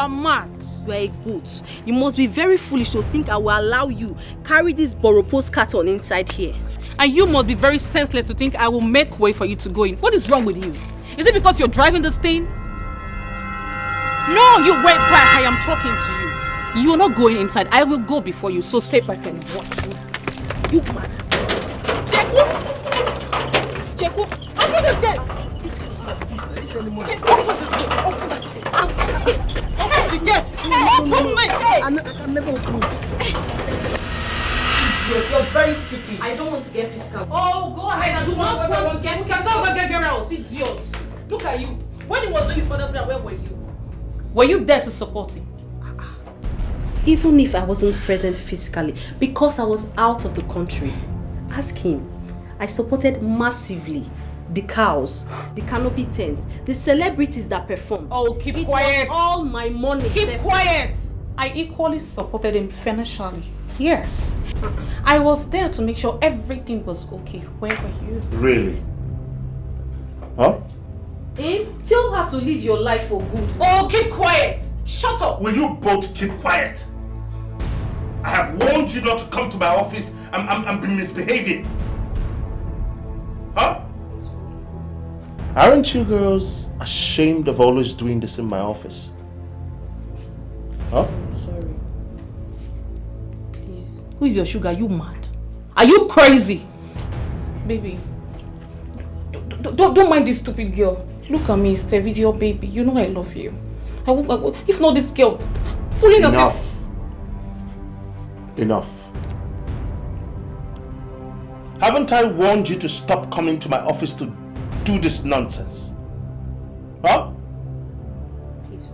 are mad. You are a goat. You must be very foolish to think I will allow you carry this Boropos carton inside here. And you must be very senseless to think I will make way for you to go in. What is wrong with you? Is it because you're driving this thing? No, you went back. I am talking to you. You are not going inside. I will go before you, so stay back and watch. You mad. Jeku, open this gate. Open the gate. Open the gate. I can never open it. You're very stupid. I don't want to get physical. Oh, go ahead and do not want to get. We can go get out, idiot. Look at you. When he was doing his father's prayer, where were you? Were you there to support him? Even if I wasn't present physically, because I was out of the country, ask him. I supported massively the cows, the canopy tents, the celebrities that performed. Oh, keep quiet. It was all my money. Keep quiet. I equally supported him financially. Yes. I was there to make sure everything was okay. Where were you? Really? Huh? Tell her to live your life for good. Oh, keep quiet. Shut up. Will you both keep quiet? I have warned you not to come to my office and be misbehaving. Huh? Aren't you girls ashamed of always doing this in my office? Huh? Sorry. Please. Who is your sugar? Are you mad? Are you crazy? Baby, don't mind this stupid girl. Look at me, Steve, it's your baby. You know I love you. I will, if not this girl, fooling herself. Enough. Haven't I warned you to stop coming to my office to do this nonsense? Huh? Please.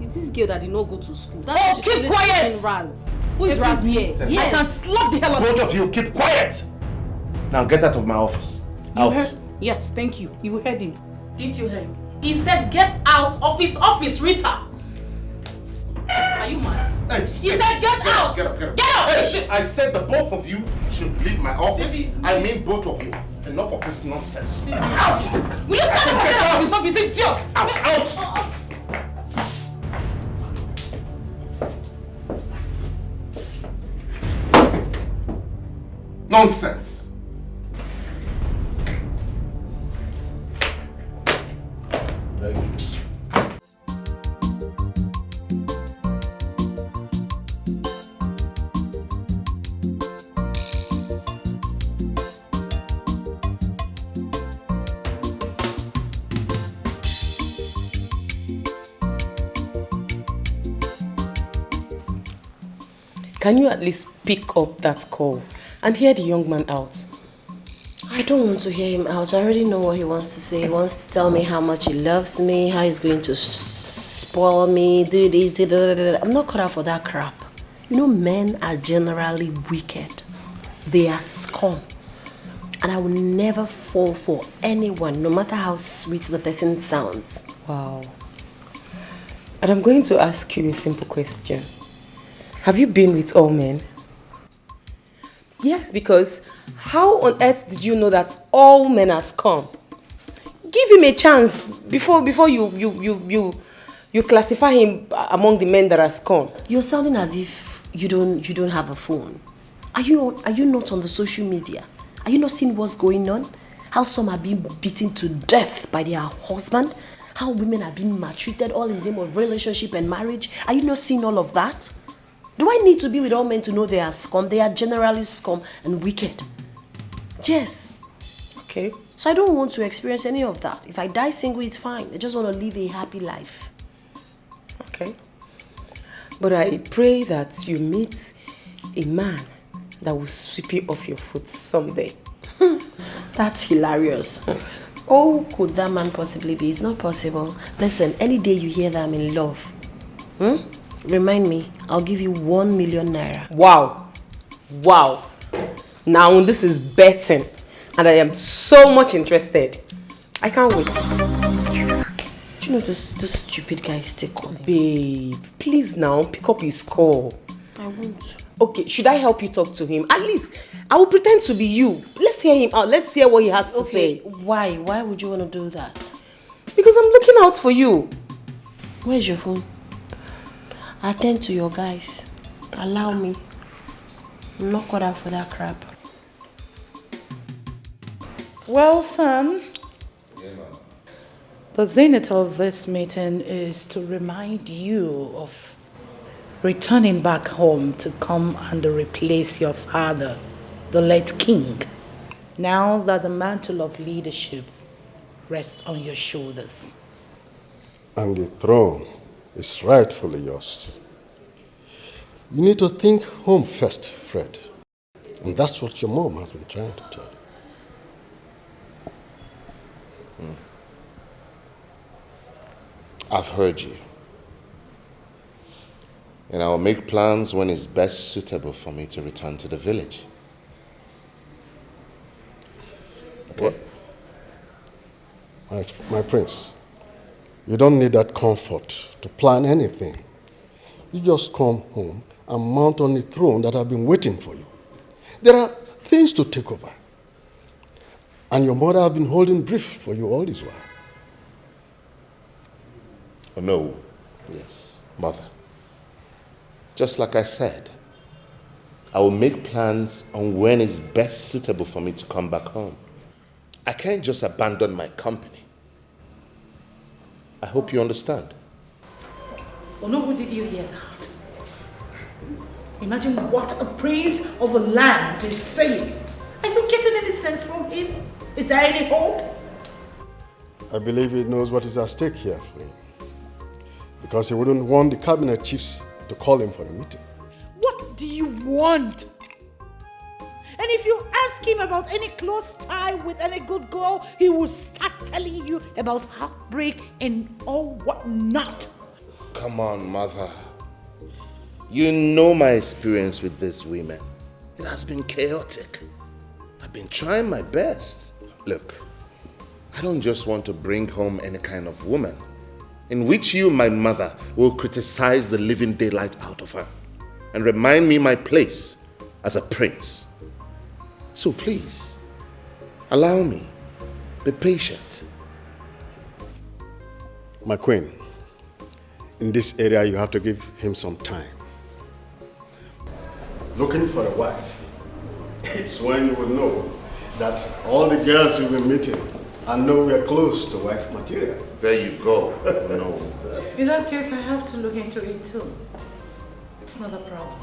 Is this girl that did not go to school? That's keep quiet! Raz. Who is Raz here? Yes. I can slap the hell out of you. Both of you, keep quiet! Now get out of my office. Out. You heard? Yes, thank you. You heard him. Didn't you hear him? He said get out of his office, Rita! Are you mad? Hey, he said get out! Get up. Get out! Hey, I said the both of you should leave my office. Baby. I mean both of you. Enough of this nonsense. Baby. Out! Will you stand up and get out of his office, idiot? Out! Nonsense. Very good. Can you at least pick up that call and hear the young man out? I don't want to hear him out. I already know what he wants to say. He wants to tell me how much he loves me, how he's going to spoil me, do this, do that. I'm not cut out for that crap. You know, men are generally wicked. They are scum. And I will never fall for anyone, no matter how sweet the person sounds. Wow. And I'm going to ask you a simple question. Have you been with all men? Yes, because how on earth did you know that all men are scum? Give him a chance before you classify him among the men that are scum. You're sounding as if you don't have a phone. Are you not on the social media? Are you not seeing what's going on? How some are being beaten to death by their husband? How women are being maltreated all in the name of relationship and marriage? Are you not seeing all of that? Do I need to be with all men to know they are scum? They are generally scum and wicked. Yes. Okay. So I don't want to experience any of that. If I die single, it's fine. I just want to live a happy life. Okay. But I pray that you meet a man that will sweep you off your foot someday. That's hilarious. Oh, could that man possibly be? It's not possible. Listen, any day you hear that I'm in love, remind me, I'll give you 1 million naira. Wow. Wow. Now this is betting. And I am so much interested. I can't wait. Do you know this stupid guy is still calling? Babe, please now pick up his call. I won't. Okay, should I help you talk to him? At least I will pretend to be you. Let's hear him out. Let's hear what he has to say. Why? Why would you want to do that? Because I'm looking out for you. Where's your phone? Attend to your guys. Allow me. I'm not caught out for that crap. Well, son, the zenith of this meeting is to remind you of returning back home to come and replace your father, the late king, now that the mantle of leadership rests on your shoulders. And the throne is rightfully yours. You need to think home first, Fred. And that's what your mom has been trying to tell you. I've heard you. And I'll make plans when it's best suitable for me to return to the village. Okay. My prince, you don't need that comfort to plan anything. You just come home and mount on the throne that I've been waiting for you. There are things to take over. And your mother has been holding brief for you all this while. Oh, no. Yes, mother. Just like I said, I will make plans on when it's best suitable for me to come back home. I can't just abandon my company. I hope you understand. Onobu, did you hear that? Imagine what a prince of a land is saying. Are you getting any sense from him? Is there any hope? I believe he knows what is at stake here for him. Because he wouldn't want the cabinet chiefs to call him for a meeting. What do you want? And if you ask him about any close tie with any good girl, he will start telling you about heartbreak and all whatnot. Come on, mother. You know my experience with these women. It has been chaotic. I've been trying my best. Look, I don't just want to bring home any kind of woman in which you, my mother, will criticize the living daylight out of her and remind me my place as a prince. So please, allow me. Be patient. My queen, in this area you have to give him some time. Looking for a wife, it's when you will know that all the girls you've been meeting are nowhere close to wife material. There you go. No. In that case, I have to look into it too. It's not a problem.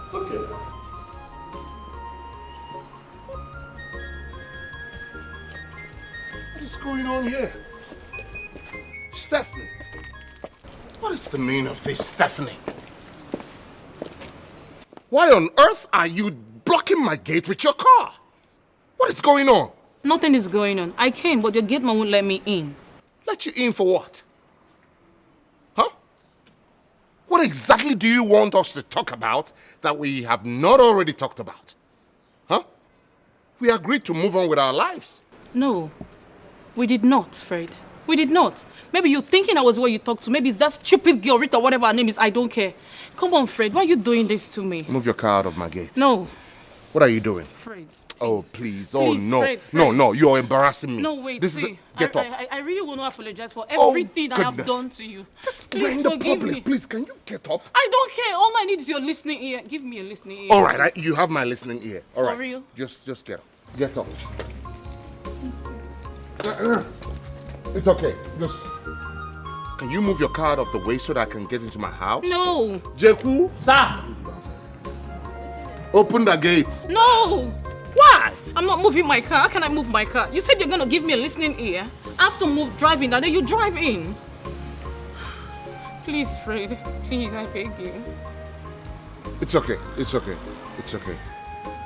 It's okay. What is going on here? Stephanie. What is the meaning of this, Stephanie? Why on earth are you blocking my gate with your car? What is going on? Nothing is going on. I came, but your gate man won't let me in. Let you in for what? Huh? What exactly do you want us to talk about that we have not already talked about? Huh? We agreed to move on with our lives. No, we did not, Fred. We did not. Maybe you're thinking I was what you talked to. Maybe it's that stupid girl, Rita, whatever her name is. I don't care. Come on, Fred. Why are you doing this to me? Move your car out of my gate. No. What are you doing? Fred. Oh, please. Oh, Please, no. Fred. No, you're embarrassing me. No, wait, This see. Get up. I really want to apologize for everything I have goodness. done to you. We're Please in the forgive public. me. Please, can you get up? I don't care. All I need is your listening ear. Give me a listening ear. All right, you have my listening ear. All For right. real? Just get up. Get up. It's okay. Just... Can you move your car out of the way so that I can get into my house? No. Jeku? Sir. Open the gates. No. Why? I'm not moving my car. How can I move my car? You said you're going to give me a listening ear. I have to move driving and then you drive in. Please, Fred. Please, I beg you. It's okay. It's okay. It's okay.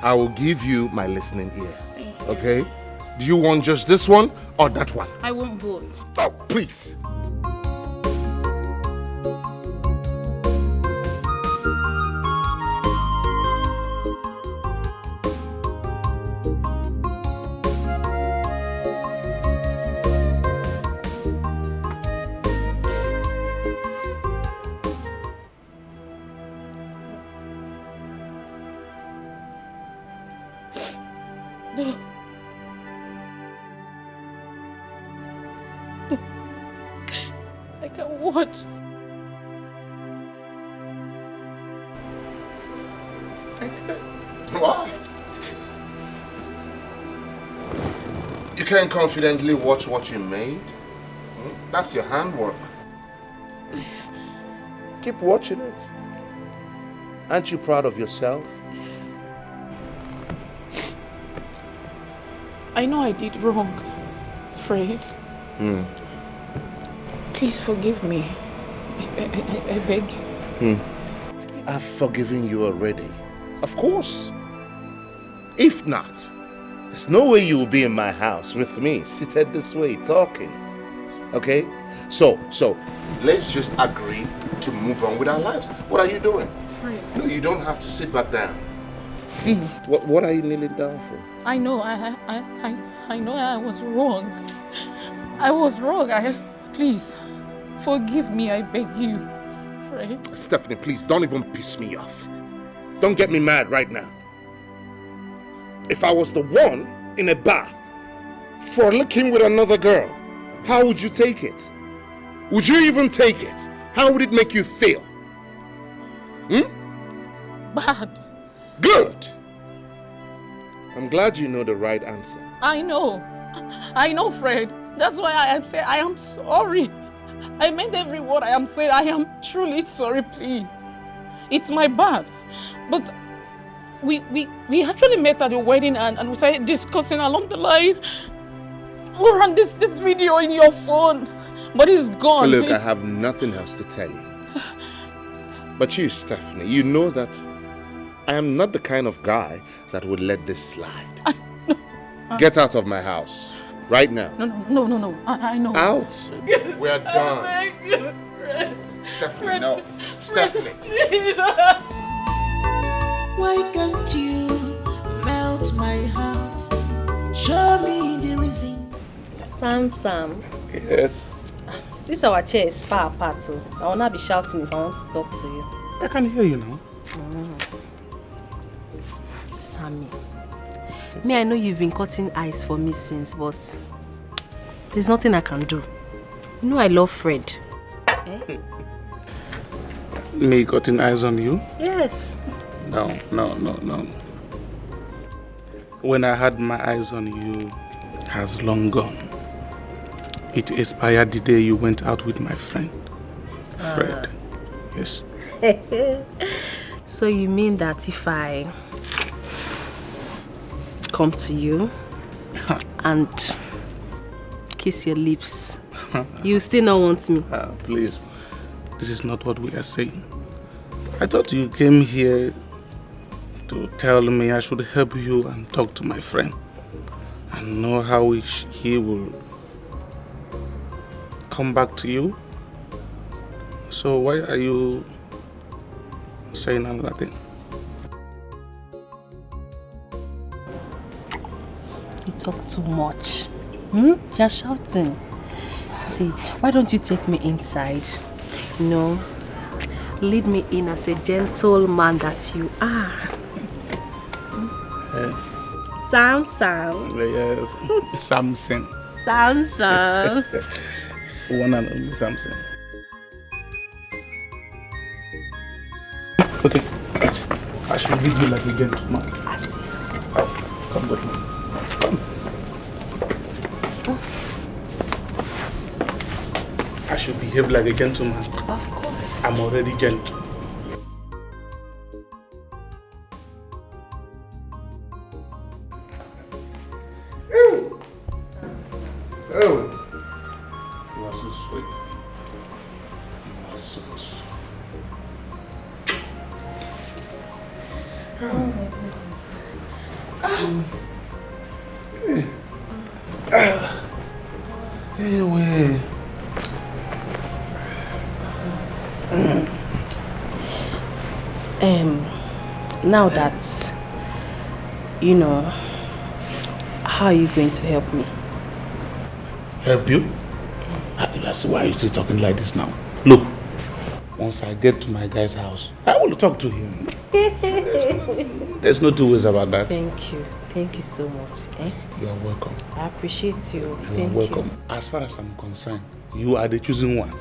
I will give you my listening ear. Thank you. Okay? Do you want just this one or that one? I want both. Oh, please. I can't watch. Why? You can't confidently watch what you made? That's your handwork. Keep watching it. Aren't you proud of yourself? I know I did wrong, Fred. Please forgive me. I beg. I've forgiven you already. Of course. If not, there's no way you will be in my house with me, seated this way, talking. Okay? So, let's just agree to move on with our lives. What are you doing? Fred. No, you don't have to sit back down. Please. What are you kneeling down for? I know I know I was wrong. I was wrong. Please forgive me, I beg you. Fred. Stephanie, please don't even piss me off. Don't get me mad right now. If I was the one in a bar frolicking with another girl, how would you take it? Would you even take it? How would it make you feel? Bad. Good. I'm glad you know the right answer. I know, Fred. That's why I say I am sorry. I meant every word I am saying. I am truly sorry, please. It's my bad. But we actually met at the wedding and we started discussing along the line. We ran this video in your phone, but it's gone. Look, please. I have nothing else to tell you. But you, Stephanie, you know that I am not the kind of guy that would let this slide. Get out of my house. Right now. No. I know. Out. We're done. Stephanie, no. Stephanie. Why can't you melt my heart? Show me the reason. Sam. Yes? This our chair is far apart, so I will not be shouting if I want to talk to you. I can hear you now. Sammy, me, I know you've been cutting eyes for me since, but there's nothing I can do. You know I love Fred. Me cutting eyes on you? Yes. No. When I had my eyes on you, has long gone. It expired the day you went out with my friend, Fred. Yes. So you mean that if I come to you and kiss your lips, you still not want me? Please, this is not what we are saying. I thought you came here to tell me I should help you and talk to my friend and know how he will come back to you. So why are you saying another thing? You talk too much. You're shouting. See, why don't you take me inside? You know, lead me in as a gentleman that you are. Sam. Yes, Samson. Samson. One and only Samson. Okay, I should lead you like a gentleman. As you. Come with me. Come. I should behave like a gentleman. Of course. I'm already gentle. Oh, you are so sweet. You are so sweet. Oh my goodness. Anyway. Now that you know, how are you going to help me? Help you? That's why you're still talking like this now. Look, once I get to my guy's house, I will talk to him. There's no two ways about that. Thank you so much. You are welcome. I appreciate you. You are welcome. As far as I'm concerned, you are the chosen one.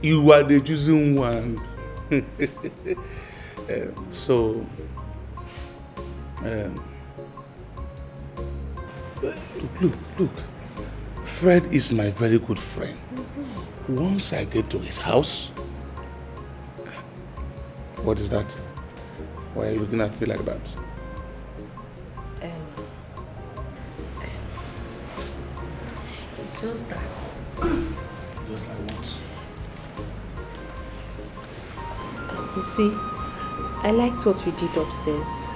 You are the chosen one. So, Look. Fred is my very good friend. Once I get to his house... What is that? Why are you looking at me like that? It's just that. Just like what? You see, I liked what you did upstairs.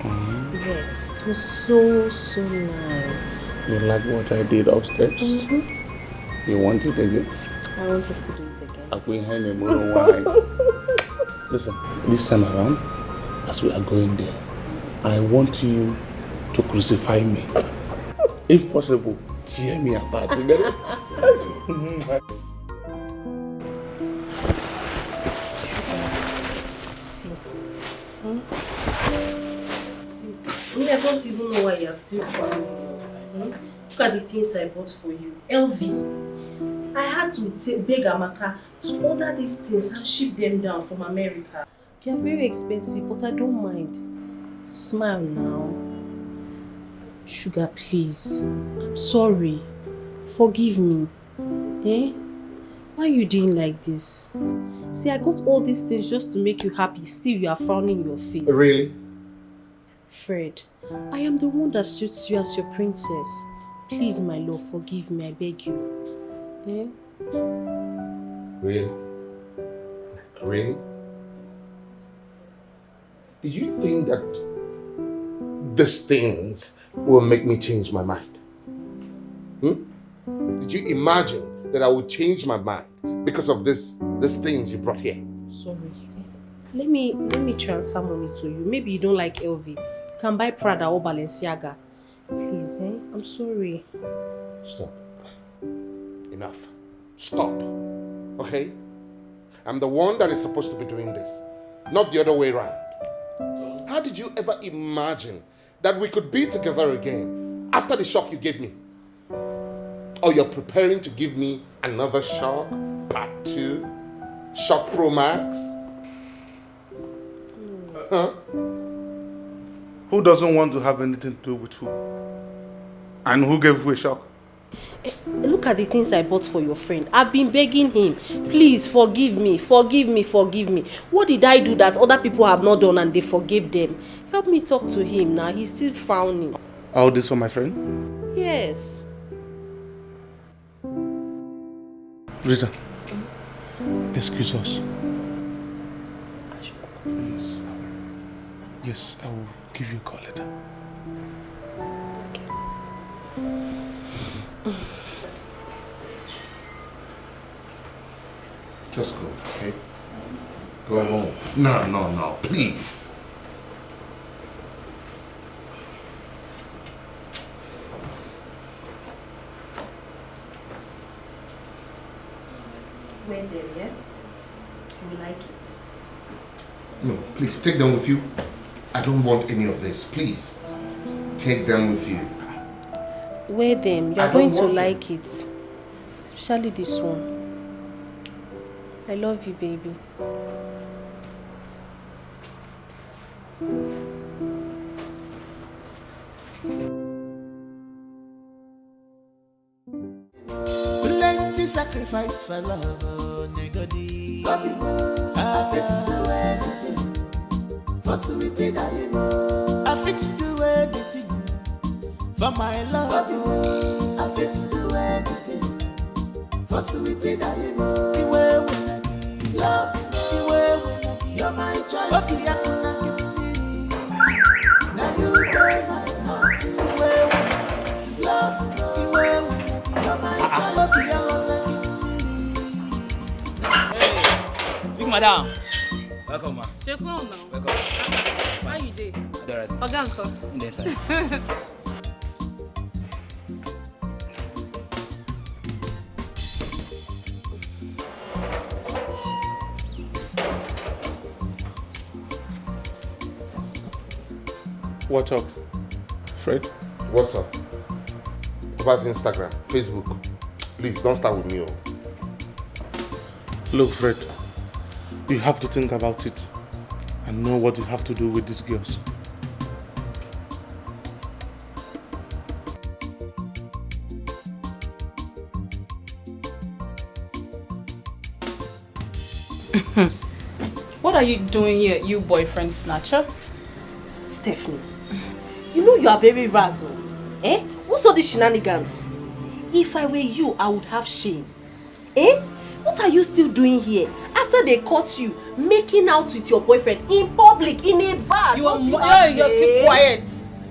Mm-hmm. Yes, it was so nice. You like what I did upstairs? Mm-hmm. You want it again? I want us to do it again. Listen, this time around, as we are going there, I want you to crucify me. If possible, tear me apart. You get it? I don't even know why you're still crying. Look at the things I bought for you. LV. I had to beg Amaka to order these things and ship them down from America. They are very expensive, but I don't mind. Smile now. Sugar, please. I'm sorry. Forgive me. Eh? Why are you doing like this? See, I got all these things just to make you happy. Still, you are frowning in your face. Really? Fred, I am the one that suits you as your princess. Please, my love, forgive me, I beg you. Eh? Really? Really? Do you think that these things will make me change my mind? Did you imagine that I would change my mind because of these things you brought here? Sorry. Let me transfer money to you. Maybe you don't like LV. You can buy Prada or Balenciaga. Please, eh? I'm sorry. Stop. Enough. Stop. Okay? I'm the one that is supposed to be doing this, not the other way around. How did you ever imagine that we could be together again after the shock you gave me? Or you're preparing to give me another shock? Part 2? Shock Pro Max? Huh? Who doesn't want to have anything to do with who? And who gave who a shock? Look at the things I bought for your friend. I've been begging him. Please, forgive me. Forgive me. Forgive me. What did I do that other people have not done and they forgave them? Help me talk to him now. He's still frowning. All this for my friend? Yes. Rita, excuse us. Yes, I will give you a call later. Just go, okay? Go home. No, please. Wear them, yeah? You will like it. No, please, take them with you. I don't want any of this, please. Take them with you. Wear them. You're going to like it. Especially this one. I love you, baby. Plenty sacrifice for love, oh nigga. I fit to do anything for sweetie darling. I fit to do anything for my love. I fit to do anything for sweetie darling. The way we love, the way we you're my choice. Now you play my heart. The way we love, the way we you're my choice. Big madam. Welcome, ma. Check on now. Welcome. How you dey? Alright. Oga uncle. In the inside. What's up, Fred? What's up? About Instagram, Facebook. Please, don't start with me. Oh. Look, Fred, you have to think about it and know what you have to do with these girls. What are you doing here, you boyfriend snatcher? Stephanie, you know you are very razzle. Eh? What's all these shenanigans? If I were you, I would have shame. Eh? What are you still doing here? After they caught you making out with your boyfriend in public, in a bar. You keep quiet.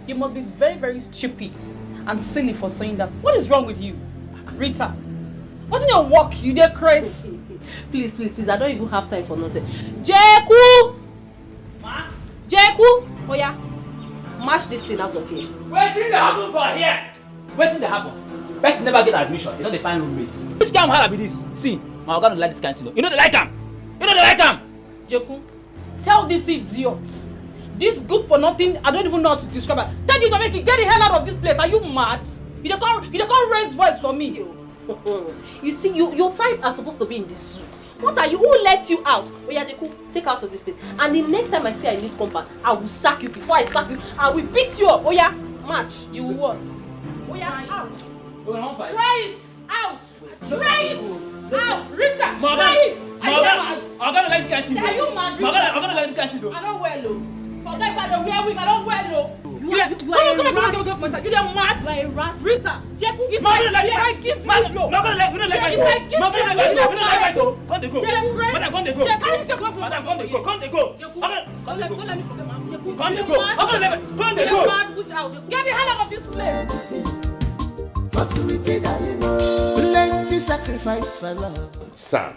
You must be very, very stupid and silly for saying that. What is wrong with you? Rita, wasn't your work you did Chris? Please, I don't even have time for nonsense. Jeku! Ma? Jeku! Oh yeah, mash this thing out of here. Wait till they happen for here. Wait till they happen. Person never get admission. You know they find roommates. Which kind of hell be this? See, my organ don't like this kind of thing. You know they like him. You know they like him. Jeku, tell these idiots. This good for nothing, I don't even know how to describe it. Tell you to make it, get the hell out of this place. Are you mad? You don't raise voice for me. You see, your type are supposed to be in this zoo. What are you? Who let you out? Oh yeah, Jeku, take out of this place. And the next time I see her in this compound, I will sack you. Before I sack you, I will beat you up. Oh yeah, match. You what? Oh yeah, out. Try it. Out. Try it. Out. Rita, try it. I'm gonna like this kind of thing. Are you mad? I'm gonna like this kind of thing. I don't wear low. For guys I don't wear wig, I don't wear low. You are mad? You are a ras. Rita, Jeku, if I give you low. Not gonna let If I give you low. Come they go. Madam, come they go. Madam, come they go. Come they go. Don't let me forget, man. Come they go. Come they go. Get the hell out of this place. Facility that plenty sacrifice for love. Sam.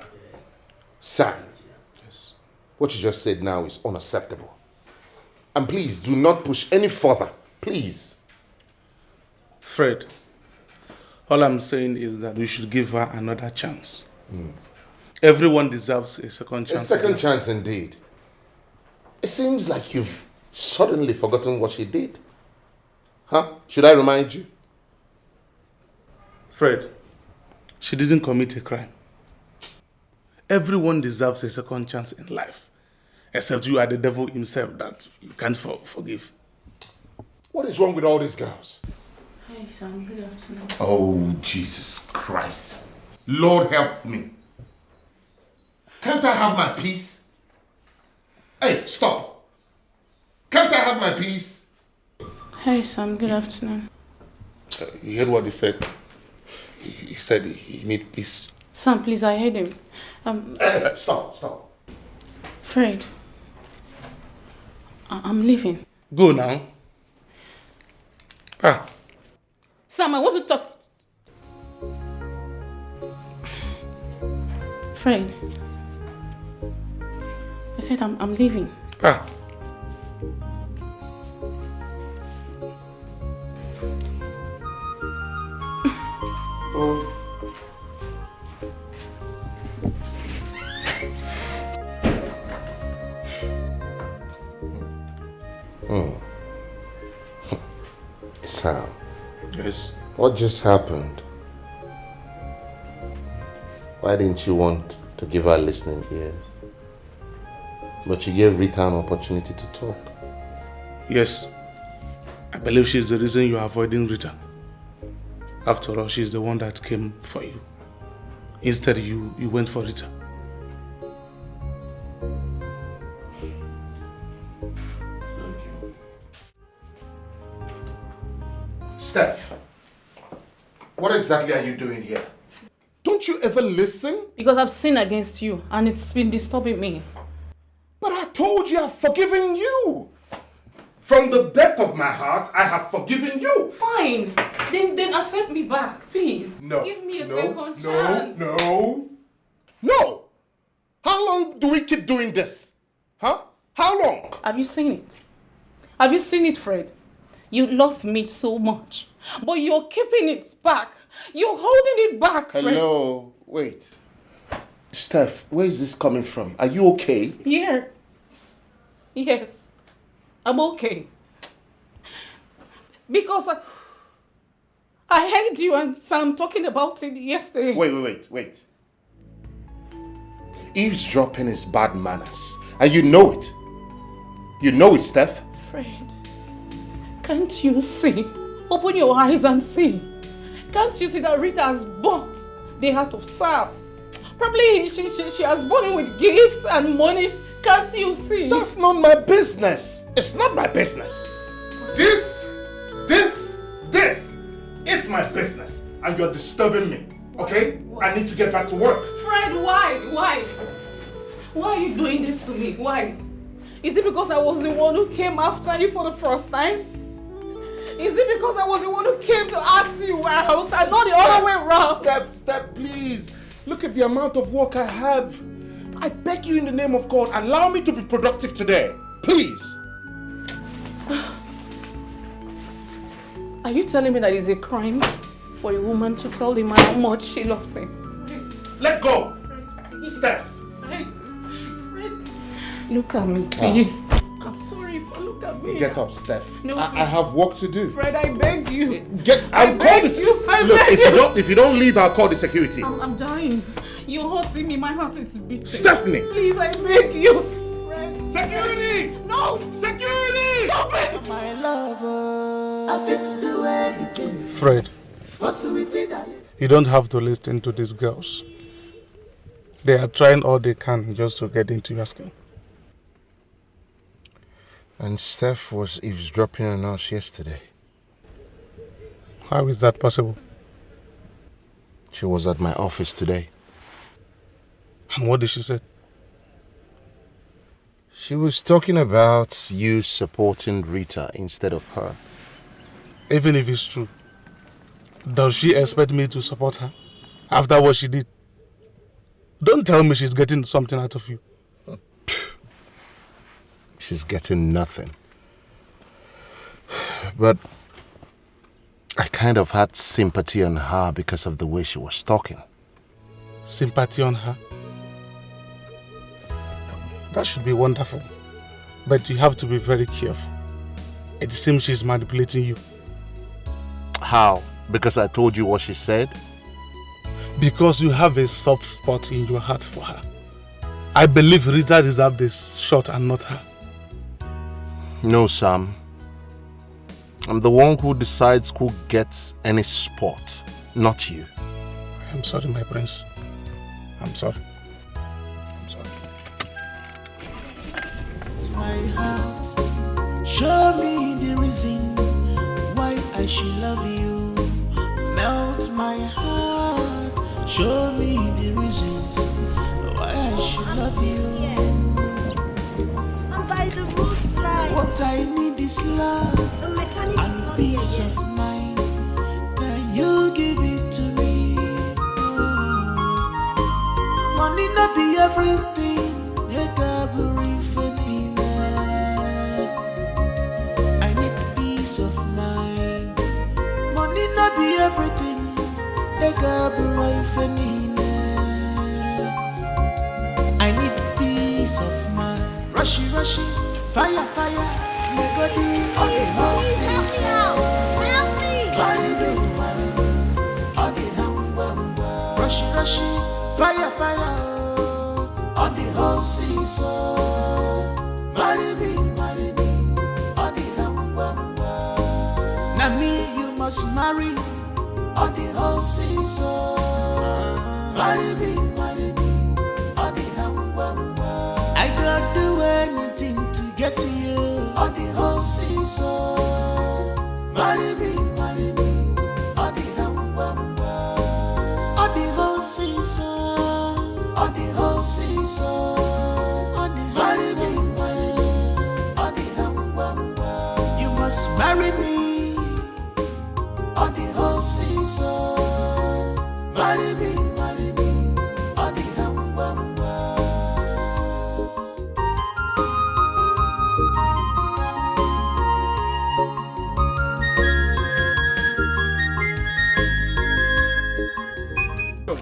Yes. What you just said now is unacceptable. And please do not push any further. Please. Fred, all I'm saying is that we should give her another chance. Everyone deserves a second chance. A second chance indeed. It seems like you've suddenly forgotten what she did. Huh? Should I remind you? Fred, she didn't commit a crime. Everyone deserves a second chance in life. Except you are the devil himself that you can't forgive. What is wrong with all these girls? Hey, Sam, good afternoon. Oh, Jesus Christ. Lord help me. Can't I have my peace? Hey, stop. Can't I have my peace? Hey, Sam, good afternoon. You heard what he said? He said he need peace. Sam, please, I heard him. Stop. Fred, I'm leaving. Go now. Sam, I want to talk. Fred, I said I'm leaving. Sam. Yes. What just happened? Why didn't you want to give her listening ears? But you gave Rita an opportunity to talk. Yes. I believe she's the reason you're avoiding Rita. After all, she's the one that came for you. Instead, you went for Rita. Steph, what exactly are you doing here? Don't you ever listen? Because I've sinned against you and it's been disturbing me. But I told you I've forgiven you. From the depth of my heart, I have forgiven you. Fine. Then accept me back, please. No. Give me a second chance. No. How long do we keep doing this? Huh? How long? Have you seen it? Have you seen it, Fred? You love me so much, but you're keeping it back. You're holding it back, Fred. Hello. Wait. Steph, where is this coming from? Are you okay? Yes. I'm okay. Because I heard you and Sam talking about it yesterday. Wait. Eavesdropping is bad manners. And you know it. You know it, Steph. Fred, can't you see? Open your eyes and see. Can't you see that Rita has bought the heart of Sam? Probably she has bought him with gifts and money. Can't you see? That's not my business. It's not my business. This is my business. And you're disturbing me, okay? I need to get back to work. Fred, why? Why are you doing this to me? Why? Is it because I was the one who came after you for the first time? Is it because I was the one who came to ask you out and not the other way around? Step, please. Look at the amount of work I have. I beg you in the name of God, allow me to be productive today. Please. Are you telling me that it's a crime for a woman to tell the man how much she loves him? Let go. Steph. Fred. Look at me, please. I'm sorry, look at me. Get up, Steph. No, I have work to do. Fred, I beg you. I'll call this. Look, if you don't leave, I'll call the security. I'm dying. You're hurting me. My heart is beating. Stephanie! Please, I beg you. Fred. Security! No! Security! Stop it! My lover, I fit to do anything. Fred, For sweetie, darling. you don't have to listen to these girls. They are trying all they can just to get into your skin. And Steph was eavesdropping on us yesterday. How is that possible? She was at my office today. And what did she say? She was talking about you supporting Rita instead of her. Even if it's true, does she expect me to support her after what she did? Don't tell me she's getting something out of you. She's getting nothing. But I kind of had sympathy on her because of the way she was talking. Sympathy on her? That should be wonderful. But you have to be very careful. It seems she's manipulating you. How? Because I told you what she said? Because you have a soft spot in your heart for her. I believe Rita deserved this shot and not her. No, Sam. I'm the one who decides who gets any spot, not you. I'm sorry, my prince. I'm sorry. I'm sorry. To my heart, show me the reason why I should love you. Melt my heart, show me the reason why I should love you. I'm by the roadside. What I need is love and peace of mind. Can you give it to me? Money not be everything. I need peace of mind. Money not be everything. I need peace of mind. Rushy, fire, Megodi on the horses. Help me! On the hum, rushy, fire, on the horses. Marry me, on the hum, now me you must marry on the horses. Marry me, on the hum, I could do anything to get to you on the horses. Marry me, on the hum, on the horses. On the horses, marry me, on the hum, you must marry me on the horses, marry me, on the hum.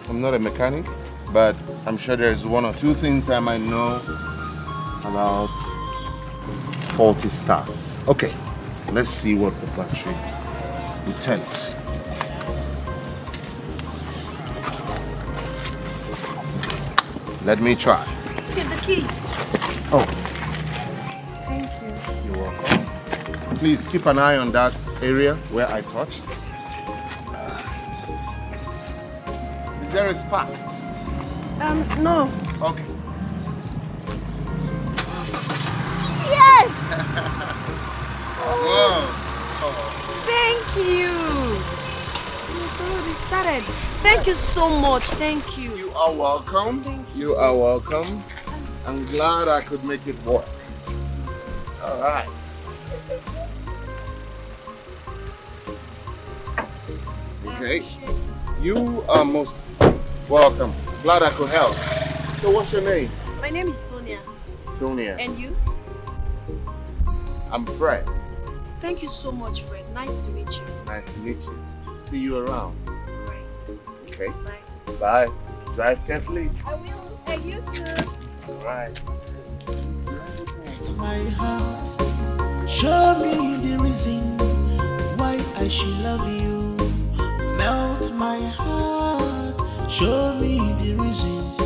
I'm not a mechanic, but I'm sure there's one or two things I might know about faulty starts. Okay, let's see what the battery will tell us. Let me try. Keep the key. Oh, Thank you. you're welcome. Please keep an eye on that area where I touched. Is there a spark? No. Okay. started. Thank you so much. Thank you. You are welcome. You are welcome. I'm glad I could make it work. All right. Okay. You are most welcome. Glad I could help. So what's your name? My name is Tonia. Tonia. And you? I'm Fred. Thank you so much, Fred. Nice to meet you. Nice to meet you. See you around. Right. Okay. Bye. Bye. Drive carefully. I will. And you too. All right. To my heart, show me the reason why I should love you. Melt my heart, show me the reasons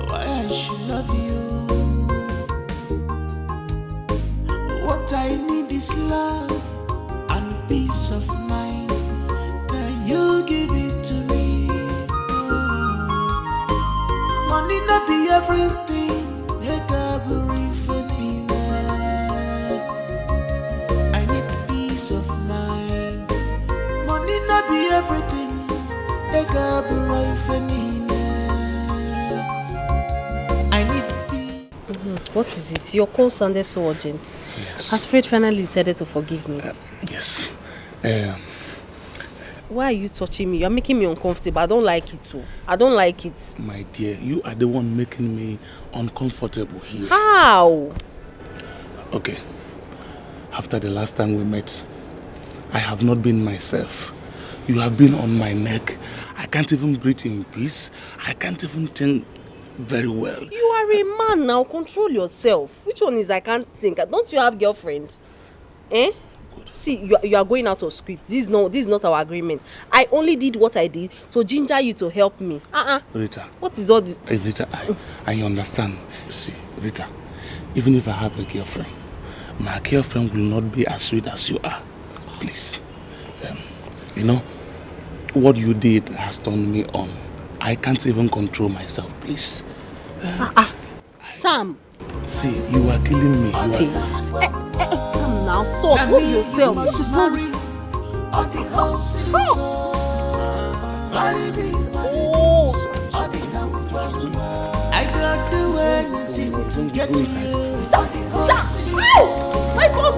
why I should love you. What I need is love and peace of mind. Can you give it to me? Money not be everything. I need peace of mind. Money not be everything. I need peace. What is it? Your call sounded so urgent. Yes. Has Fred finally decided to forgive me? Yes. Why are you touching me? You're making me uncomfortable. I don't like it too. I don't like it. My dear, you are the one making me uncomfortable here. How? Okay. After the last time we met, I have not been myself. You have been on my neck. I can't even breathe in peace. I can't even think very well. You are a man now. Control yourself. Which one is I can't think? Don't you have girlfriend? Eh? See, you are going out of script. This is not our agreement. I only did what I did to ginger you to help me. Rita. What is all this? Rita, I understand. See, Rita, even if I have a girlfriend, my girlfriend will not be as sweet as you are. Please. You know, what you did has turned me on. I can't even control myself, please. Sam. See, you are killing me. Okay. Sam, now stop. Move yourself. I got do anything to get to you. Sam! Ow! My God!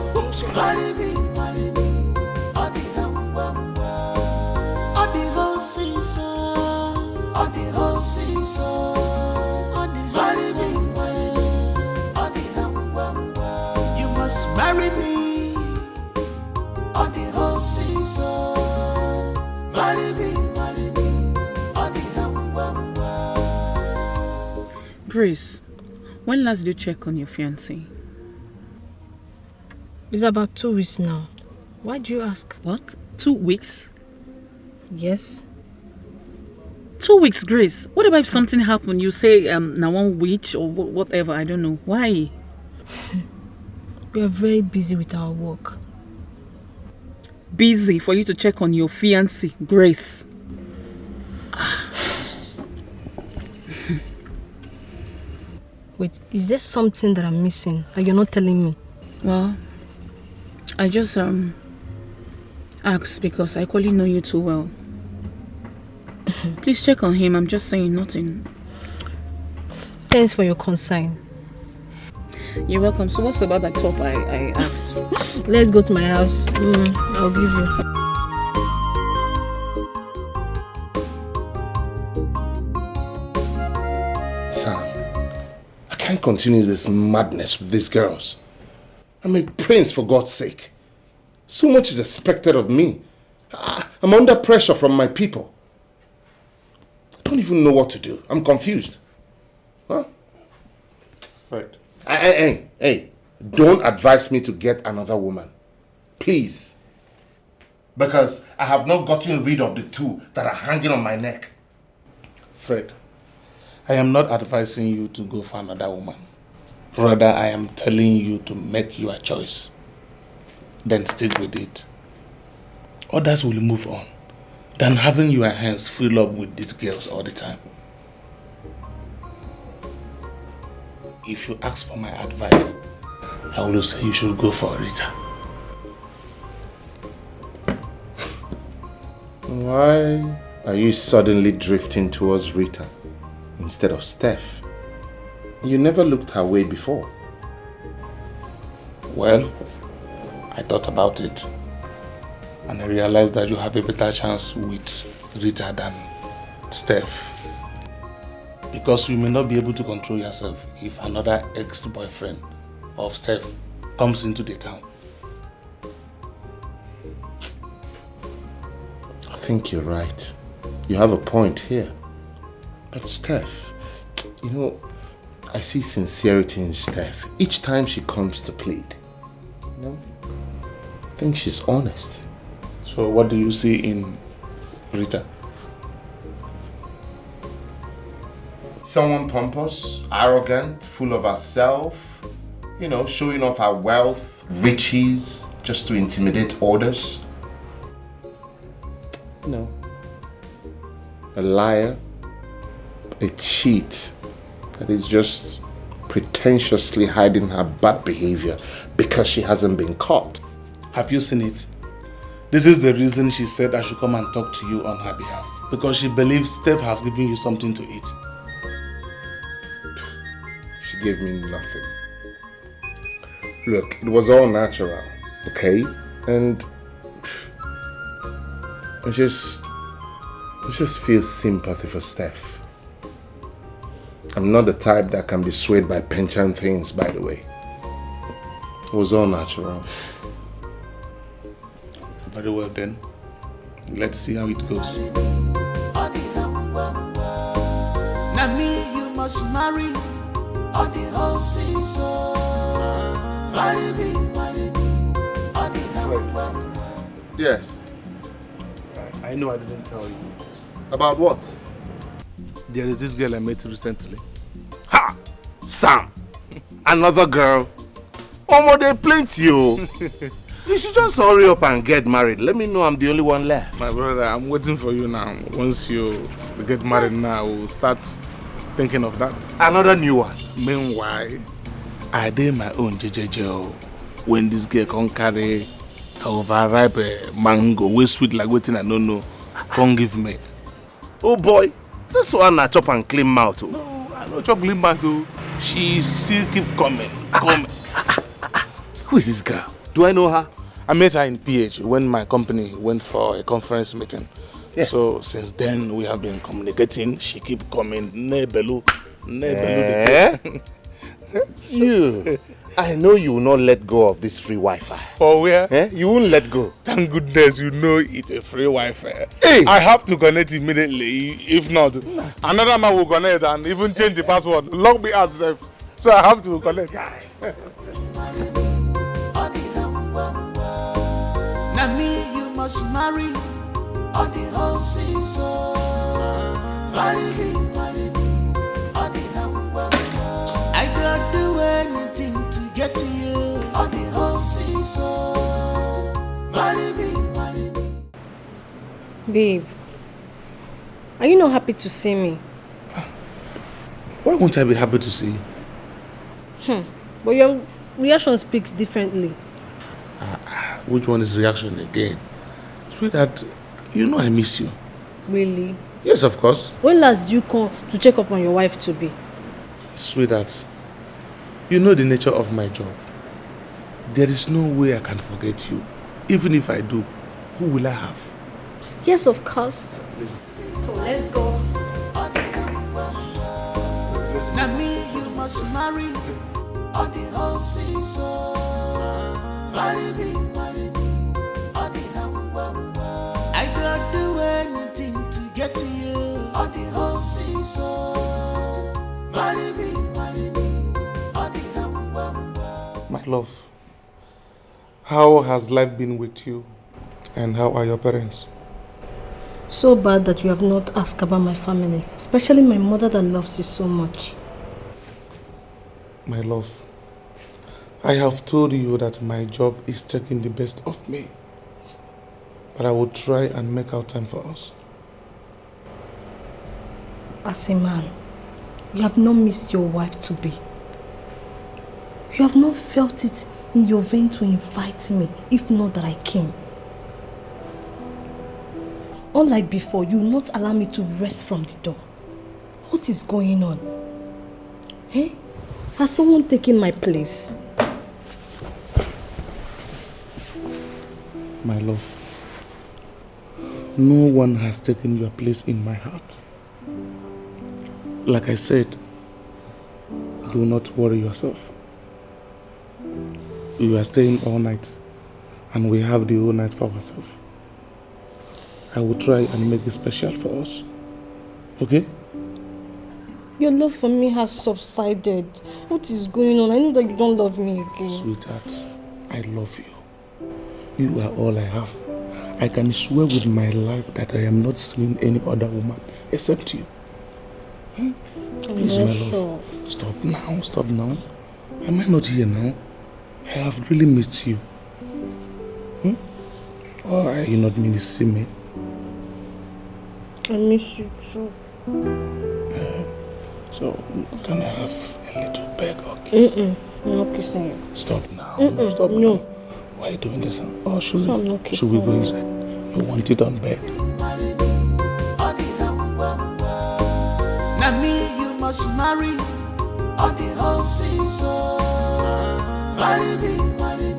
You must marry me on the whole season. Marry me on the Grace, when last did you check on your fiancé? It's about 2 weeks now. Why do you ask? What? 2 weeks? Yes. 2 weeks, Grace. What about if something happened? You say now 1 week or whatever. I don't know. Why? We are very busy with our work. Busy for you to check on your fiancé, Grace. Wait, is there something that I'm missing that you're not telling me? Well, I just asked because I equally know you too well. Please check on him. I'm just saying nothing. Thanks for your concern. You're welcome. So what's about that top I asked? Let's go to my house. I'll give you. I can't continue this madness with these girls. I'm a prince, for God's sake. So much is expected of me. I'm under pressure from my people. I don't even know what to do. I'm confused. Huh? Fred. Hey, don't advise me to get another woman. Please. Because I have not gotten rid of the two that are hanging on my neck. Fred, I am not advising you to go for another woman. Rather, I am telling you to make your choice. Then stick with it. Others will move on than having your hands fill up with these girls all the time. If you ask for my advice, I will say you should go for Rita. Why Are you suddenly drifting towards Rita instead of Steph? You never looked her way before. Well, I thought about it. And I realized that you have a better chance with Rita than Steph. Because you may not be able to control yourself if another ex-boyfriend of Steph comes into the town. I think you're right. You have a point here. But Steph, you know, I see sincerity in Steph each time she comes to plead. You know? I think she's honest. So what do you see in Rita? Someone pompous, arrogant, full of herself, you know, showing off her wealth, riches, just to intimidate others. No. A liar, a cheat that is just pretentiously hiding her bad behavior because she hasn't been caught. Have you seen it? This is the reason she said I should come and talk to you on her behalf. Because she believes Steph has given you something to eat. She gave me nothing. Look, it was all natural, okay? And I just feel sympathy for Steph. I'm not the type that can be swayed by penchant things, by the way. It was all natural. Very well then. Let's see how it goes. Now me you must marry on the whole season. Marry me on the Yes. I know I didn't tell you. About what? There is this girl I met recently. Ha! Sam! Another girl? Omo, they plenty, oh. You should just hurry up and get married. Let me know I'm the only one left. My brother, I'm waiting for you now. Once you get married now, we'll start thinking of that. Another new one. Meanwhile, I did my own JJJ. When this girl can carry overripe mango, way sweet like waiting I don't know, come give me. Oh boy, this one I chop and clean mouth. Oh. No, I don't chop clean mouth. She still keep coming. Who is this girl? Do I know her? I met her in PH when my company went for a conference meeting. Yes. So since then we have been communicating. She keep coming. Nebelu. You. I know you will not let go of this free Wi-Fi. For where? You won't let go. Thank goodness you know it's a free Wi-Fi. Hey. I have to connect immediately. If not, another man will connect and even change the password. Lock me out, sir. So I have to connect. Now me you must marry on the whole season. Marry me on the I don't do anything to get to you on the whole season. Marry me. Babe, are you not happy to see me? Why won't I be happy to see you? But your reaction speaks differently. Which one is reaction again? Sweetheart, you know I miss you. Really? Yes, of course. When last did you come to check up on your wife to be? Sweetheart, you know the nature of my job. There is no way I can forget you. Even if I do, who will I have? Yes, of course. So let's go. Now me you must marry on the whole season. Marry me on the I don't do anything to get to you on the whole season. Marry me on the My love, how has life been with you? And how are your parents? So bad that you have not asked about my family, especially my mother that loves you so much. My love, I have told you that my job is taking the best of me. But I will try and make out time for us. As a man, you have not missed your wife to be. You have not felt it in your vein to invite me, if not that I came. Unlike before, you will not allow me to rest from the door. What is going on? Eh? Has someone taken my place? My love, no one has taken your place in my heart. Like I said, do not worry yourself. You are staying all night, and we have the whole night for ourselves. I will try and make it special for us. Okay? Your love for me has subsided. What is going on? I know that you don't love me again. Sweetheart, I love you. You are all I have. I can swear with my life that I am not seeing any other woman except you. Please, my love. Stop now, stop now. Am I not here now? I have really missed you. Or are you not meaning to see me? I miss you too. So, can I have a little beg or kiss? I'm not kissing you. Stop now. Stop now. No. Why are you doing this? Oh, should So I'm not we kissing go inside? You want it on bed? Now me you must marry on the whole season. Marry me on the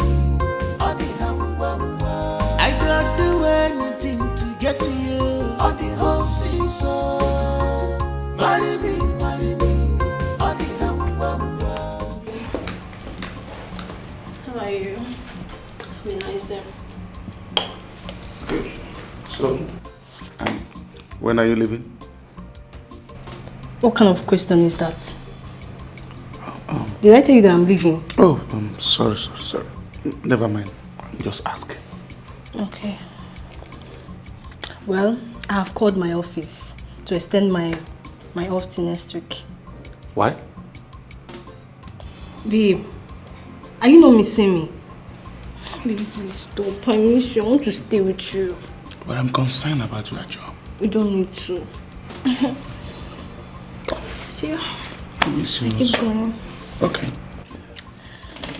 I don't do anything to get to you on the whole season. Marry me on the How are you? Be nice there. Good. So, when are you leaving? What kind of question is that? Did I tell you that I'm leaving? Oh, sorry. Never mind. I'm just asking. Okay. Well, I have called my office to extend my off till next week. Why? Babe, are you not missing me? Baby, please stop. I miss you. I want to stay with you. But I'm concerned about your job. You don't need to. See you. I miss you. Keep going. Okay.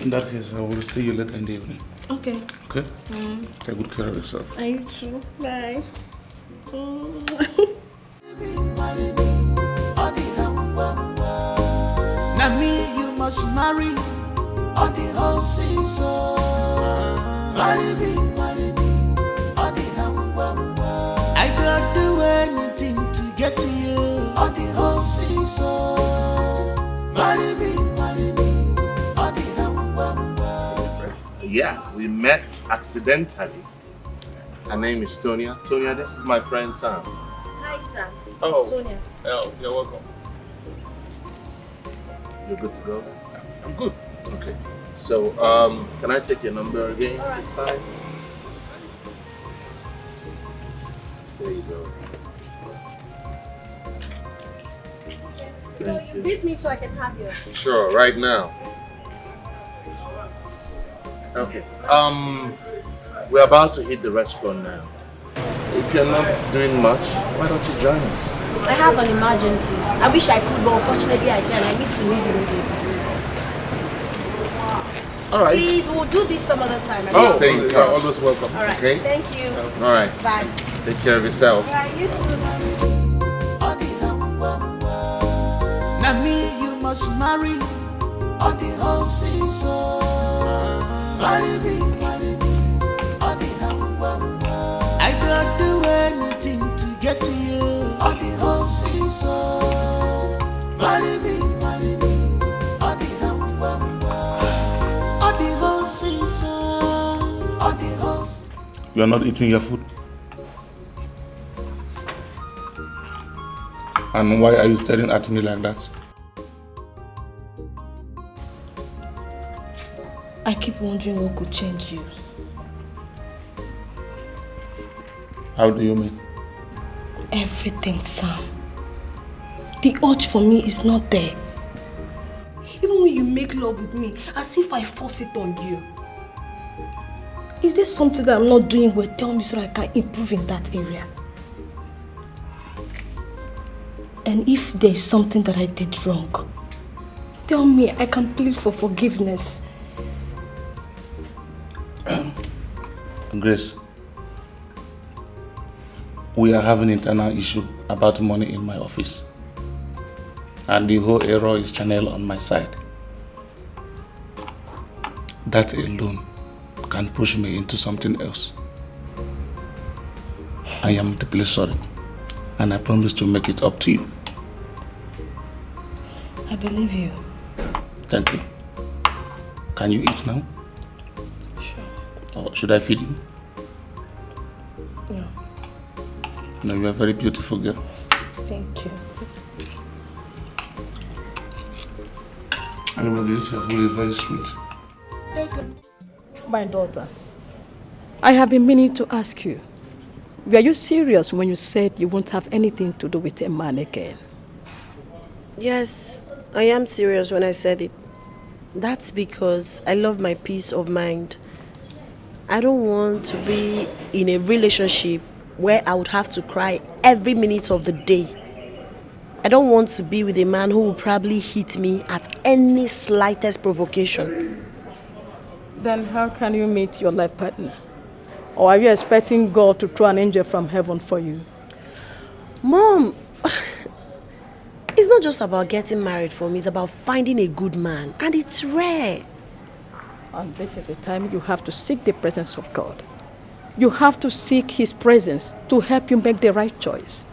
In that case, I will see you later in the evening. Okay. Okay? Take good care of yourself. I you too. Bye. Now me you must marry on the whole season. Marry me on the I don't do anything to get to you on the whole season. Marry me on the Yeah, we met accidentally. Her name is Tonia. Tonia, this is my friend Sam. Hi, Sam. Oh. Tonia. Oh, you're welcome. You're good to go? I'm good. Okay. So, can I take your number again this time? There you go. So you beat me so I can have yours. Sure, right now. Okay. We're about to hit the restaurant now. If you're not doing much, why don't you join us? I have an emergency. I wish I could, but unfortunately I can't. I need to leave immediately. All right. Please, we'll do this some other time. Stay in touch. You're always welcome. All right. Okay? Thank you. All right. Bye. Take care of yourself. All right, you too. Now me you must marry on the whole season. Marry me on the I don't do anything to get to you on the whole season. Marry me on the whole season. On the whole season. You are not eating your food? And why are you staring at me like that? I keep wondering what could change you. How do you mean? Everything, Sam. The urge for me is not there. Even when you make love with me, as if I force it on you. Is there something that I'm not doing well? Tell me so that I can improve in that area. And if there's something that I did wrong, tell me, I can plead for forgiveness. Grace, we are having internal issue about money in my office. And the whole error is channeled on my side. That alone can push me into something else. I am deeply sorry, and I promise to make it up to you. I believe you. Thank you. Can you eat now? Sure. Or should I feed you? No. No, you are a very beautiful girl. Thank you. Anyway, this food is very sweet. My daughter, I have been meaning to ask you, were you serious when you said you won't have anything to do with a man again? Yes, I am serious when I said it. That's because I love my peace of mind. I don't want to be in a relationship where I would have to cry every minute of the day. I don't want to be with a man who will probably hit me at any slightest provocation. Then how can you meet your life partner? Or are you expecting God to throw an angel from heaven for you? Mom, it's not just about getting married for me, it's about finding a good man. And it's rare. And this is the time you have to seek the presence of God. You have to seek His presence to help you make the right choice.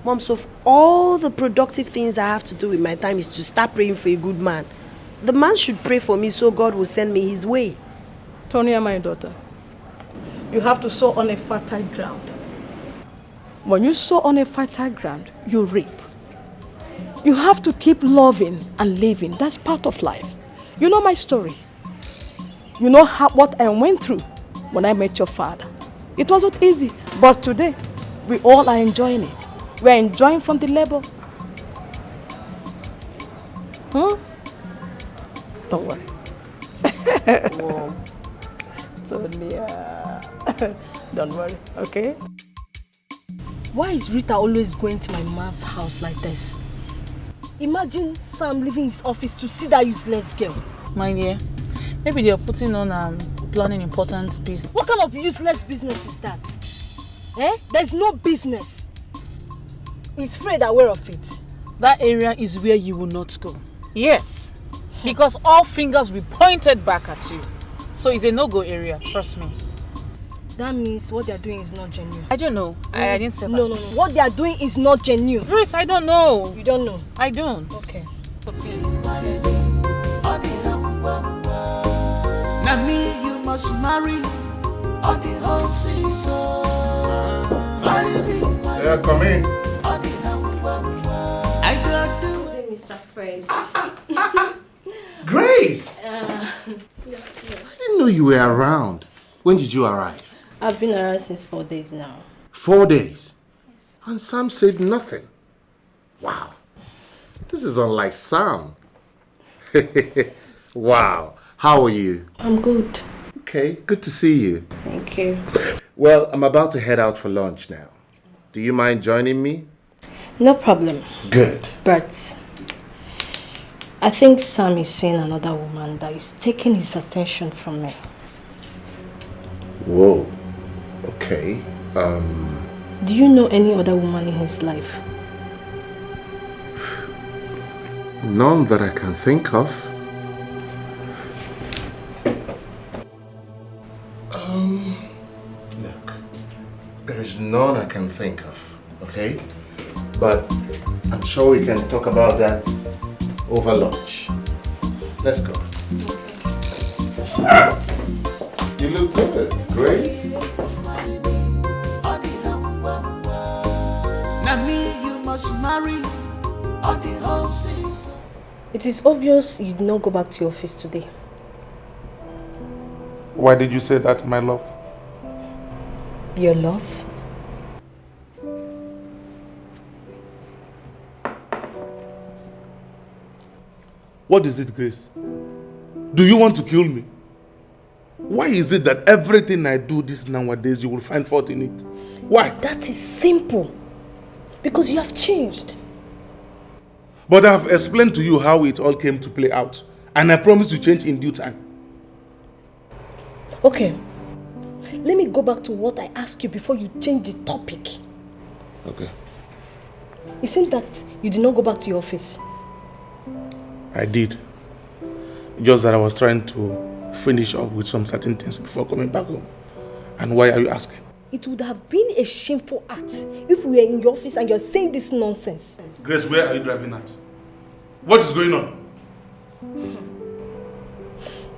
Mom, so all the productive things I have to do with my time is to start praying for a good man. The man should pray for me so God will send me his way. Tonia, my daughter, you have to sow on a fertile ground. When you sow on a fertile ground, you reap. You have to keep loving and living. That's part of life. You know my story. You know what I went through when I met your father. It wasn't easy, but today we all are enjoying it. We're enjoying from the labor. Don't worry. Whoa. Tonia. Don't worry, okay? Why is Rita always going to my man's house like this? Imagine Sam leaving his office to see that useless girl. My dear, maybe they are putting on planning important business. What kind of useless business is that? Eh? There's no business. Is Fred aware of it? That area is where you will not go. Yes, because all fingers will be pointed back at you. So it's a no-go area, trust me. That means what they are doing is not genuine. I don't know. I didn't say that. No. What they are doing is not genuine. Grace, I don't know. You don't know? I don't. Okay. Now me you must marry on the whole season. Yeah, come in. I got to Hey, Mr. Fred. Grace! I didn't know you were around. When did you arrive? I've been around since 4 days now. 4 days? And Sam said nothing. Wow. This is unlike Sam. Wow. How are you? I'm good. Okay, good to see you. Thank you. Well, I'm about to head out for lunch now. Do you mind joining me? No problem. Good. But I think Sam is seeing another woman that is taking his attention from me. Whoa. Okay. Do you know any other woman in his life? None that I can think of. Look, there is none I can think of, okay? But I'm sure we can talk about that over lunch. Let's go. You look good, Grace. now me you must marry on the whole season. It is obvious you did not go back to your office today. Why did you say that, my love? Your love? What is it, Grace? Do you want to kill me? Why is it that everything I do this nowadays, you will find fault in it? Why? That is simple. Because you have changed. But I have explained to you how it all came to play out. And I promise to change in due time. Okay. Let me go back to what I asked you before you change the topic. Okay. It seems that you did not go back to your office. I did. Just that I was trying to finish up with some certain things before coming back home. And why are you asking? It would have been a shameful act if we were in your office and you're saying this nonsense. Grace, where are you driving at? What is going on?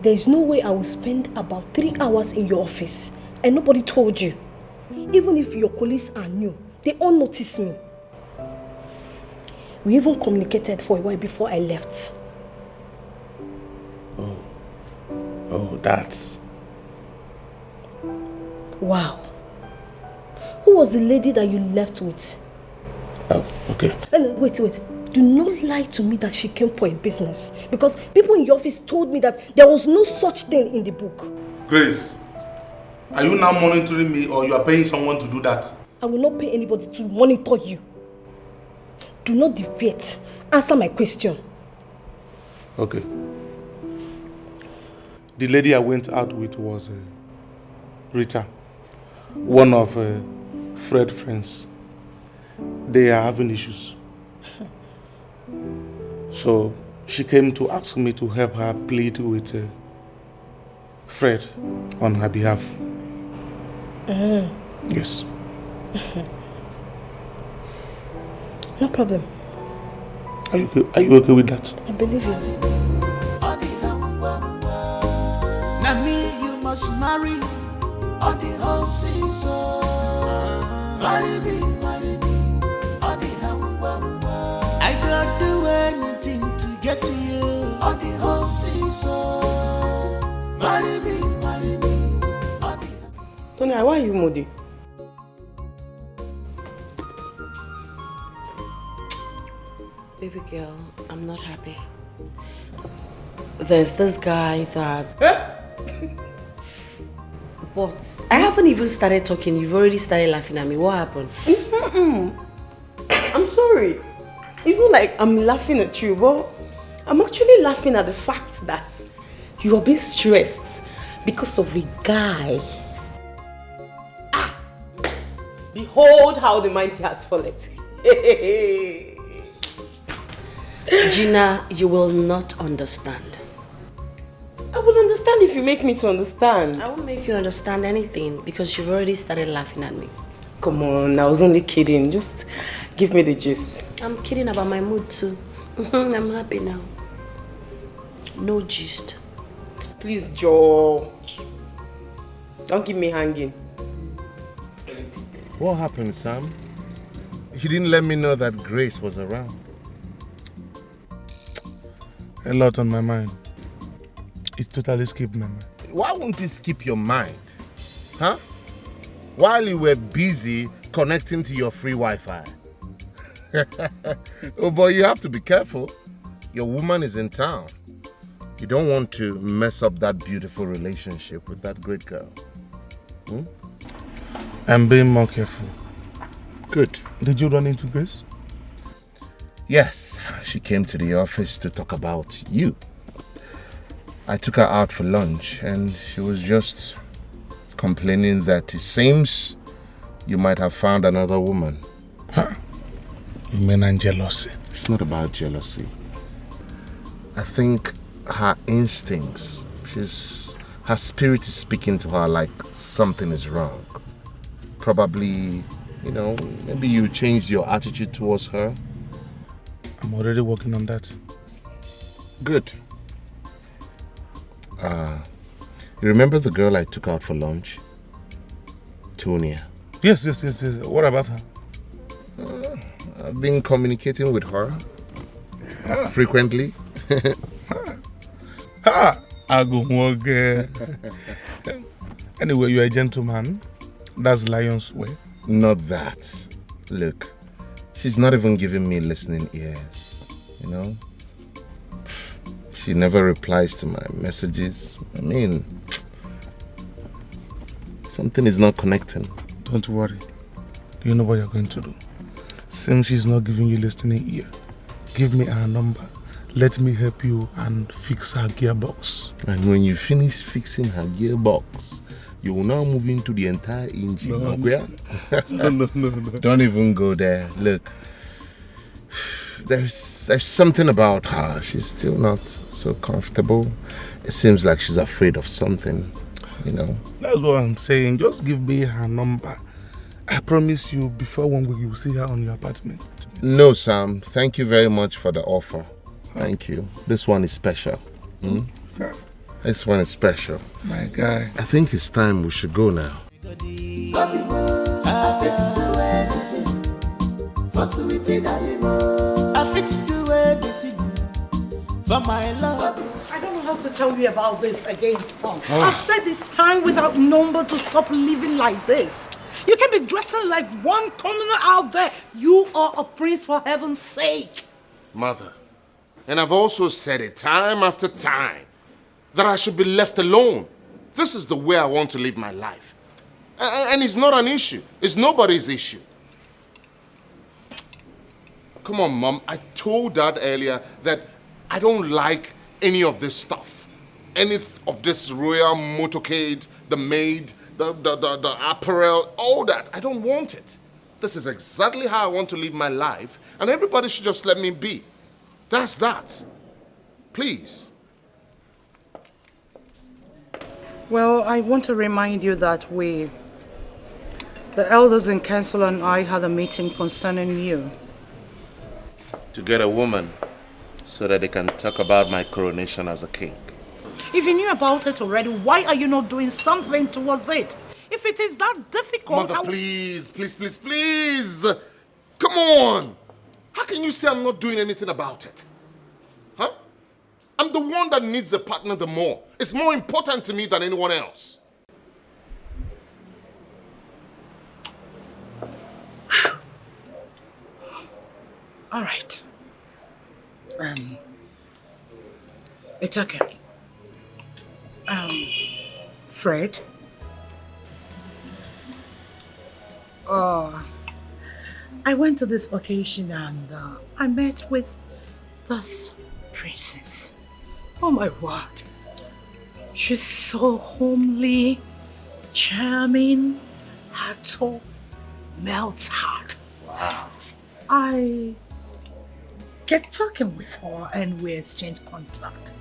There is no way I will spend about 3 hours in your office and nobody told you. Even if your colleagues are new, they all noticed me. We even communicated for a while before I left. Oh, that's... Wow. Who was the lady that you left with? Oh, okay. Wait. Do not lie to me that she came for a business. Because people in your office told me that there was no such thing in the book. Grace, are you now monitoring me or you are paying someone to do that? I will not pay anybody to monitor you. Do not deviate. Answer my question. Okay. The lady I went out with was Rita, one of Fred's friends. They are having issues. So she came to ask me to help her plead with Fred on her behalf. Yes. No problem. Are you okay with that? I believe you. Now me you must marry on the whole season. Marry me on the I don't do anything to get to you on the whole season. Marry me on the Tonia, why are you moody? Baby girl, I'm not happy. There's this guy that... But I haven't even started talking. You've already started laughing at me. What happened? I'm sorry. It's not like I'm laughing at you, but I'm actually laughing at the fact that you are being stressed because of a guy. Behold how the mighty has fallen. Gina, you will not understand. I will understand if you make me to understand. I won't make you understand anything because you've already started laughing at me. Come on, I was only kidding. Just give me the gist. I'm kidding about my mood too. I'm happy now. No gist. Please, Joe. Don't keep me hanging. What happened, Sam? You didn't let me know that Grace was around. A lot on my mind. It totally skipped my mind. Why won't it skip your mind? Huh? While you were busy connecting to your free Wi-Fi. Oh boy, you have to be careful. Your woman is in town. You don't want to mess up that beautiful relationship with that great girl. I'm being more careful. Good. Did you run into Grace? Yes, she came to the office to talk about you. I took her out for lunch and she was just complaining that it seems you might have found another woman. Huh? You mean jealousy? It's not about jealousy. I think her instincts, her spirit is speaking to her like something is wrong. Probably, maybe you changed your attitude towards her. I'm already working on that. Good. You remember the girl I took out for lunch? Tonia. Yes. What about her? I've been communicating with her frequently. I go work. Anyway, you're a gentleman. That's lion's way. Not that. Look, she's not even giving me listening ears. She never replies to my messages. I mean, something is not connecting. Don't worry. Do you know what you're going to do? Since she's not giving you listening ear, give me her number. Let me help you and fix her gearbox. And when you finish fixing her gearbox, you will now move into the entire engine. No, No. Don't even go there. Look, there's something about her. She's still not so comfortable. It seems like she's afraid of something, you know. That's what I'm saying. Just give me her number. I promise you, before 1 week, you will see her on your apartment. No, Sam. Thank you very much for the offer. Thank you. This one is special. This one is special. My guy. I think it's time we should go now. For my love. I don't know how to tell you about this again, son. I've said it's time without number to stop living like this. You can be dressing like one commoner out there. You are a prince, for heaven's sake. Mother, and I've also said it time after time, that I should be left alone. This is the way I want to live my life. And it's not an issue. It's nobody's issue. Come on, Mom. I told Dad earlier that I don't like any of this stuff. Any of this royal motorcade, the maid, the apparel, all that. I don't want it. This is exactly how I want to live my life, and everybody should just let me be. That's that. Please. Well, I want to remind you that the elders in council and I had a meeting concerning you. To get a woman so that they can talk about my coronation as a king. If you knew about it already, why are you not doing something towards it? If it is that difficult... Mother, please. Come on. How can you say I'm not doing anything about it? Huh? I'm the one that needs a partner the more. It's more important to me than anyone else. All right. It's okay. Fred. I went to this occasion and I met with this princess. Oh my word. She's so homely, charming. Her talk melts heart. Wow. I kept talking with her and we exchanged contact.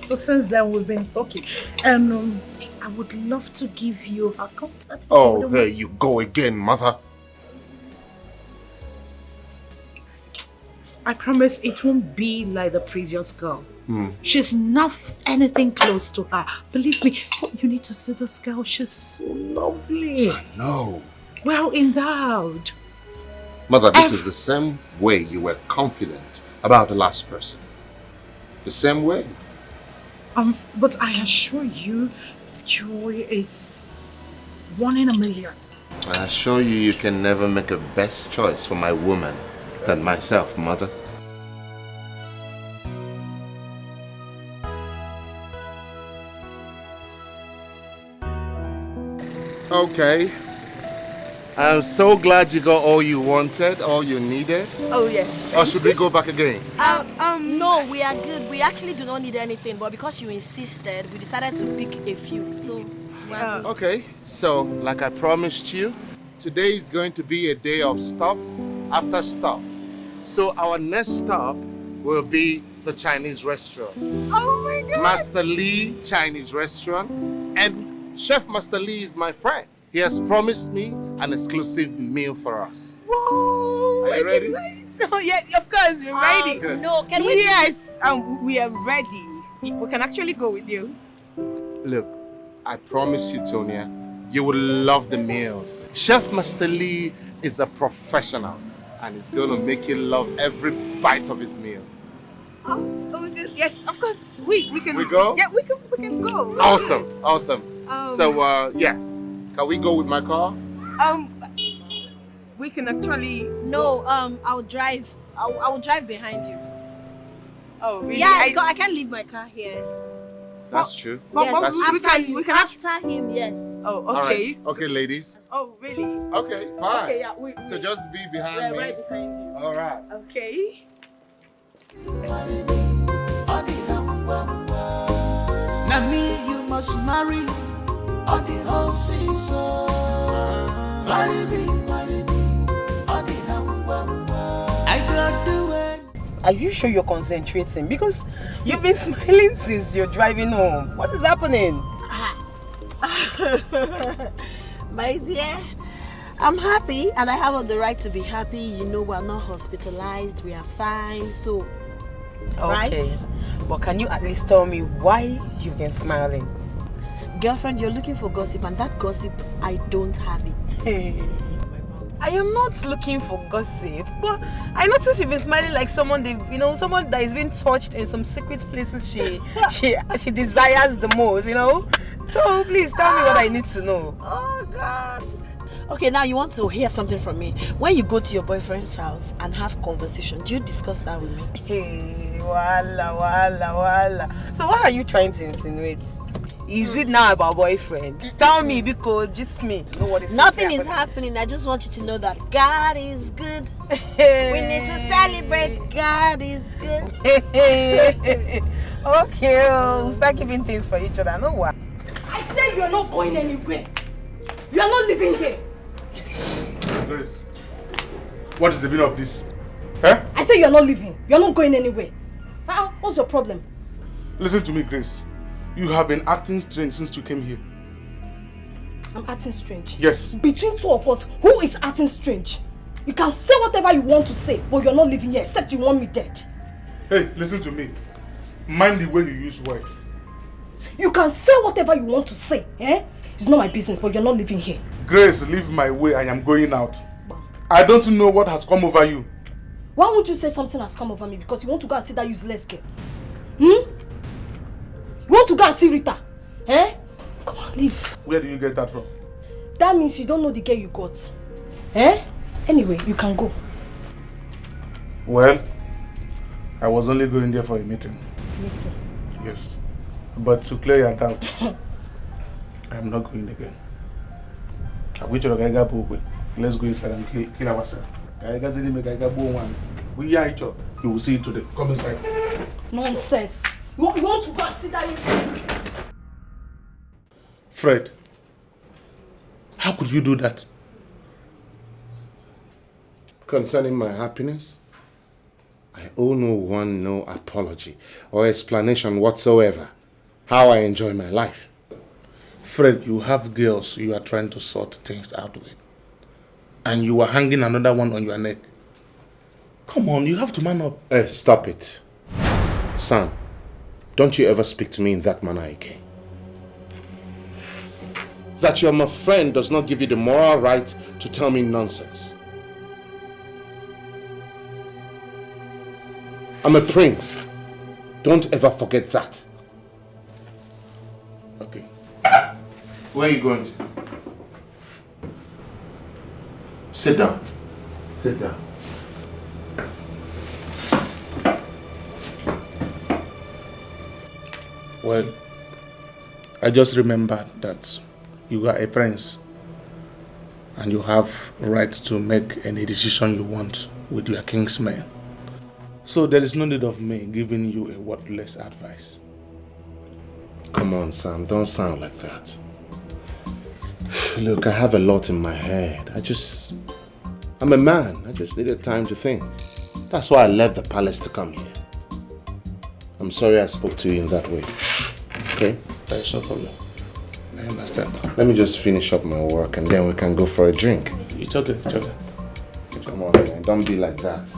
So since then we've been talking, and I would love to give you her contact. Oh, here you go again, Mother. I promise it won't be like the previous girl. She's not anything close to her. Believe me, you need to see this girl. She's so lovely. I know. Well endowed. Mother, this is the same way you were confident about the last person. The same way. But I assure you, joy is 1 in a million. I assure you, you can never make a best choice for my woman than myself, Mother. Okay. I'm so glad you got all you wanted, all you needed. Oh, yes. Or should we go back again? No, we are good. We actually do not need anything, but because you insisted, we decided to pick a few, so... Okay, so like I promised you, today is going to be a day of stops after stops. So our next stop will be the Chinese restaurant. Oh my God! Master Lee Chinese restaurant. And Chef Master Lee is my friend. He has promised me an exclusive meal for us. Whoa! Are you ready? So yes, of course, we're ready. Good. No, can we... Yes, we are ready. We can actually go with you. Look, I promise you, Tonia, you will love the meals. Chef Master Lee is a professional and he's going to make you love every bite of his meal. Oh, yes, of course. We can. We go? Yeah, we can go. Awesome. So, yes. Can we go with my car? We can actually... No, I'll drive. I will drive behind you. Oh, really? Yeah, I can't leave my car here. That's true. Yes, we can after him, yes. Oh, okay. All right. Okay, ladies. Oh, really? Okay, fine. Okay, yeah. So just be behind me. We're right behind you. All right. Okay. Now me you must marry. on the whole season. Marry me, on the humble. I got the way. Are you sure you're concentrating? Because you've been smiling since you're driving home. What is happening? My dear, I'm happy and I have all the right to be happy. You know, we're not hospitalized, we are fine, so Okay. right? But can you at least tell me why you've been smiling? Girlfriend, you're looking for gossip, and that gossip, I don't have it. Hey. I am not looking for gossip, but I noticed you've been smiling like someone someone that is being touched in some secret places she desires the most, So please tell me what I need to know. Oh God. Okay, now you want to hear something from me. When you go to your boyfriend's house and have conversation, do you discuss that with me? Hey, wala. So what are you trying to insinuate? Is it now about boyfriend? Tell me, because just me to know what is Nothing is happening. I just want you to know that God is good. We need to celebrate. God is good. Okay, we'll start giving things for each other. No what? I say you're not going anywhere. You are not living here. Grace, what is the meaning of this? Eh? I say you're not leaving. You're not going anywhere. What's your problem? Listen to me, Grace. You have been acting strange since you came here. I'm acting strange? Yes. Between two of us, who is acting strange? You can say whatever you want to say, but you're not living here, except you want me dead. Hey, listen to me. Mind the way you use words. You can say whatever you want to say, eh? It's not my business, but you're not living here. Grace, leave my way. I am going out. I don't know what has come over you. Why would you say something has come over me? Because you want to go and see that useless girl? You want to go and see Rita? Eh? Come on, leave. Where do you get that from? That means you don't know the girl you got. Eh? Anyway, you can go. Well, I was only going there for a meeting. Meeting? Yes. But to clear your doubt, I am not going again. Let's go inside and kill ourselves. We are each other. You will see it today. Come inside. Nonsense. You want to go and see that? Fred, how could you do that? Concerning my happiness, I owe no one no apology or explanation whatsoever how I enjoy my life. Fred, you have girls you are trying to sort things out with. And you are hanging another one on your neck. Come on, you have to man up. Hey, stop it. Sam, don't you ever speak to me in that manner again. That you're my friend does not give you the moral right to tell me nonsense. I'm a prince. Don't ever forget that. Okay. Where are you going to? Sit down. Sit down. Well, I just remembered that you are a prince and you have right to make any decision you want with your king's men. So there is no need of me giving you a wordless advice. Come on, Sam, don't sound like that. Look, I have a lot in my head. I'm a man. I just needed time to think. That's why I left the palace to come here. I'm sorry I spoke to you in that way. Okay? That's no problem. I understand. Let me just finish up my work and then we can go for a drink. It's okay, it's okay. Come on, man. Don't be like that.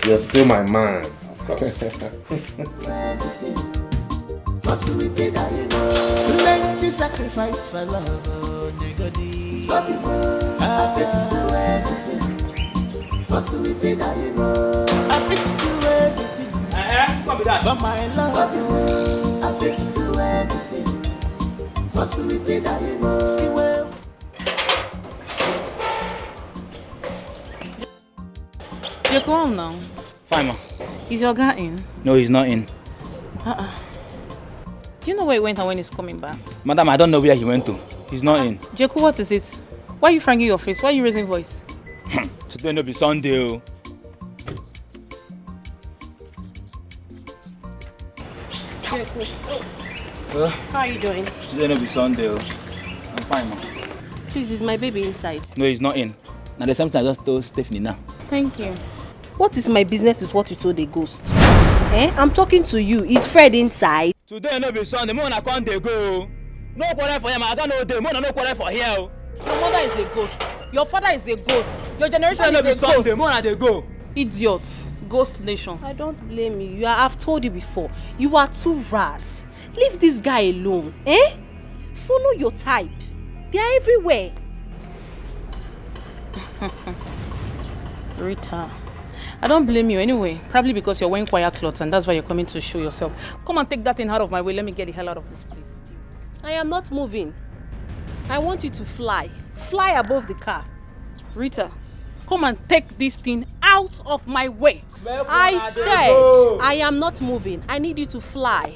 You're still my man. Of course. Plenty sacrifice for love, oh nigga. I fit to do anything for sweetie darling. I fit to do anything for my love. I fit to do anything for sweetie darling. You're calm now. Fine, ma. Is your guy in? No, he's not in. Do you know where he went and when he's coming back? Madam, I don't know where he went to. He's not in. Jeku, what is it? Why are you franging your face? Why are you raising voice? Today no be Sunday. Jeku. How are you doing? Today no be Sunday. I'm fine, ma. Please, is my baby inside? No, he's not in. Now there's something I just told Stephanie now. Thank you. What is my business with what you told the ghost? I'm talking to you. Is Fred inside? Today no be Sunday, more I can't dey go. No quarrel for him, I got no day, more no quarrel for here. Your mother is a ghost. Your father is a ghost. Your generation is a ghost. Sunday, more I dey go. Idiot. Ghost nation. I don't blame you. I've told you before. You are too rash. Leave this guy alone. Follow your type. They are everywhere. Rita, I don't blame you anyway. Probably because you're wearing choir clothes and that's why you're coming to show yourself. Come and take that thing out of my way. Let me get the hell out of this place. I am not moving. I want you to fly. Fly above the car. Rita, come and take this thing out of my way. I said I am not moving. I need you to fly.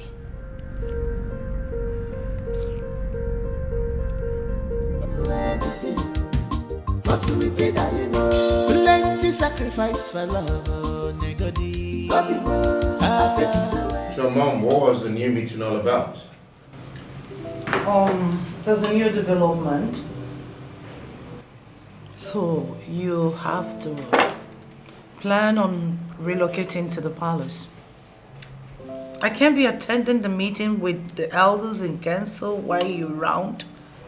Plenty sacrifice for love, nigga. So, Mom, what was the new meeting all about? There's a new development. So you have to plan on relocating to the palace. I can't be attending the meeting with the elders in council while you're round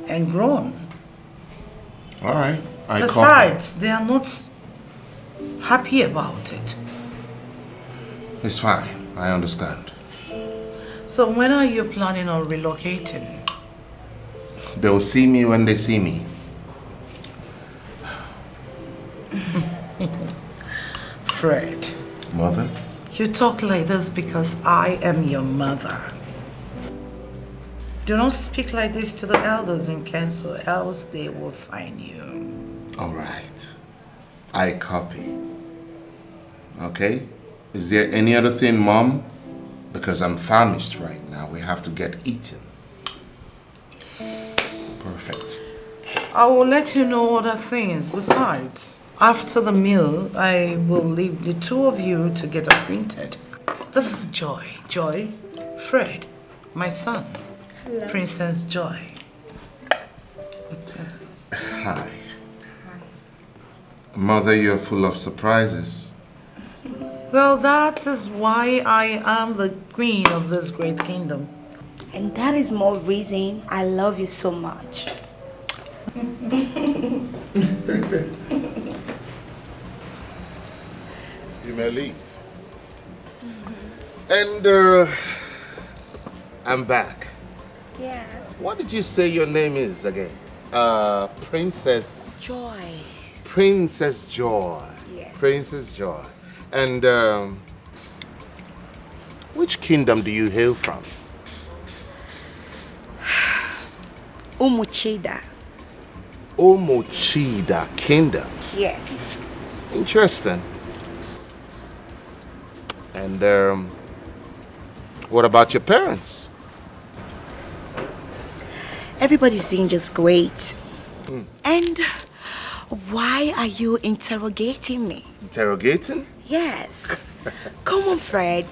and grown. All right. Besides, they are not happy about it. It's fine. I understand. So when are you planning on relocating? They'll see me when they see me. Fred. Mother? You talk like this because I am your mother. Do not speak like this to the elders in council, else they will find you. All right. I copy. Okay? Is there any other thing, Mom? Because I'm famished right now. We have to get eaten. Perfect. I will let you know other things. Besides, after the meal, I will leave the two of you to get acquainted. This is Joy. Joy, Fred, my son. Hello. Princess Joy. Hi. Mother, you're full of surprises. Well, that is why I am the queen of this great kingdom. And that is more reason I love you so much. You may leave. And I'm back. Yeah. What did you say your name is again? Princess Joy. Princess Joy. Yes. Princess Joy. And which kingdom do you hail from? Umuchida. Umuchida Kingdom. Yes. Interesting. And what about your parents? Everybody's doing just great. And why are you interrogating me? Interrogating? Yes. Come on, Fred.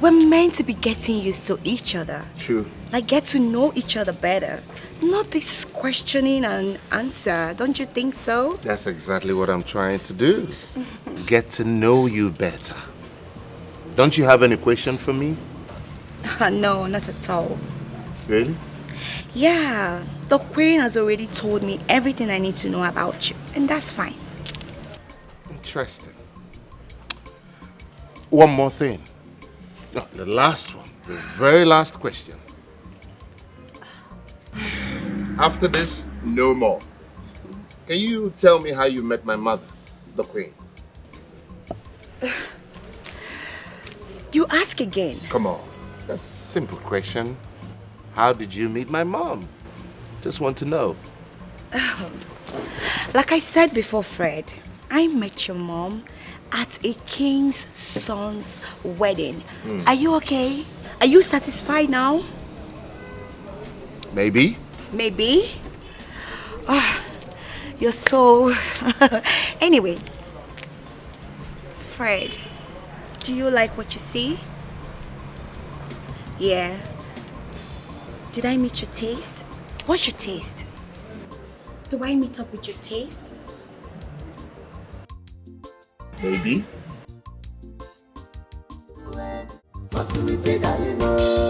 We're meant to be getting used to each other. True. Like, get to know each other better. Not this questioning and answer. Don't you think so? That's exactly what I'm trying to do. Get to know you better. Don't you have any question for me? No, not at all. Really? Yeah, the queen has already told me everything I need to know about you, and that's fine. Interesting. One more thing. No, the last one. The very last question. After this, no more. Can you tell me how you met my mother, the queen? You ask again. Come on. That's a simple question. How did you meet my mom? Just want to know. Like I said before, Fred, I met your mom at a king's son's wedding. Are you okay? Are you satisfied now? Maybe. Maybe? Oh, you're so... Anyway, Fred, do you like what you see? Yeah. Did I meet your taste? What's your taste? Do I meet up with your taste? Maybe.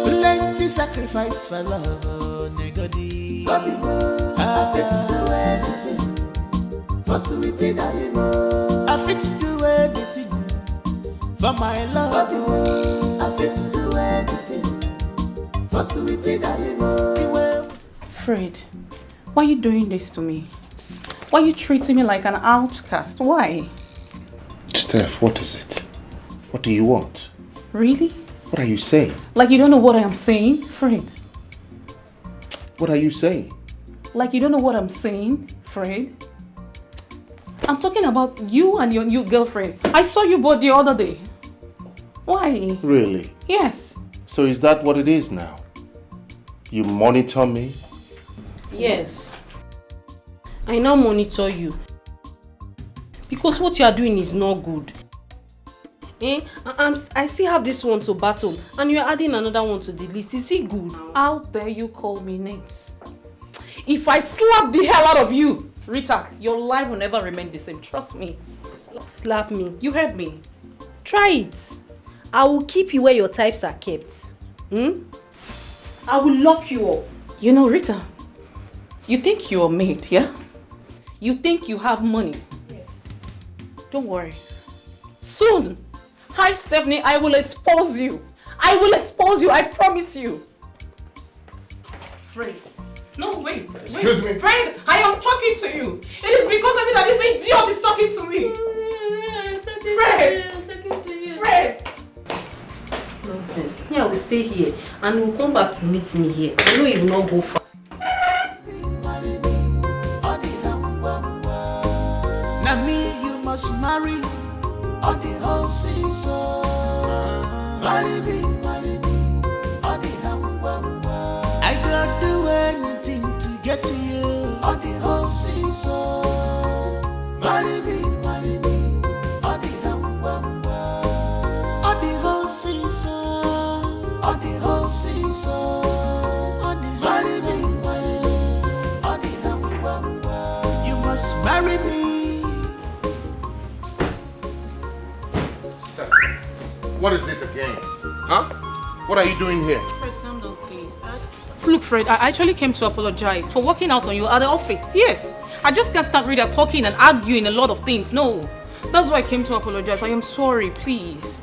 Plenty sacrifice for love, oh, nigga. I fit to do anything for sweetie darling. I fit to do anything for my love. I fit to do anything for sweetie darling. Fred, why are you doing this to me? Why are you treating me like an outcast? Why? Steph, what is it? What do you want? Really? What are you saying? Like you don't know what I am saying, Fred? What are you saying? Like you don't know what I'm saying, Fred? I'm talking about you and your new girlfriend. I saw you both the other day. Why? Really? Yes. So is that what it is now? You monitor me? Yes. I now monitor you. Because what you are doing is not good. I still have this one to battle and you're adding another one to the list. Is it good? How dare you call me names? If I slap the hell out of you, Rita, your life will never remain the same. Trust me. Slap me. You heard me. Try it. I will keep you where your types are kept. I will lock you up. You know, Rita, you think you're made, yeah? You think you have money. Yes. Don't worry. Soon, hi Stephanie, I will expose you. I will expose you, I promise you. Fred. No, wait. Excuse me. Fred, I am talking to you. It is because of you that this idiot is talking to me. Fred. Fred. Nonsense. Me, I will stay here and he will come back to meet me here. I know he will not go far. Now me, you must marry on the whole season. Marry me on the I don't do anything to get to you on the whole season. Marry me on the whole season. On the whole season. Marry me on the you must marry me. What is it again? Huh? What are you doing here? Fred, calm down, please. Look, Fred, I actually came to apologize for walking out on you at the office. Yes. I just can't stand reading, talking and arguing a lot of things. No. That's why I came to apologize. I am sorry, please.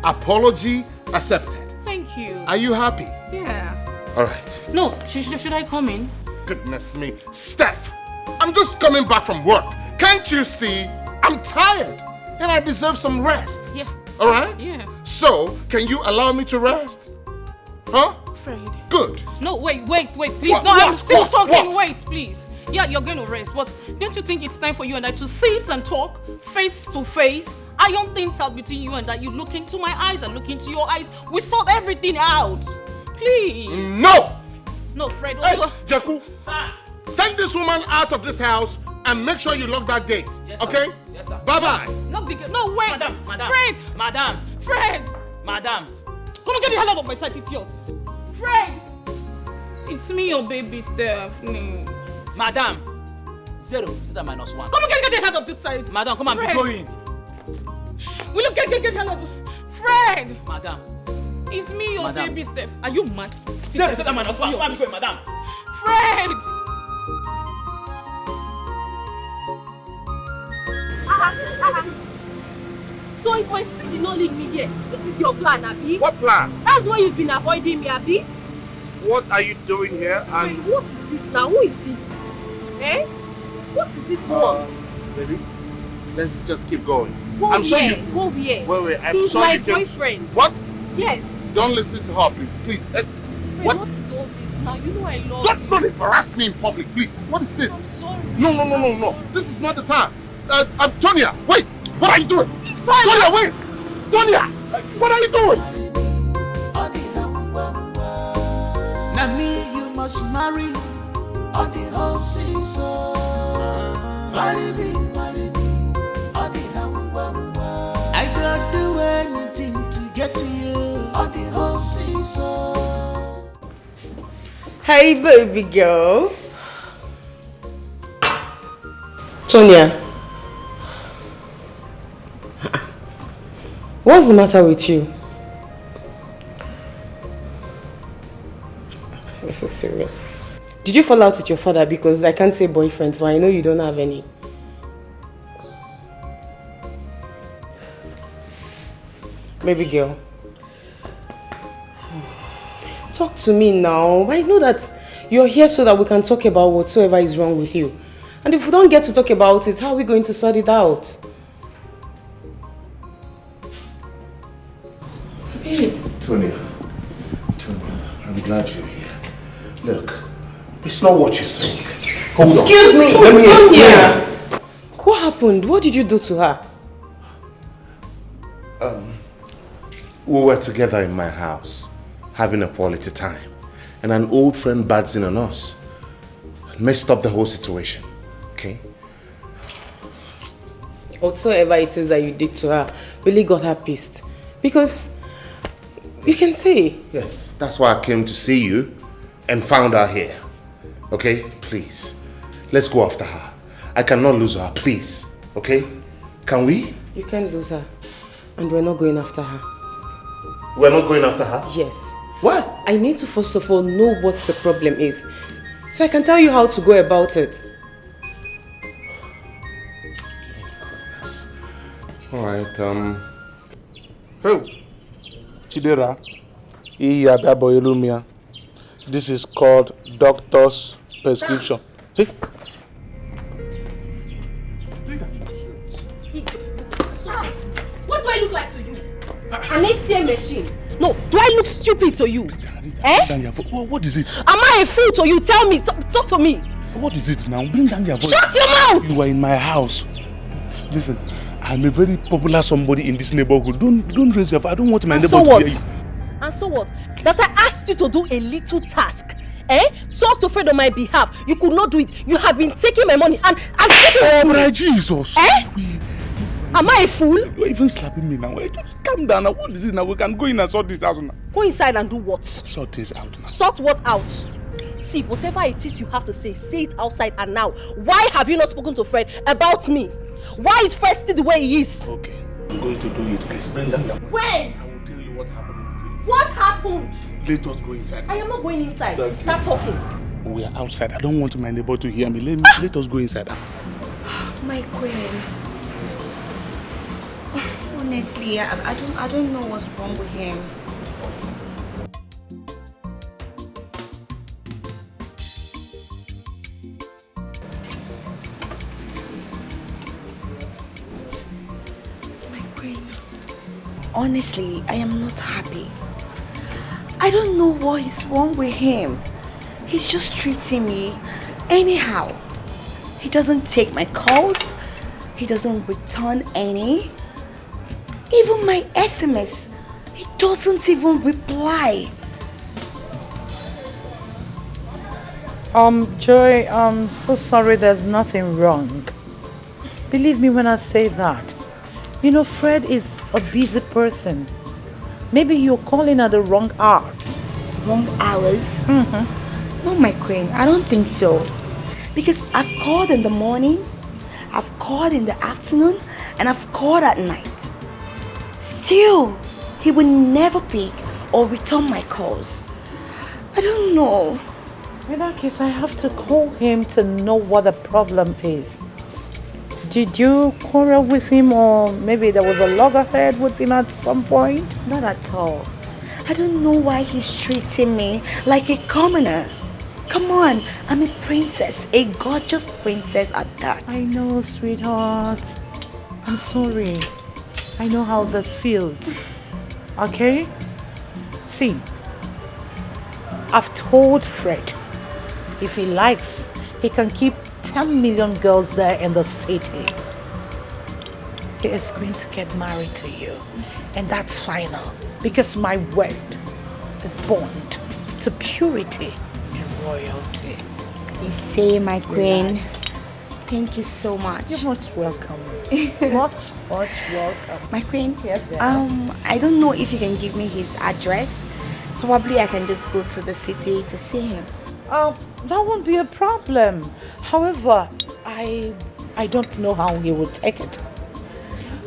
Apology accepted. Thank you. Are you happy? Yeah. All right. No, should I come in? Goodness me. Steph, I'm just coming back from work. Can't you see? I'm tired and I deserve some rest. Yeah. All right? Yeah. So, can you allow me to rest? Huh? Fred. Good. No, wait, please. What? No, I'm What? still What? talking. What? Wait, please. Yeah, you're going to rest, but don't you think it's time for you and I to sit and talk face to face? Iron things out between you and that. You look into my eyes and look into your eyes. We sort everything out. Please. No! No, Fred. Hey, Jaku, Sir. send this woman out of this house and make sure you lock that gate. Yes, sir. Okay? Yes, sir. Bye-bye. Lock the gate. No, wait. Madam. Fred. Madam. Fred. Madam. Come on, get the hell out of my sight, idiot. Fred. It's me, your baby, Stephanie. Madam. 0 to the -1. Come on, get the hell out of this side. Madam, come on, be Fred. going. Will you get the hell out of... Fred. Madam. It's me, your Madam. baby, Steph. Are you mad? 0 to the -1. Come on, be going, madam. Fred. So if I speak, you not leave me here. This is your plan, Abi. What plan? That's why you've been avoiding me, Abi. What are you doing here? Wait, what is this now? Who is this? Eh? What is this one? Baby, let's just keep going. Go I'm sure here. you... Go here. Wait, I'm He's sure my you can... boyfriend. What? Yes. Don't listen to her, please. Please. Fred, what is all this now? You know I love you. Don't embarrass me in public, please. What is this? I'm sorry. No. This is not the time. Tonia, wait. What are you doing? Fine. Tonia, wait. Tonia, what are you doing? Now me, you must marry on the whole season. Marry me on the I don't do anything to get to you on the whole season. Hey, baby girl. Tonia, what's the matter with you? This is serious. Did you fall out with your father? Because I can't say boyfriend, for I know you don't have any. Baby girl, talk to me now. I know that you're here so that we can talk about whatsoever is wrong with you. And if we don't get to talk about it, how are we going to sort it out? Tonia, I'm glad you're here. Look, it's not what you think. Hold on. Excuse me! Let me explain. What happened? What did you do to her? We were together in my house, having a quality time. And an old friend barged in on us. Messed up the whole situation. Okay? Whatsoever it is that you did to her really got her pissed. Because you can say. Yes, that's why I came to see you and found her here. Okay? Please. Let's go after her. I cannot lose her, please. Okay? Can we? You can't lose her. And we're not going after her. We're not going after her? Yes. Why? I need to first of all know what the problem is, so I can tell you how to go about it. Alright, Hey, Chidera, this is called doctor's prescription. Hey. What do I look like to you? An ATM machine? No, do I look stupid to you? What is it? Am I a fool to you? Tell me, talk to me. What is it now? Bring down your voice. Shut your mouth! You are in my house. Listen, I'm a very popular somebody in this neighborhood. Don't raise your voice. I don't want my neighbor to hear you. And so what? That I asked you to do a little task. Talk to Fred on my behalf. You could not do it. You have been taking my money and oh my Jesus! Am I a fool? You're even slapping me now. Calm down now. What is it now? We can go in and sort this out now. Go inside and do what? Sort this out now. Sort what out? See, whatever it is you have to say it outside and now. Why have you not spoken to Fred about me? Why is Fred still the way he is? Okay, I'm going to do it. Please bring down your voice. When? I will tell you what happened with you. What happened? Let us go inside. I am not going inside. Start talking. We are outside. I don't want my neighbor to hear me. Let us go inside. My queen. Honestly, I don't know what's wrong with him. My queen. Honestly, I am not happy. I don't know what is wrong with him. He's just treating me anyhow. He doesn't take my calls. He doesn't return any. Even my SMS, he doesn't even reply. Joy, I'm so sorry, there's nothing wrong. Believe me when I say that. You know, Fred is a busy person. Maybe you're calling at the wrong hours. Wrong hours? No, my queen, I don't think so. Because I've called in the morning, I've called in the afternoon, and I've called at night. Still, he will never pick or return my calls. I don't know. In that case, I have to call him to know what the problem is. Did you quarrel with him, or maybe there was a loggerhead with him at some point? Not at all. I don't know why he's treating me like a commoner. Come on, I'm a princess, a gorgeous princess at that. I know, sweetheart. I'm sorry. I know how this feels. Okay? See, I've told Fred if he likes, he can keep 10 million girls there in the city. He is going to get married to you. And that's final. Because my word is bound to purity and royalty. You say, my queen. Thank you so much. You're much welcome. much welcome. My queen? Yes, I don't know if you can give me his address. Probably I can just go to the city to see him. That won't be a problem. However, I I don't know how he would take it.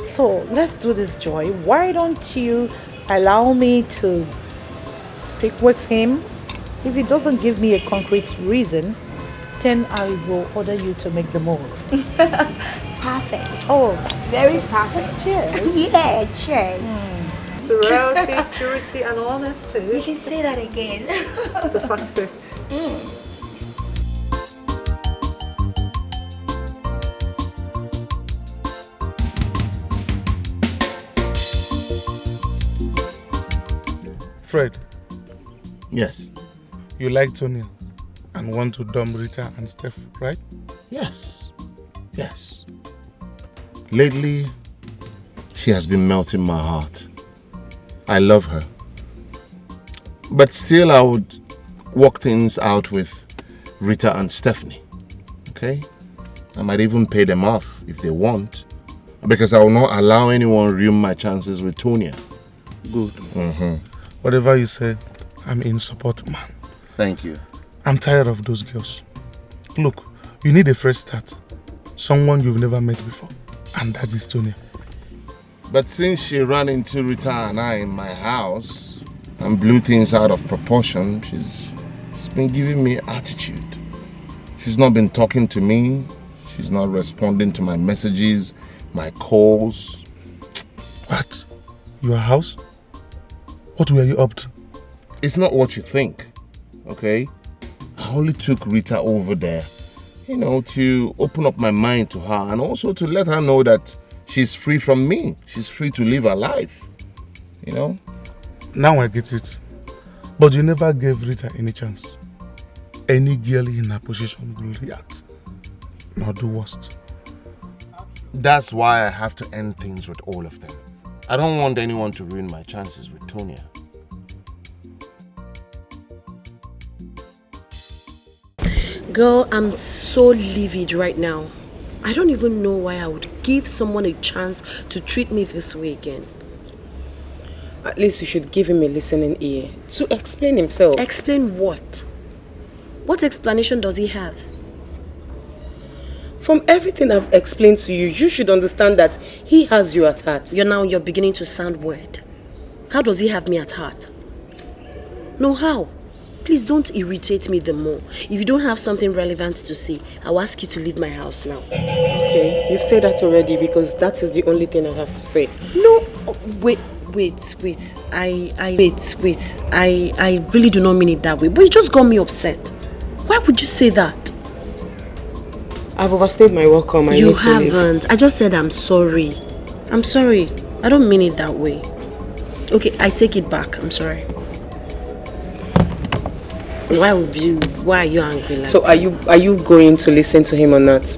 So let's do this, Joy. Why don't you allow me to speak with him? If he doesn't give me a concrete reason, then I will order you to make the move. Perfect. Oh, very perfect. Cheers. Yeah, cheers. To royalty, purity, and honesty. You can say that again. To success. Fred. Yes. You like Tonia and want to dump Rita and Steph, right? Yes. Yes. Lately, she has been melting my heart. I love her. But still, I would work things out with Rita and Stephanie. Okay? I might even pay them off if they want. Because I will not allow anyone ruin my chances with Tonia. Good. Mm-hmm. Whatever you say, I'm in support, man. Thank you. I'm tired of those girls. Look, you need a fresh start. Someone you've never met before. And that is Tonia. But since she ran into Rita and I in my house and blew things out of proportion, she's been giving me attitude. She's not been talking to me. She's not responding to my messages, my calls. What? Your house? What were you up to? It's not what you think, okay? I only took Rita over there, to open up my mind to her and also to let her know that she's free from me. She's free to live her life, Now I get it. But you never gave Rita any chance. Any girl in her position will react. Not the worst. That's why I have to end things with all of them. I don't want anyone to ruin my chances with Tonia. Girl, I'm so livid right now. I don't even know why I would give someone a chance to treat me this way again. At least you should give him a listening ear to explain himself. Explain what? What explanation does he have? From everything I've explained to you, you should understand that he has you at heart. You're beginning to sound weird. How does he have me at heart? No, how? Please don't irritate me the more. If you don't have something relevant to say, I'll ask you to leave my house now. Okay, you've said that already because that is the only thing I have to say. No, wait. I really do not mean it that way. But you just got me upset. Why would you say that? I've overstayed my welcome. You haven't. I just said I'm sorry. I'm sorry. I don't mean it that way. Okay, I take it back. I'm sorry. Why are you angry like So are you going to listen to him or not?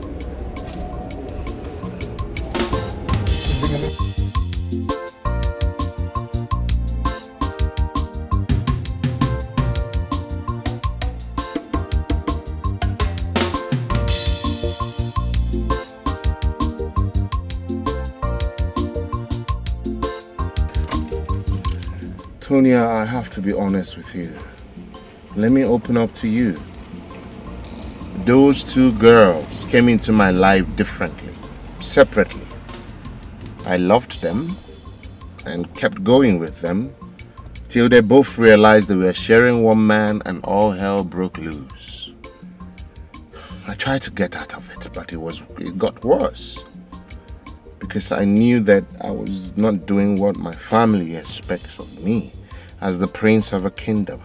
Tonia, I have to be honest with you. Let me open up to you. Those two girls came into my life differently, separately. I loved them and kept going with them till they both realized they were sharing one man and all hell broke loose. I tried to get out of it, but it got worse. Because I knew that I was not doing what my family expects of me as the prince of a kingdom.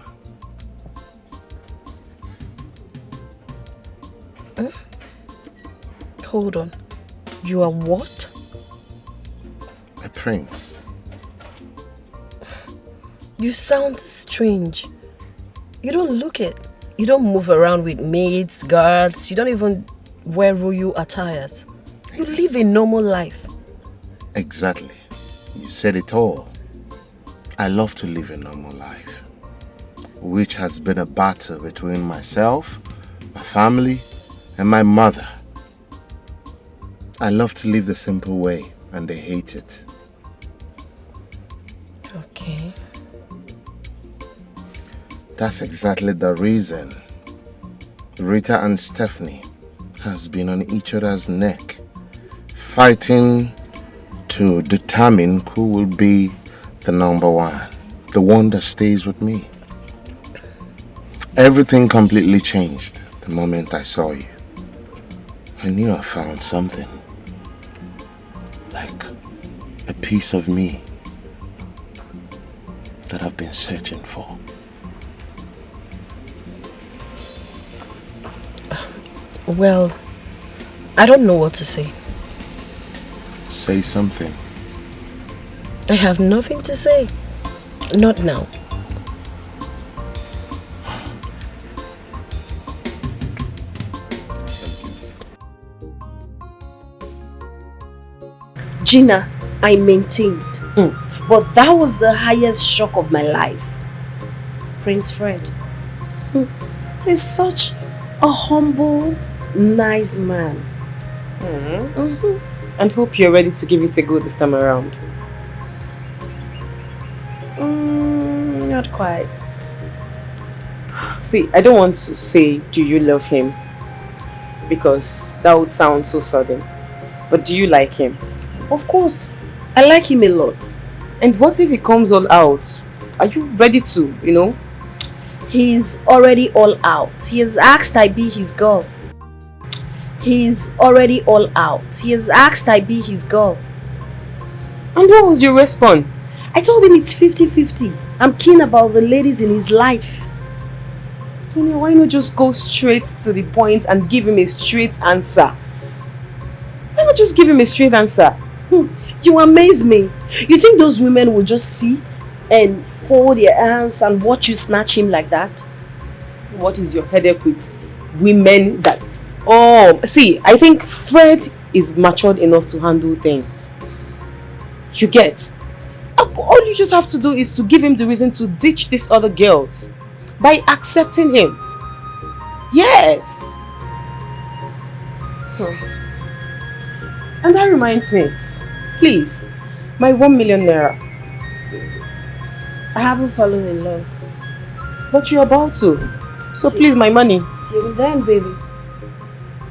Hold on. You are what? A prince. You sound strange. You don't look it. You don't move around with maids, guards. You don't even wear royal attires. You live a normal life. Exactly. You said it all. I love to live a normal life, which has been a battle between myself, my family, and my mother. I love to live the simple way, and they hate it. Okay. That's exactly the reason Rita and Stephanie has been on each other's neck, fighting to determine who will be the number one, the one that stays with me. Everything completely changed the moment I saw you. I knew I found something, like a piece of me that I've been searching for. Well, I don't know what to say. Say something. I have nothing to say. Not now. Gina, I maintained. But that was the highest shock of my life. Prince Fred. He's such a humble, nice man. And hope you're ready to give it a go this time around. Not quite. See, I don't want to say, do you love him? Because that would sound so sudden. But do you like him? Of course. I like him a lot. And what if he comes all out? Are you ready to, you know? He's already all out. He has asked I be his girl. He's already all out. He has asked I be his girl. And what was your response? I told him it's 50-50. I'm keen about the ladies in his life. Tonia, why not just go straight to the point and give him a straight answer? Why not just give him a straight answer? You amaze me. You think those women will just sit and fold their hands and watch you snatch him like that? What is your headache with women that... Oh, see, I think Fred is matured enough to handle things. You get? All you just have to do is to give him the reason to ditch these other girls. By accepting him. Yes. And that reminds me. Please, my 1 million naira. I haven't fallen in love. But you're about to. So please, my money. Till then, baby.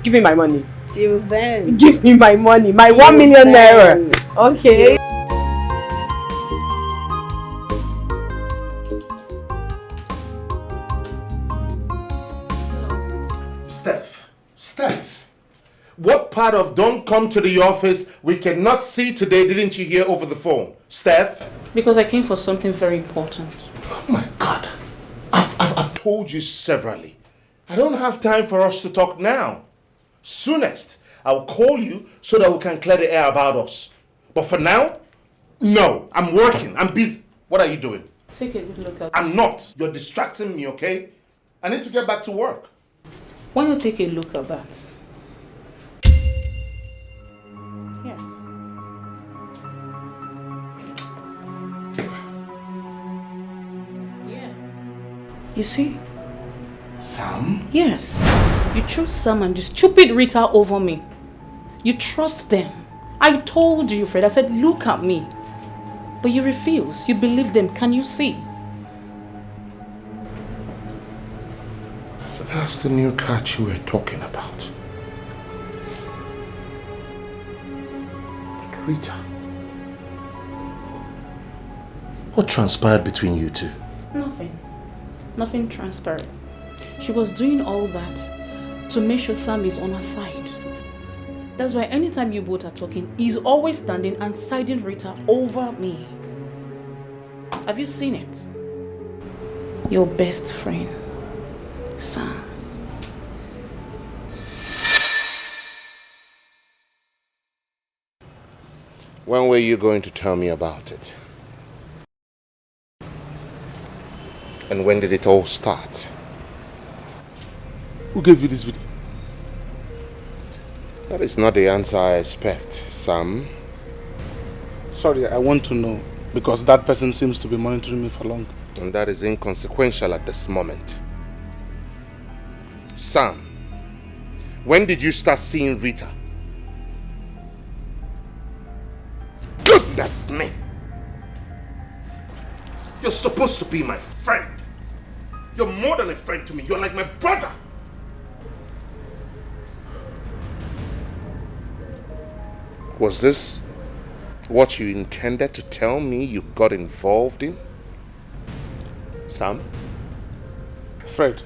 Give me my money. Till then. Give me my money. My 1 million naira. Okay. Steph, what part of don't come to the office we cannot see today didn't you hear over the phone? Steph? Because I came for something very important. Oh my God. I've told you severally. I don't have time for us to talk now. Soonest, I'll call you so that we can clear the air about us. But for now, no. I'm working. I'm busy. What are you doing? Take a good look at I'm not. You're distracting me, okay? I need to get back to work. Why not take a look at that? Yes. Yeah. You see? Sam? Yes. You chose Sam and the stupid Rita over me. You trust them. I told you, Fred. I said, look at me. But you refuse. You believe them. Can you see? That's the new catch you were talking about. But Rita, what transpired between you two? Nothing. Nothing transpired. She was doing all that to make sure Sam is on her side. That's why anytime you both are talking, he's always standing and siding Rita over me. Have you seen it? Your best friend, Sam. When were you going to tell me about it? And when did it all start? Who gave you this video? That is not the answer I expect, Sam. Sorry, I want to know, because that person seems to be monitoring me for long. And that is inconsequential at this moment. Sam, when did you start seeing Rita? Goodness me! You're supposed to be my friend. You're more than a friend to me. You're like my brother. Was this what you intended to tell me you got involved in? Sam? Fred,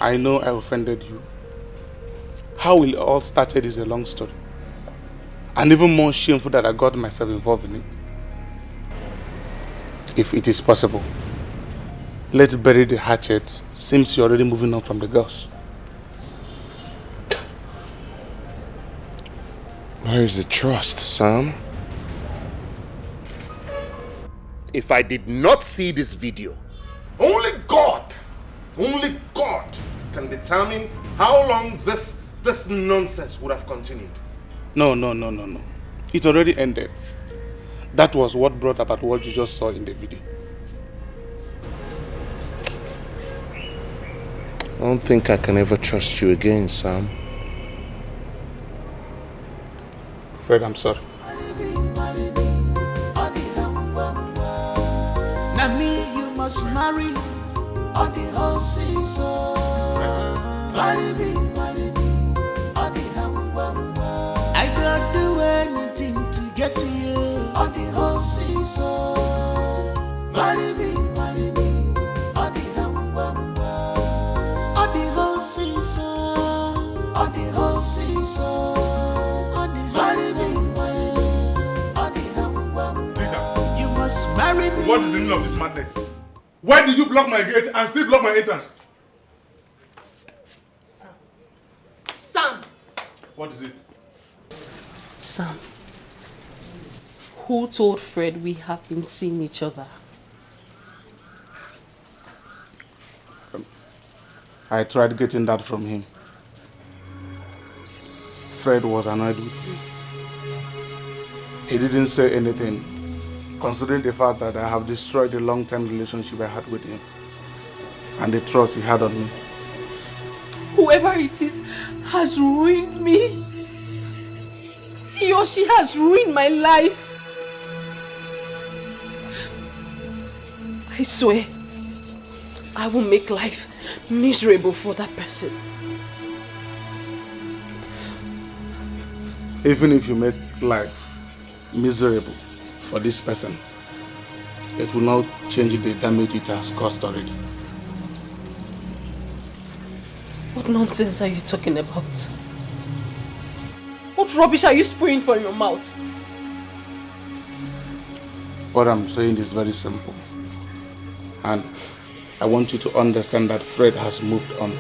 I know I offended you. How it all started is a long story. And even more shameful that I got myself involved in it. If it is possible, let's bury the hatchet since you're already moving on from the girls. Where is the trust, Sam? If I did not see this video, only God can determine how long this nonsense would have continued. No. It already ended. That was what brought about what you just saw in the video. I don't think I can ever trust you again, Sam. Fred, I'm sorry. Now me you must marry on the whole season. I don't do anything to get to you on the whole season. Marry me on the whole season. On the whole season. Marry me on the you must marry me. What is the meaning of this madness? Why did you block my gate and still block my entrance? Sam! What is it? Sam, who told Fred we have been seeing each other? I tried getting that from him. Fred was annoyed with me. He didn't say anything, considering the fact that I have destroyed the long-term relationship I had with him and the trust he had on me. Whoever it is has ruined me. He or she has ruined my life. I swear, I will make life miserable for that person. Even if you make life miserable for this person, it will not change the damage it has caused already. What nonsense are you talking about? What rubbish are you spewing from your mouth? What I'm saying is very simple. And I want you to understand that Fred has moved on.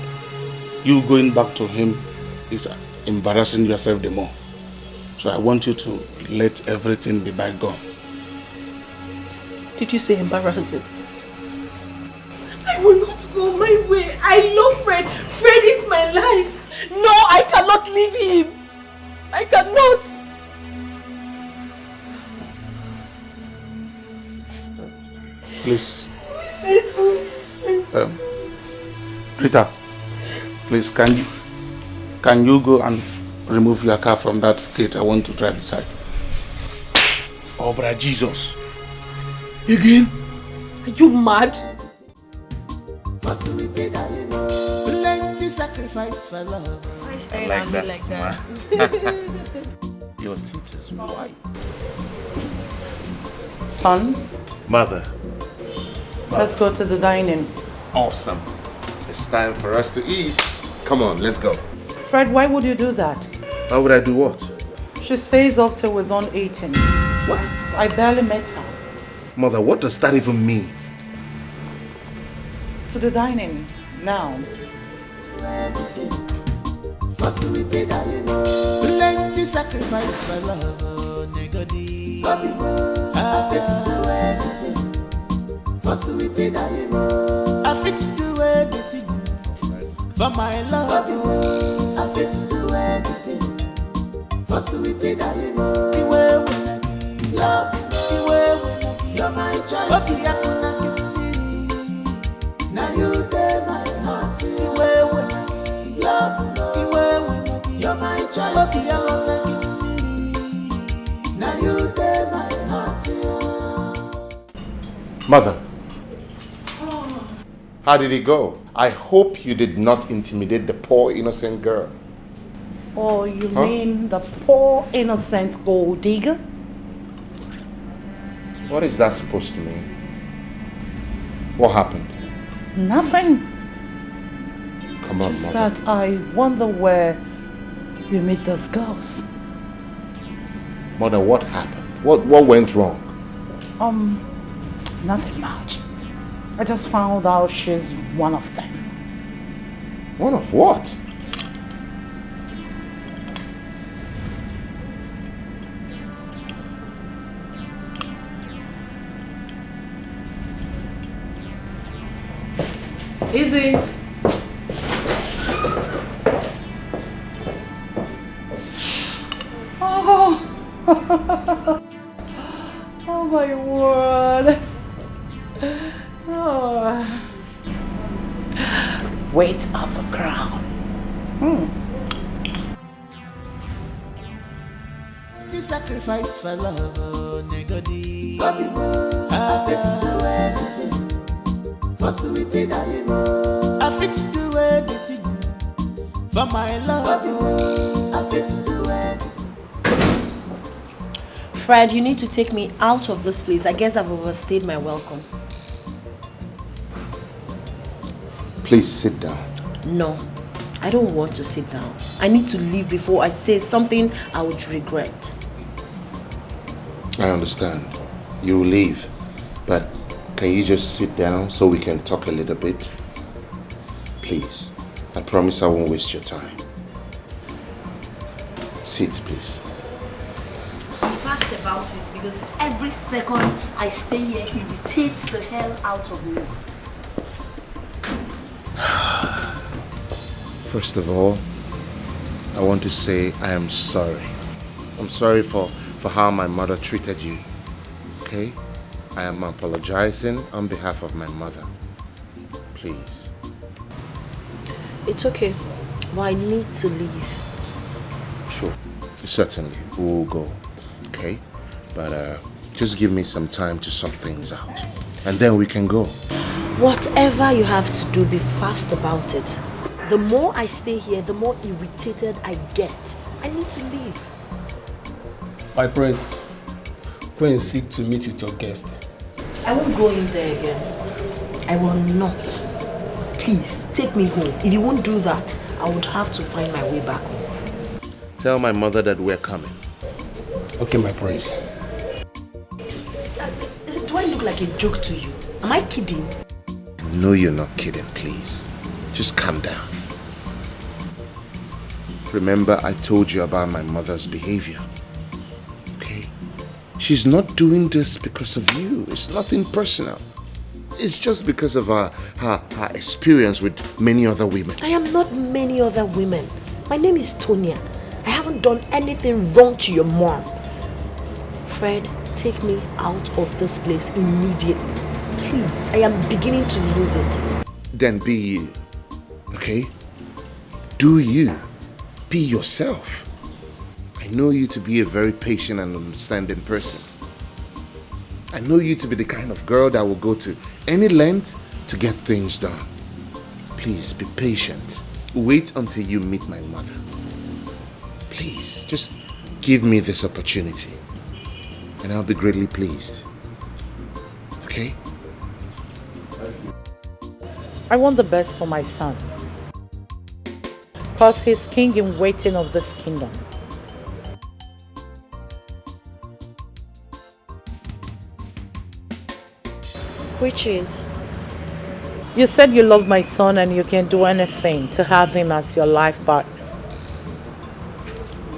You going back to him is embarrassing yourself the more. So I want you to let everything be bygone. Did you say embarrassing? I will not go my way. I love Fred. Fred is my life. No, I cannot leave him. I cannot. Please. Rita, please, can you go and remove your car from that gate? I want to drive inside. Oh, brother Jesus. Again? Are you mad? Plenty sacrifice for love. I like that smile. Your teeth is white. Son, Mother. let's go to the dining. Awesome. It's time for us to eat. Come on, let's go. Fred, why would you do that? Why would I do what? She stays up till we're done eating. What? I barely met her. Mother, what does that even mean? To the dining, now. Plenty sacrifice for love, oh, nigga. I fit to do anything for sweetie darling. I fit to do anything for my love. I fit to do anything for sweetie darling. The way when I give love, the way when I give, you're my choice. Okay, I can give now you dey my heart. The way when I give love, the way when I give, you're my choice. Okay, I can give now you dey my heart. Mother. How did it go? I hope you did not intimidate the poor innocent girl. Or you mean the poor innocent gold digger? What is that supposed to mean? What happened? Nothing. Come on, Just Mother. that I wonder where you meet those girls. Mother, what happened? What went wrong? Nothing much. I just found out she's one of them. One of what? Easy. Oh. Oh my word. Oh. Weight of the crown. Sacrifice for love, oh, negodi. I fit to do anything for sweetie darling. I fit to do anything for my love. I fit to do anything. Fred, you need to take me out of this place. I guess I've overstayed my welcome. Please sit down. No, I don't want to sit down. I need to leave before I say something I would regret. I understand. You will leave. But can you just sit down so we can talk a little bit? Please. I promise I won't waste your time. Sit, please. Be fast about it because every second I stay here irritates the hell out of me. First of all, I want to say I am sorry. I'm sorry for how my mother treated you. Okay? I am apologizing on behalf of my mother. Please. It's okay, but I need to leave. Sure. Certainly. We'll go. Okay? But just give me some time to sort things out. And then we can go. Whatever you have to do, be fast about it. The more I stay here, the more irritated I get. I need to leave. My prince, go and seek to meet with your guest. I won't go in there again. I will not. Please, take me home. If you won't do that, I would have to find my way back home. Tell my mother that we're coming. Okay, my prince. Do I look like a joke to you? Am I kidding? No, you're not kidding, please. Just calm down. Remember, I told you about my mother's behavior. Okay? She's not doing this because of you. It's nothing personal. It's just because of her experience with many other women. I am not many other women. My name is Tonia. I haven't done anything wrong to your mom. Fred, take me out of this place immediately. Please, I am beginning to lose it. Then be you. Okay? Do you. Be yourself. I know you to be a very patient and understanding person. I know you to be the kind of girl that will go to any length to get things done. Please be patient. Wait until you meet my mother. Please, just give me this opportunity and I'll be greatly pleased. Okay? I want the best for my son. Because he's king in waiting of this kingdom. Which is? You said you love my son and you can do anything to have him as your life partner.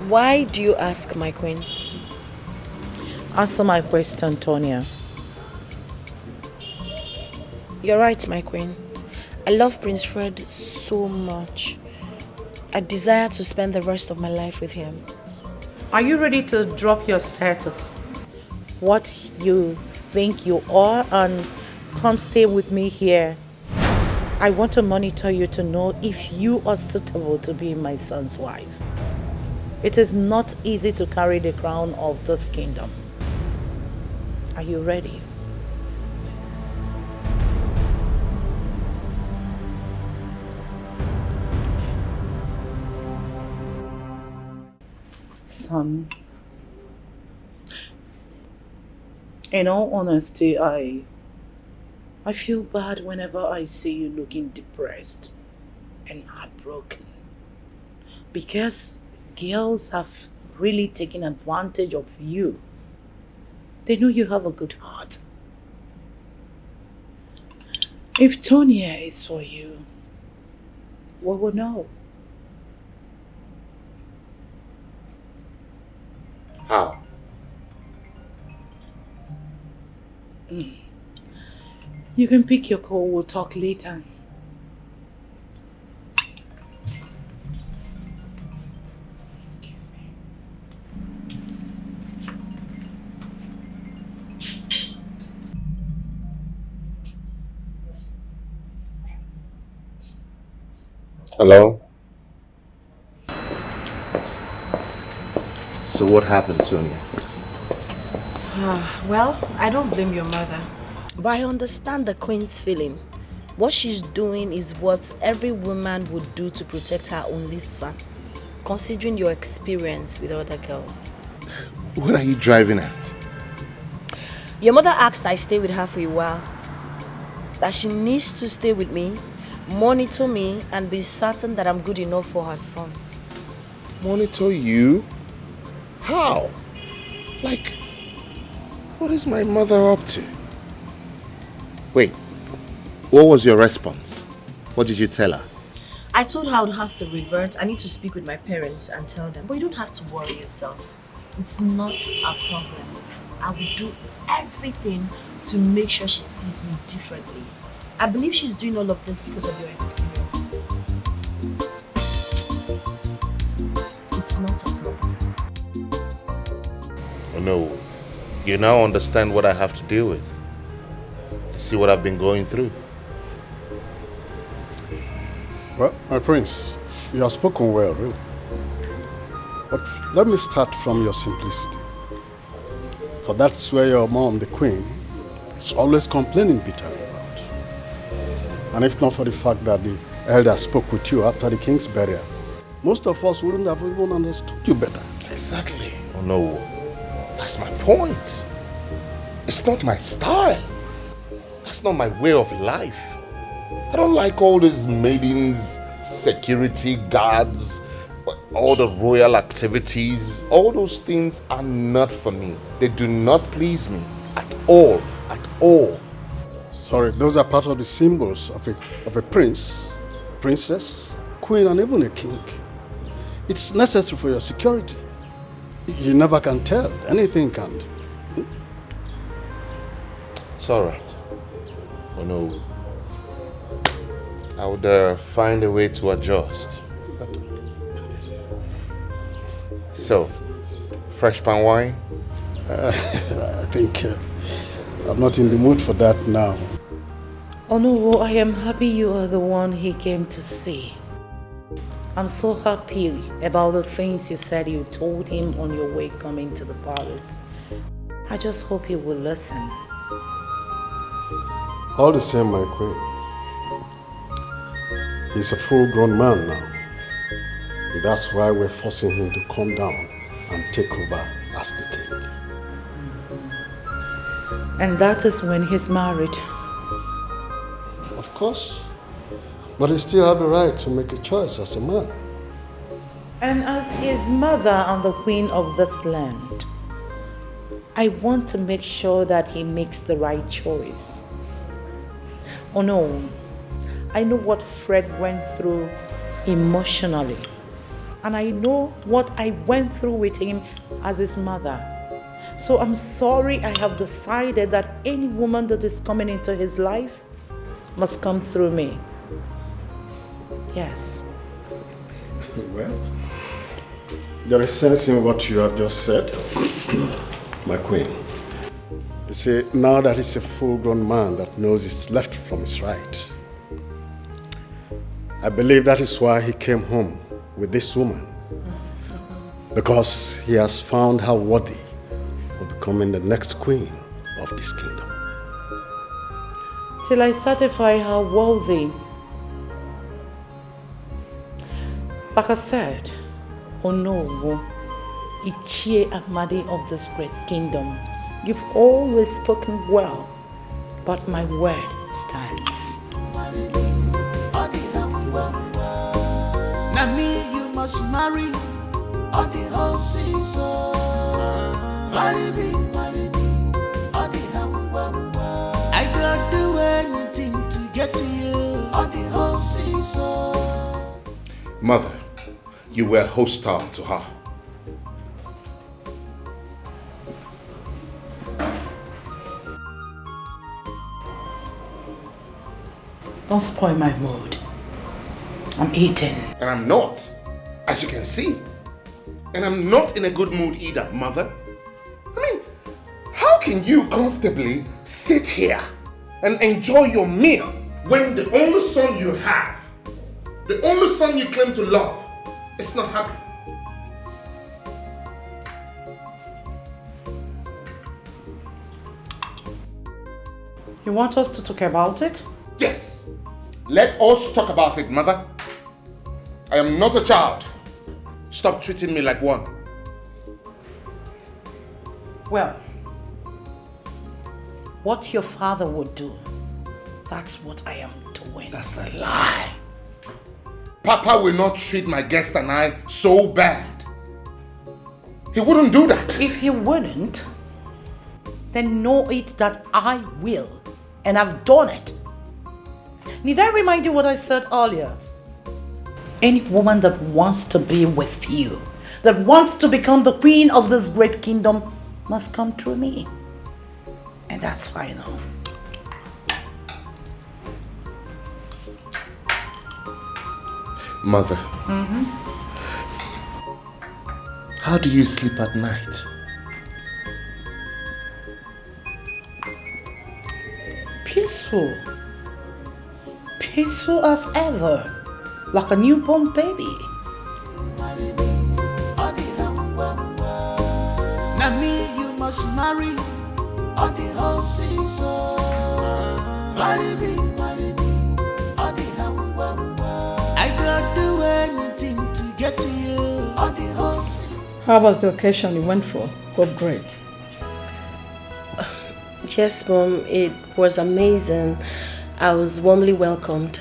Why do you ask, my queen? Answer my question, Tonia. You're right, my queen. I love Prince Fred so much. I desire to spend the rest of my life with him. Are you ready to drop your status? What you think you are and come stay with me here. I want to monitor you to know if you are suitable to be my son's wife. It is not easy to carry the crown of this kingdom. Are you ready? Son, in all honesty, I feel bad whenever I see you looking depressed and heartbroken. Because girls have really taken advantage of you. They know you have a good heart. If Tonia is for you, we will know. How? You can pick your call, we'll talk later. Excuse me. Hello? So what happened, Tonia? Well, I don't blame your mother. But I understand the queen's feeling. What she's doing is what every woman would do to protect her only son, considering your experience with other girls. What are you driving at? Your mother asked I stay with her for a while. That she needs to stay with me, monitor me, and be certain that I'm good enough for her son. Monitor you? How? Like, what is my mother up to? Wait, what was your response? What did you tell her? I told her I would have to revert. I need to speak with my parents and tell them. But you don't have to worry yourself. It's not a problem. I will do everything to make sure she sees me differently. I believe she's doing all of this because of your experience. It's not a problem. Oh no, you now understand what I have to deal with. See what I've been going through. Well, my prince, you have spoken well, really. But let me start from your simplicity. For that's where your mom, the queen, is always complaining bitterly about. And if not for the fact that the elder spoke with you after the king's burial, most of us wouldn't have even understood you better. Exactly. Oh no, that's my point. It's not my style. That's not my way of life. I don't like all these maidens, security guards, all the royal activities. All those things are not for me. They do not please me at all, at all. Sorry, those are part of the symbols of a prince, princess, queen, and even a king. It's necessary for your security. You never can tell. Anything can. It's all right. Oh no. I would find a way to adjust. So, fresh pan wine? I think I'm not in the mood for that now. Oh no, I am happy you are the one he came to see. I'm so happy about the things you said you told him on your way coming to the palace. I just hope he will listen. All the same, my queen. He's a full-grown man now. And that's why we're forcing him to come down and take over as the king. And that is when he's married. Of course. But he still has the right to make a choice as a man. And as his mother and the queen of this land, I want to make sure that he makes the right choice. Oh no, I know what Fred went through emotionally. And I know what I went through with him as his mother. So I'm sorry I have decided that any woman that is coming into his life must come through me. Yes. Well, there is sense in what you have just said, my queen. You see, now that he's a full-grown man that knows his left from his right, I believe that is why he came home with this woman. Because he has found her worthy of becoming the next queen of this kingdom. Till I certify her worthy. Like I said, oh no, Ichie Amadi of this great kingdom, you've always spoken well, but my word stands. Now me you must marry on the whole season. Marry me, on the I don't do anything to get to you on the whole season. Mother, you were hostile to her. Don't spoil my mood. I'm eating. And I'm not, as you can see. And I'm not in a good mood either, Mother. I mean, how can you comfortably sit here and enjoy your meal when the only son you have, the only son you claim to love, is not happy? You want us to talk about it? Yes. Let us talk about it, Mother. I am not a child. Stop treating me like one. Well, what your father would do, that's what I am doing. That's a lie. Papa will not treat my guest and I so bad. He wouldn't do that. If he wouldn't, then know it that I will, and I've done it. Need I remind you what I said earlier? Any woman that wants to be with you, that wants to become the queen of this great kingdom, must come through me. And that's final. Mother, how do you sleep at night? Peaceful. Peaceful as ever. Like a newborn baby. Now me you must marry on the whole season. Marry me, on the I don't do anything to get to you on the whole season. How was the occasion you went for? Hope great. Yes, Mom, it was amazing. I was warmly welcomed.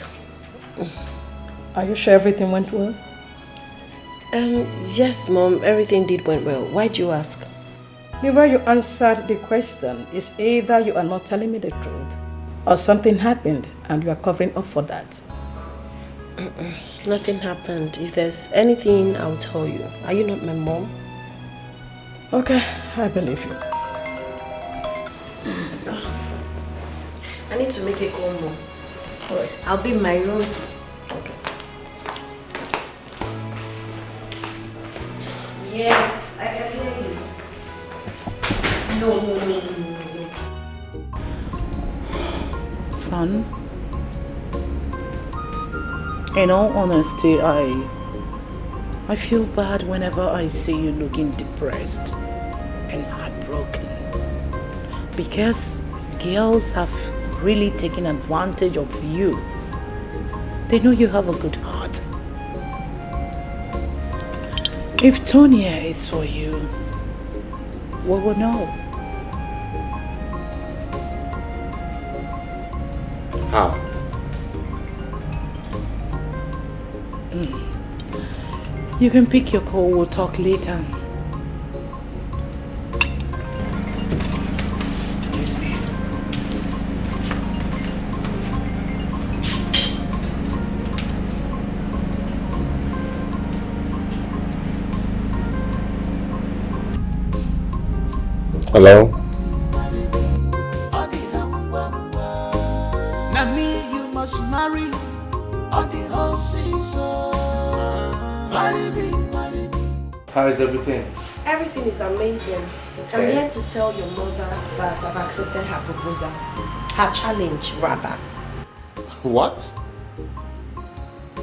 Are you sure everything went well? Yes, Mom, everything did went well. Why'd you ask? The way you answered the question is either you are not telling me the truth or something happened and you are covering up for that. Nothing happened. If there's anything, I'll tell you. Are you not my mom? Okay, I believe you. I need to make a call, Mom. Alright. I'll be in my room. Okay. Yes, I can hear you. No. Son, in all honesty, I feel bad whenever I see you looking depressed and heartbroken. Because girls have really taken advantage of you. They know you have a good heart. If Tonia is for you, we will know. How? You can pick your call, we'll talk later. Excuse me. Hello? Now me you must marry on the whole season. Marry me. How is everything? Everything is amazing. I'm Okay. here to tell your mother that I've accepted her proposal. Her challenge, rather. What?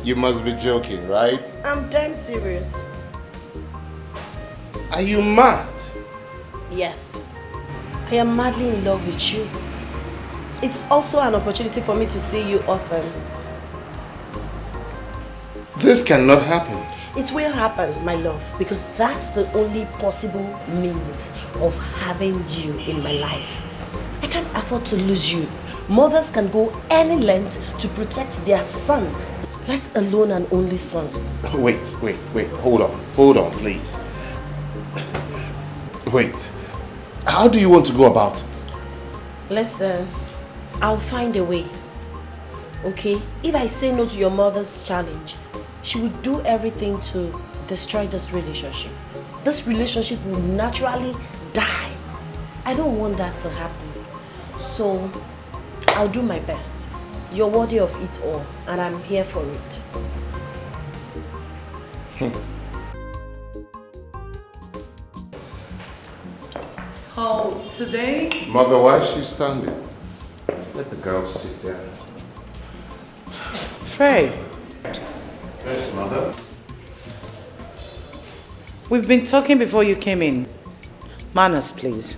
You must be joking, right? I'm damn serious. Are you mad? Yes. I am madly in love with you. It's also an opportunity for me to see you often. This cannot happen. It will happen, my love, because that's the only possible means of having you in my life. I can't afford to lose you. Mothers can go any length to protect their son, let alone an only son. Wait. Hold on, please. Wait. How do you want to go about it? Listen, I'll find a way. Okay? If I say no to your mother's challenge, she would do everything to destroy this relationship. This relationship will naturally die. I don't want that to happen. So, I'll do my best. You're worthy of it all, and I'm here for it. So, today... Mother, why is she standing? Let the girl sit there. Fred. Yes, Mother? We've been talking before you came in. Manners, please.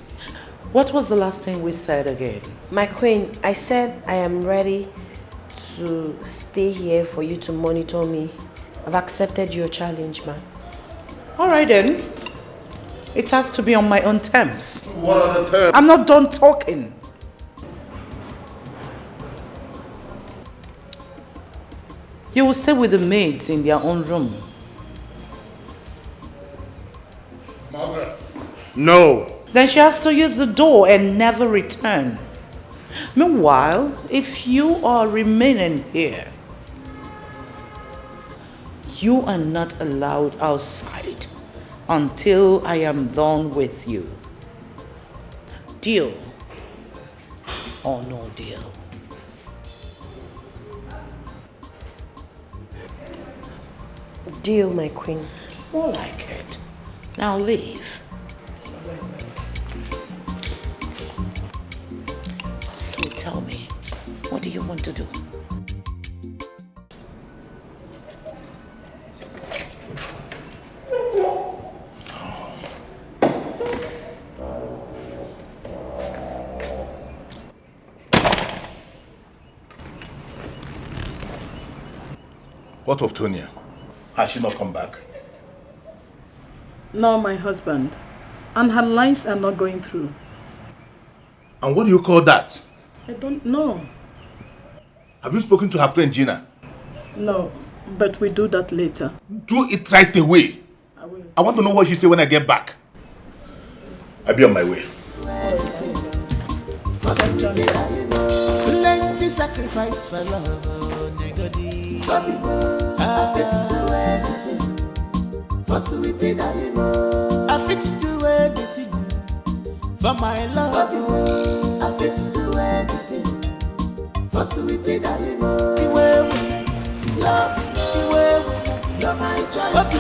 What was the last thing we said again? My queen, I said I am ready to stay here for you to monitor me. I've accepted your challenge, man. All right then. It has to be on my own terms. What are the terms? I'm not done talking. You will stay with the maids in their own room. Mother. No. Then she has to use the door and never return. Meanwhile, if you are remaining here, you are not allowed outside until I am done with you. Deal or no deal? Deal, my queen. More like it. Now leave. So tell me, what do you want to do? What of Tonia? Has she not come back? No, my husband. And her lines are not going through. And what do you call that? I don't know. Have you spoken to her friend Gina? No, but we do that later. Do it right away. I will. I want to know what she said when I get back. I'll be on my way. Plenty sacrifice for love, oh, negodi. I fit to do anything for sweetie Dalimo. I fit to do anything for my love. I fit to do anything for sweetie Dalimo. The way we love, the way we you're my choice.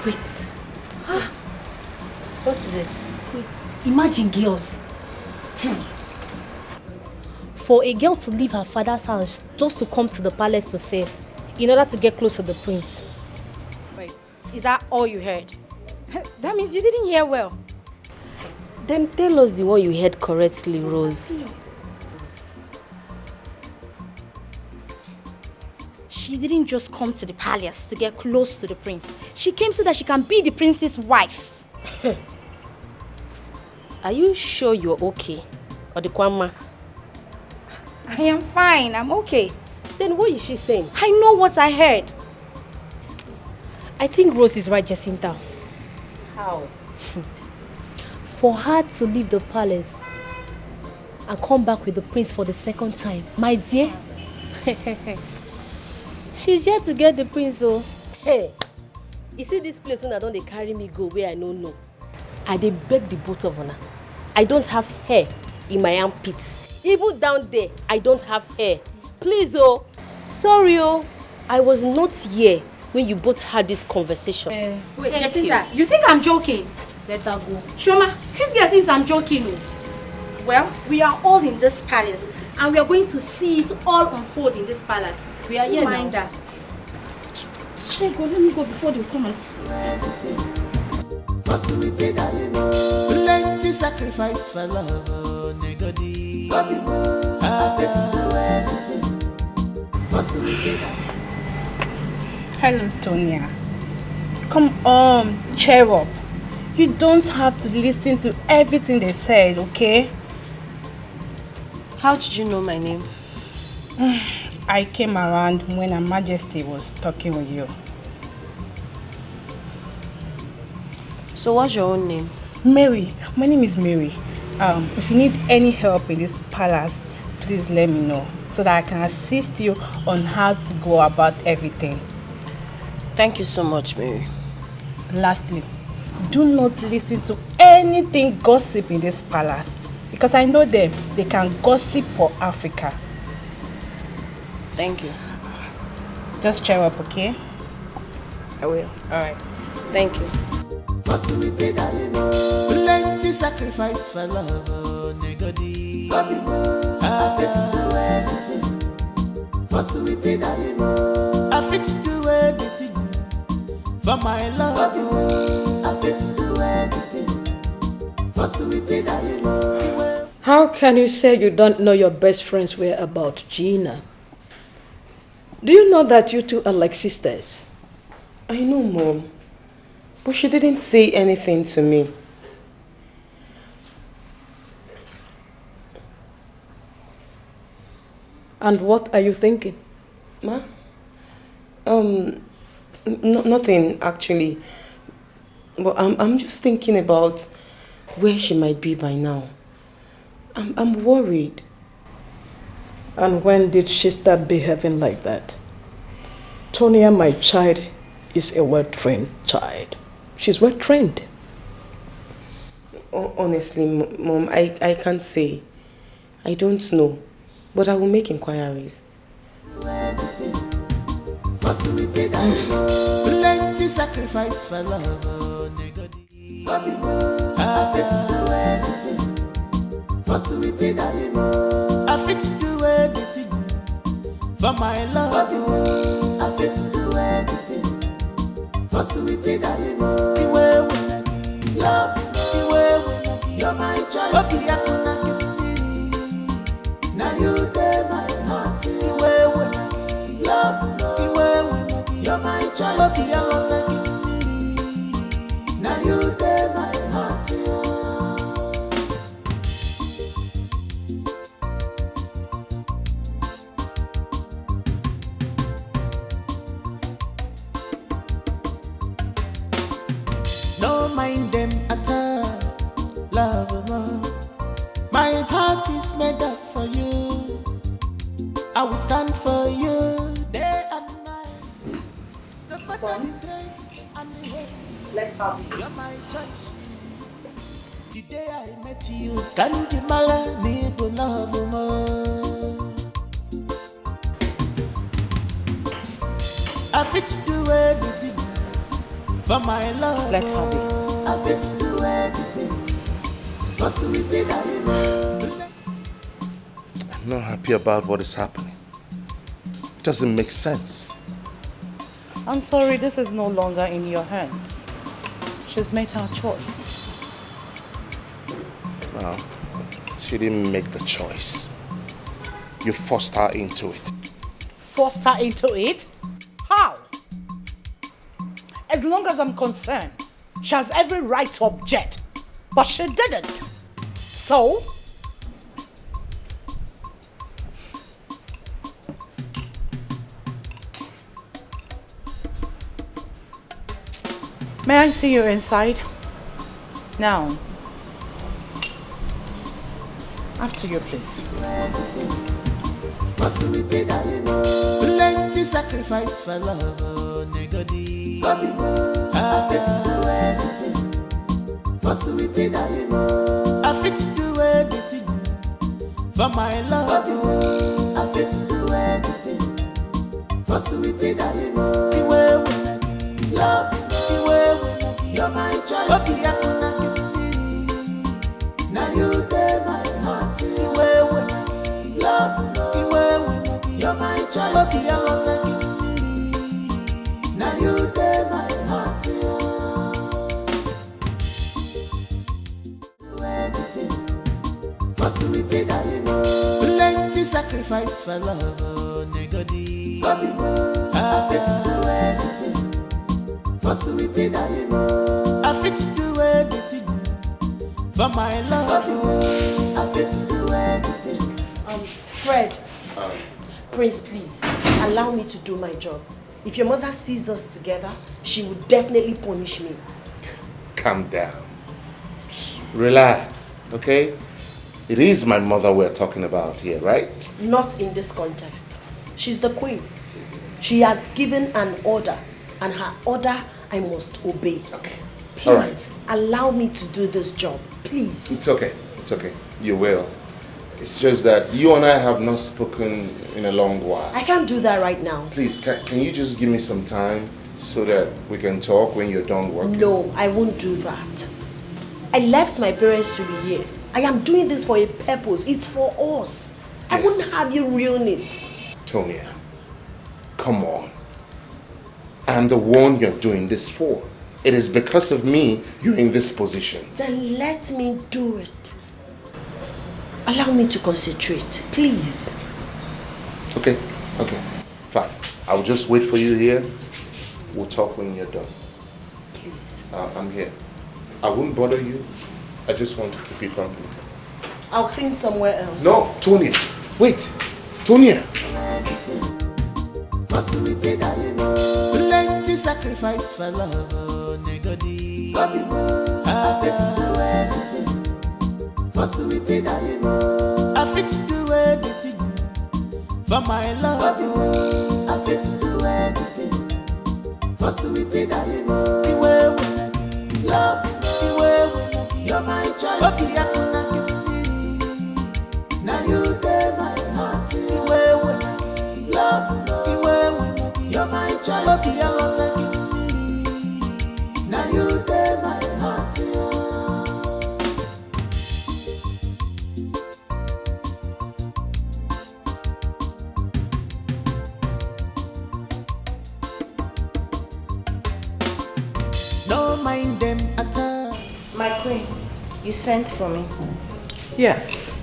Wait. What is it? Wait. Imagine girls. For a girl to leave her father's house just to come to the palace to serve in order to get close to the prince. Wait, is that all you heard? That means you didn't hear well. Then tell us the one you heard correctly, Rose. She didn't just come to the palace to get close to the prince. She came so that she can be the prince's wife. Are you sure you're okay? Or the Kwama? I am fine, I'm okay. Then what is she saying? I know what I heard. I think Rose is right, Jacinta. How? For her to leave the palace and come back with the prince for the second time, my dear, she's here to get the prince, oh. Hey, you see this place when I don't they carry me go where I don't know. I dey beg the both of her. I don't have hair in my armpits. Even down there, I don't have hair. Please, oh. Sorry, oh. I was not here when you both had this conversation. Wait, Jacinta, you think I'm joking? Let her go. Shoma, this girl thinks I'm joking. Oh. Well, we are all in this palace and we are going to see it all unfold in this palace. We are here now. That. Hey, go, let me go before they come and... Plenty sacrifice for love, oh, negodi. I fit to do anything for sweetie. Hello, Tonia. Come on, cheer up. You don't have to listen to everything they said, okay? How did you know my name? I came around when Her Majesty was talking with you. So what's your own name? Mary. My name is Mary. If you need any help in this palace, please let me know so that I can assist you on how to go about everything. Thank you so much, Mary. Lastly, do not listen to anything gossip in this palace because I know them. They can gossip for Africa. Thank you. Just cheer up, okay? I will. Alright. Thank you. Plenty sacrifice for love, oh, nigga. I fit to do anything for sweetie darling. I fit to do anything for my love. I fit to do anything for sweetie darling. How can you say you don't know your best friend's whereabouts, Gina? Do you know that you two are like sisters? I know, Mom. But she didn't say anything to me. And what are you thinking? Ma? Nothing, actually. But I'm just thinking about where she might be by now. I'm worried. And when did she start behaving like that? Tonia, my child, is a well-trained child. She's well-trained. Honestly, Mom, I can't say. I don't know. But I will make inquiries. Plenty sacrifice for love, oh, nigga. I fit to do anything for sweetie darling. I fit to do anything for my love. I fit to do anything for sweetie darling. Love, you're my choice. Now you dare my heart. Love, you're my choice. Now you dare my heart. Don't mind them at all, love more. My heart is made up for you. I will stand for you day and night. No matter the threat and the hate. You're my choice. The day I met you, can't you need to love more. I fit to do anything for my love. Let's have it. I fit to do anything for sweetie darling. I'm not happy about what is happening. It doesn't make sense. I'm sorry, this is no longer in your hands. She's made her choice. No, she didn't make the choice. You forced her into it. Forced her into it? How? As long as I'm concerned, she has every right to object. But she didn't. So? May I see you inside? Now. After you, please. Plenty sacrifice for love, oh, nigga. I fit to do anything for sweetie darling. I fit to do anything for my love. I fit to do anything for sweetie darling. Love, you're my choice. Now you dare my heart. Love, you're my choice. Now you dare my heart. Do anything for sweetie darling. Plenty sacrifice for love, oh, nigga. I fit to do anything For sweetie darling, oh. I fit to do anything for my love, oh. I fit to do anything. Fred, Prince, please, allow me to do my job. If your mother sees us together, she will definitely punish me. Calm down. Relax, okay? It is my mother we're talking about here, right? Not in this context. She's the queen. She has given an order, and her order I must obey. Okay. Please, all right. Allow me to do this job, please. It's okay. It's okay. You will. It's just that you and I have not spoken in a long while. I can't do that right now. Please, can you just give me some time so that we can talk when you're done working? No, I won't do that. I left my parents to be here. I am doing this for a purpose. It's for us. Yes. I wouldn't have you ruin it. Tonia, come on. I'm the one you're doing this for. It is because of me you're in this position. Then let me do it. Allow me to concentrate, please. Okay, fine. I'll just wait for you here. We'll talk when you're done. Please. I'm here. I won't bother you. I just want to keep you company. I'll clean somewhere else. No, Tonia. Wait. Tonia. Plenty sacrifice for love, oh, nigga. I fit to do anything. For sweetie darling, I fit to do anything for my love, oh. I fit to do anything for sweetie darling, the way when I give love, the way when I give you're my choice. Okay, I can give now you dey my heart, the way when I give love, the way when I give you're my choice. Okay, I can give now you dey my heart, oh. Mind them at all. My queen, you sent for me. Yes.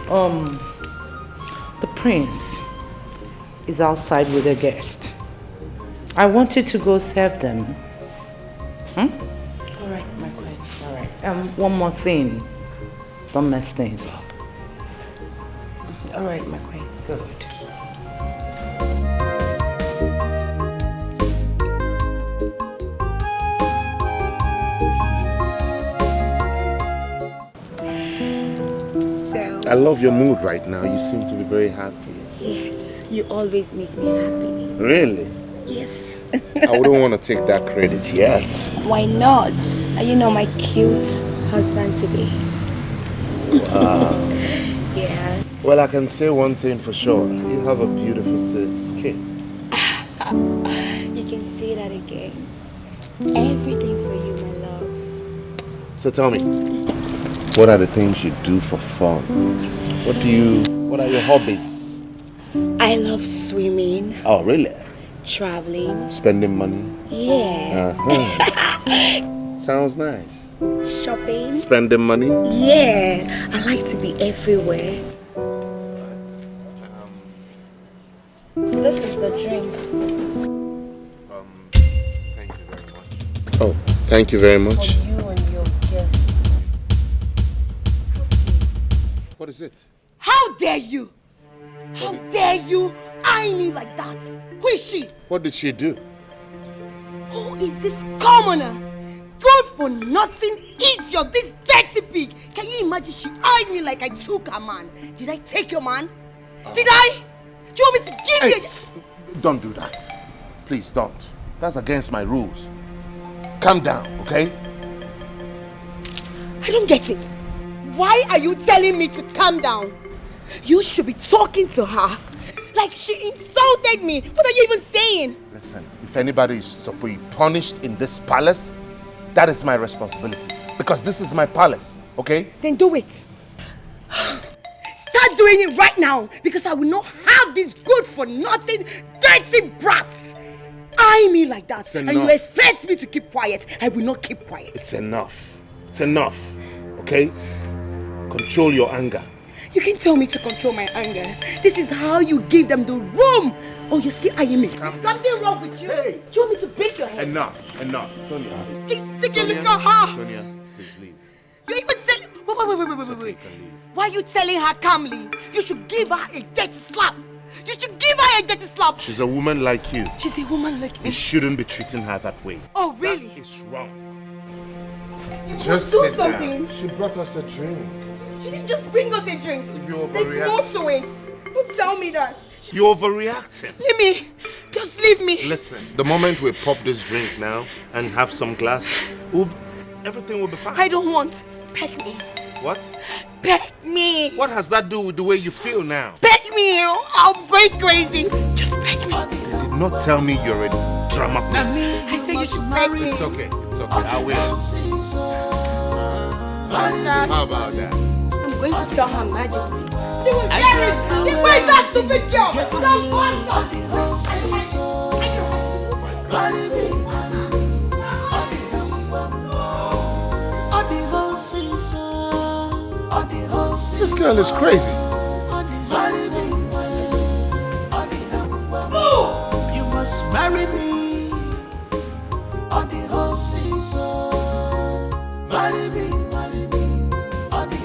The prince is outside with a guest. I want you to go serve them. All right, my queen. All right. One more thing. Don't mess things up. All right, my queen. Good. I love your mood right now. You seem to be very happy. Yes, you always make me happy. Really? Yes. I wouldn't want to take that credit yet. Why not? You know my cute husband to be. Wow. Yeah. Well, I can say one thing for sure. You have a beautiful skin. You can say that again. Everything for you, my love. So tell me, what are the things you do for fun? What are your hobbies? I love swimming. Oh, really? Traveling. Spending money? Yeah. Sounds nice. Shopping. Spending money? Yeah. I like to be everywhere. This is the drink. Thank you very much. Oh, thank you very much. For you and your guest. What is it? How dare you? How dare you eye me like that? Who is she? What did she do? Who is this commoner? Good for nothing idiot, this dirty pig. Can you imagine she eyed me like I took her man? Did I take your man? Did I? Do you want me to give you? Don't do that. Please don't. That's against my rules. Calm down, okay? I don't get it. Why are you telling me to calm down? You should be talking to her. Like she insulted me. What are you even saying? Listen, if anybody is to be punished in this palace, that is my responsibility. Because this is my palace, okay? Then do it. Start doing it right now. Because I will not have these good for nothing dirty brats eye me like that. And you expect me to keep quiet. I will not keep quiet. It's enough. It's enough, okay? Control your anger. You can tell me to control my anger. This is how you give them the room Oh, you're still eyeing me. Calm Something wrong with you. Hey. Do you want me to break your head? Enough. Tonia. Just take a look at her. Tonia, please leave. You even telling... Wait. Why are you telling her calmly? You should give her a dirty slap. You should give her a dirty slap. She's a woman like you. She's a woman like me. You shouldn't be treating her that way. Oh, really? That is wrong. Just do something. She brought us a drink. She didn't just bring us a drink. You There's more to it. Don't tell me that. You overreacted. Leave me. Just leave me. Listen, the moment we pop this drink now and have some glass, everything will be fine. I don't want. Peck me. What? Peck me. What has that to do with the way you feel now? Peck me. I'll go crazy. Just peck me. You did not tell me you're a drama queen. I said you should peck me. It's okay. I will. How about that? I'm going to tell Her Majesty. They will hear it. They will that stupid job. This girl is crazy. You must marry me on the whole season. Marry me on the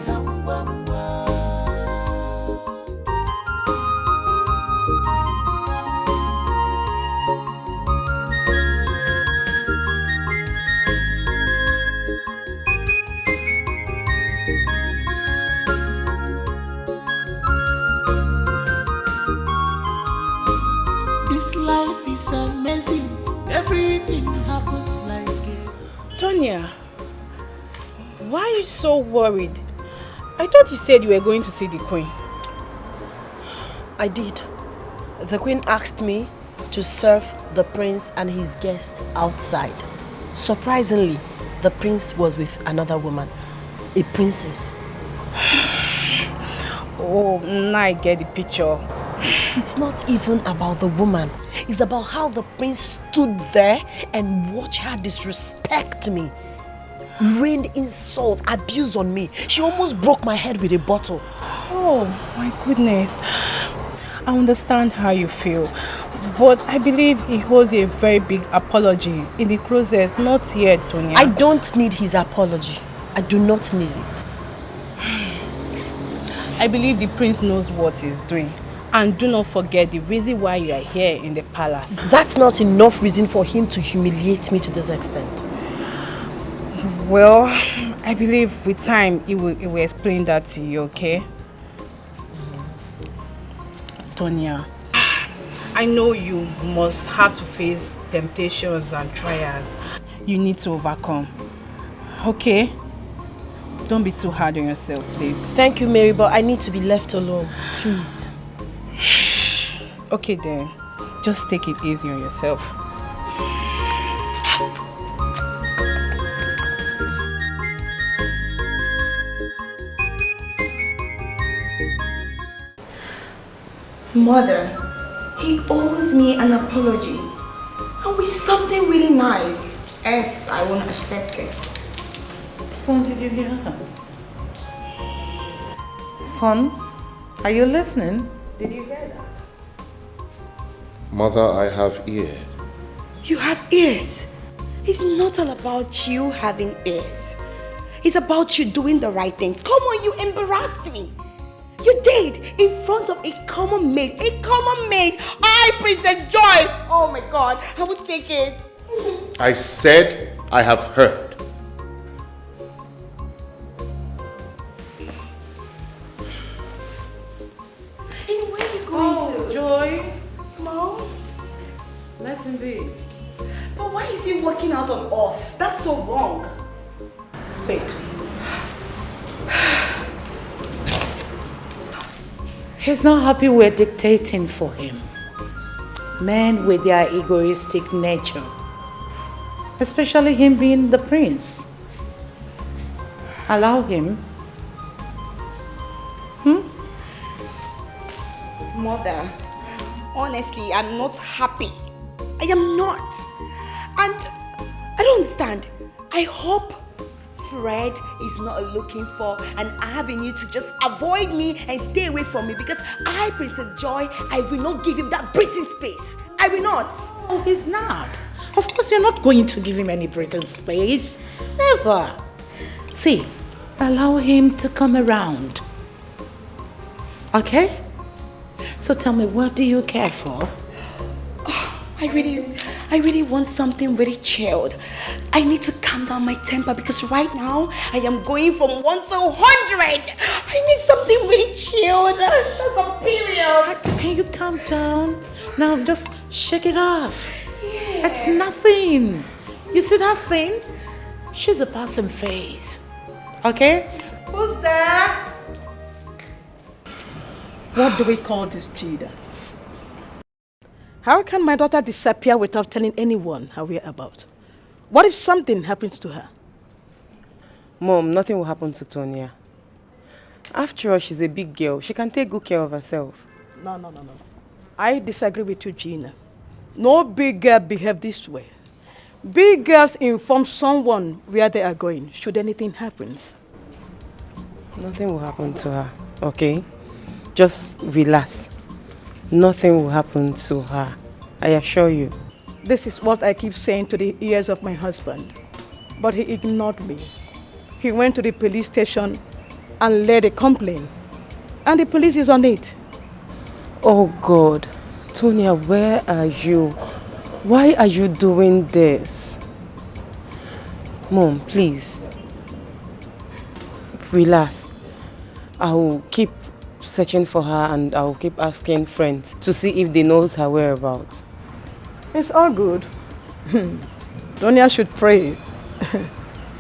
This life is amazing. Everything happens like it. Tonia, why are you so worried? I thought you said you were going to see the Queen. I did. The Queen asked me to serve the prince and his guest outside. Surprisingly, the prince was with another woman, a princess. Oh, now I get the picture. It's not even about the woman. It's about how the prince stood there and watched her disrespect me. Rained insult, abuse on me. She almost broke my head with a bottle. Oh, my goodness. I understand how you feel. But I believe he owes a very big apology in the process, not here, Tonia. I don't need his apology. I do not need it. I believe the prince knows what he's doing. And do not forget the reason why you are here in the palace. That's not enough reason for him to humiliate me to this extent. Well, I believe with time he will explain that to you, okay? Tonia, I know you must have to face temptations and trials. You need to overcome, okay? Don't be too hard on yourself, please. Thank you, Mary, but I need to be left alone, please. Okay then, just take it easy on yourself. Mother, he owes me an apology. And with something really nice. Else, I won't accept it. Son, did you hear her? Son, are you listening? Did you hear that? Mother, I have ears. You have ears. It's not all about you having ears. It's about you doing the right thing. Come on, you embarrassed me. You did, in front of a common maid. A common maid. I, Princess Joy. Oh my God, I would take it. I said I have heard. And where are you going to? Joy. Mom? Let him be. But why is he working out on us? That's so wrong. Sit. He's not happy we're dictating for him. Men with their egoistic nature. Especially him being the prince. Allow him. Mother, honestly, I'm not happy. I am not. And I don't understand. I hope Fred is not looking for an avenue to just avoid me and stay away from me because I, Princess Joy, I will not give him that breathing space. I will not. Oh, he's not. Of course, you're not going to give him any breathing space. Never. See, allow him to come around. Okay? So tell me, what do you care for? I really want something really chilled. I need to calm down my temper because right now I am going from 1 to 100. I need something really chilled. That's a period. Can you calm down? Now just shake it off. Yeah. It's nothing. You see that thing? She's a passing phase. Okay? Who's there? What do we call this, Jida? How can my daughter disappear without telling anyone her whereabouts? What if something happens to her? Mom, nothing will happen to Tonia. After all, she's a big girl. She can take good care of herself. No. I disagree with you, Gina. No big girl behave this way. Big girls inform someone where they are going, should anything happen. Nothing will happen to her, okay? Just relax. Nothing will happen to her. I assure you. This is what I keep saying to the ears of my husband. But he ignored me. He went to the police station and laid a complaint. And the police is on it. Oh God. Tonia, where are you? Why are you doing this? Mom, please. Relax. I will keep searching for her and I will keep asking friends to see if they know her whereabouts. It's all good. Tonia should pray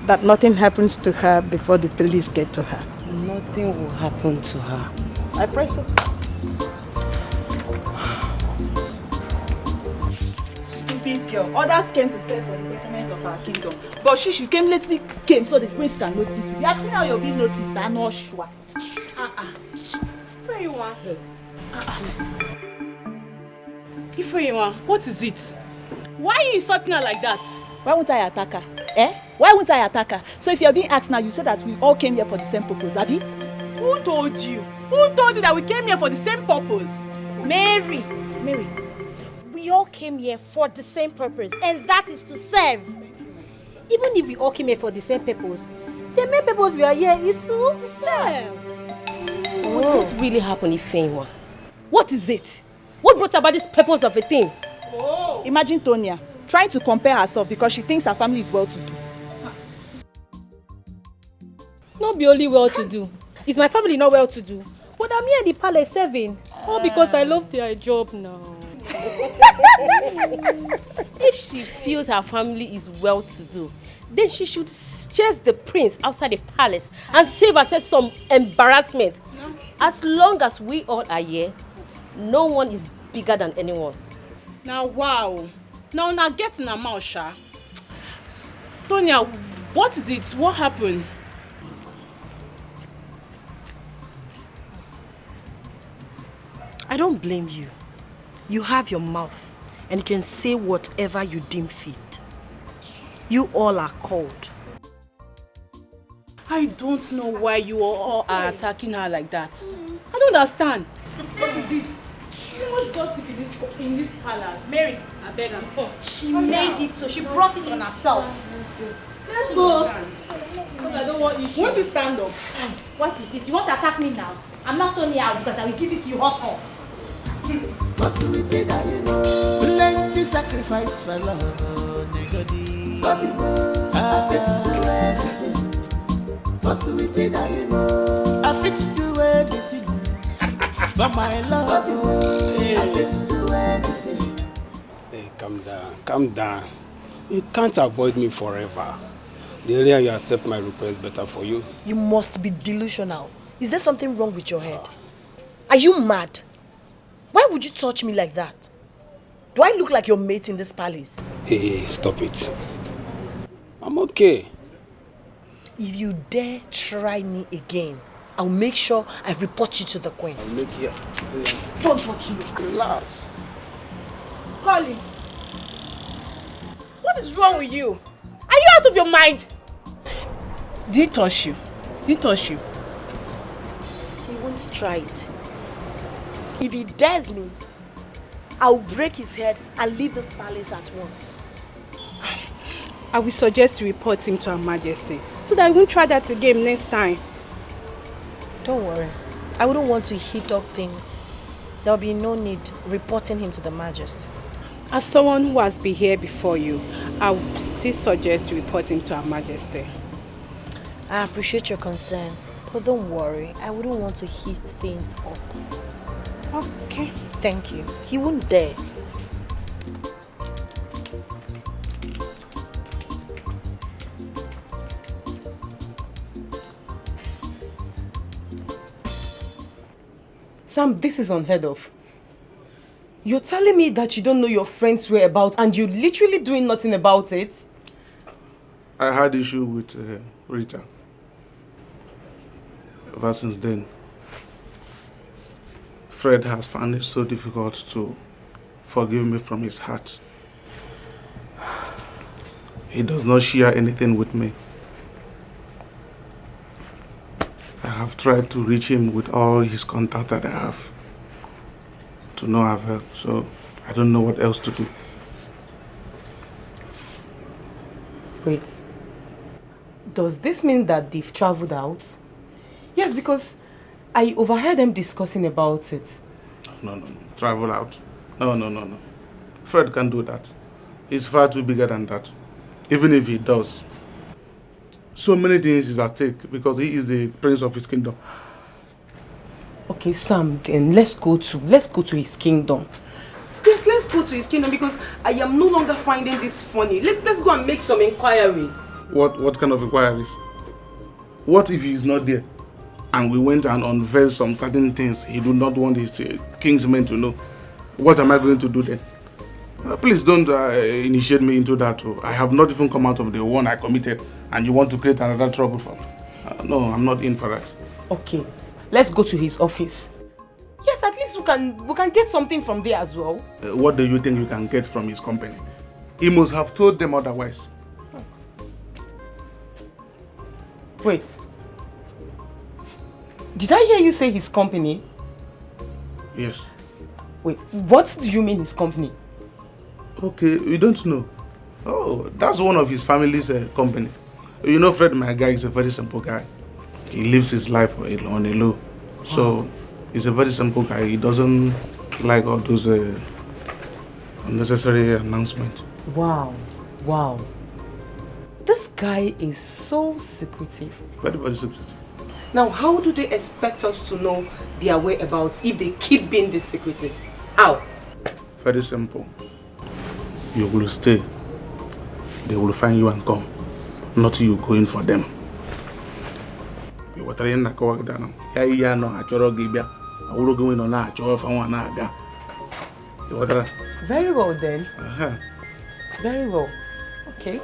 that nothing happens to her before the police get to her. Nothing will happen to her. I pray so. Stupid girl. Others came to search for the betterment of our kingdom. But she came so the prince can notice you. You have seen how you're being noticed, I'm not sure. Where you want? What is it? Why are you insulting her like that? Why won't I attack her? Why won't I attack her? So if you're being asked now, you said that we all came here for the same purpose, Abby? Who told you? Who told you that we came here for the same purpose? Mary, we all came here for the same purpose, and that is to serve. Even if we all came here for the same purpose, the main purpose we are here is to serve. What really happened, Ifeanyi? What is it? What brought about this purpose of a thing? Oh. Imagine Tonia trying to compare herself because she thinks her family is well-to-do. Not be only well-to-do. Is my family not well-to-do? But I'm here in the palace serving. All because I love their job now. If she feels her family is well-to-do, then she should chase the prince outside the palace and save herself some embarrassment. No. As long as we all are here, no one is bigger than anyone. Now, wow. Now get in her mouth, Sha. Tonia, what is it? What happened? I don't blame you. You have your mouth and you can say whatever you deem fit. You all are called. I don't know why you all are attacking her like that. I don't understand. What is it? Too much gossip in this palace. Mary, I beg her. She made it, so she brought it on herself. Let's go. Because I don't want issues. Won't you stand up? What is it? You want to attack me now? I'm not turning out because I will give it to you hot. Facility plenty sacrifice for love, nigga. I fit to do anything. Facility I fit to do anything for my love. I fit to do anything. Hey, calm down. You can't avoid me forever. The earlier you accept my request, better for you. You must be delusional. Is there something wrong with your head? Are you mad? Why would you touch me like that? Do I look like your mate in this palace? Hey, stop it. I'm okay. If you dare try me again, I'll make sure I report you to the queen. I'll make you. Don't touch me. Relax. Collins, what is wrong with you? Are you out of your mind? Did he touch you? Did he touch you? He won't try it. If he dares me, I'll break his head and leave this palace at once. I will suggest you report him to Her Majesty so that he won't try that again next time. Don't worry. I wouldn't want to heat up things. There'll be no need reporting him to the Majesty. As someone who has been here before you, I would still suggest you report him to Her Majesty. I appreciate your concern, but don't worry. I wouldn't want to heat things up. Okay. Thank you. He won't dare. Sam, this is unheard of. You're telling me that you don't know your friend's whereabouts and you're literally doing nothing about it? I had issue with Rita. Ever since then, Fred has found it so difficult to forgive me from his heart. He does not share anything with me. I have tried to reach him with all his contact that I have. To no avail, so I don't know what else to do. Wait. Does this mean that they've traveled out? Yes, because I overheard them discussing about it. No. Travel out. No. Fred can't do that. He's far too bigger than that. Even if he does. So many things is at stake because he is the prince of his kingdom. Okay, Sam, then let's go to his kingdom. Yes, let's go to his kingdom because I am no longer finding this funny. Let's go and make some inquiries. What kind of inquiries? What if he is not there? And we went and unveiled some certain things he do not want his kingsmen to know. What am I going to do then? Please don't initiate me into that. I have not even come out of the one I committed and you want to create another trouble for me. No, I'm not in for that. Okay, let's go to his office. Yes, at least we can get something from there as well. What do you think you can get from his company? He must have told them otherwise. Wait. Did I hear you say his company? Yes. Wait, what do you mean his company? Okay, you don't know. Oh, that's one of his family's company. You know, Fred, my guy, is a very simple guy. He lives his life on a low. So, he's a very simple guy. He doesn't like all those unnecessary announcements. Wow. This guy is so secretive. Very, very secretive. Now, how do they expect us to know their whereabouts if they keep being this secretive? How? Very simple. You will stay. They will find you and come. Not you going for them. You were trying to go down. Yeah, no, I choro gibia. I will go in on that. Choro for one naga. You were very well then. Very well. Okay.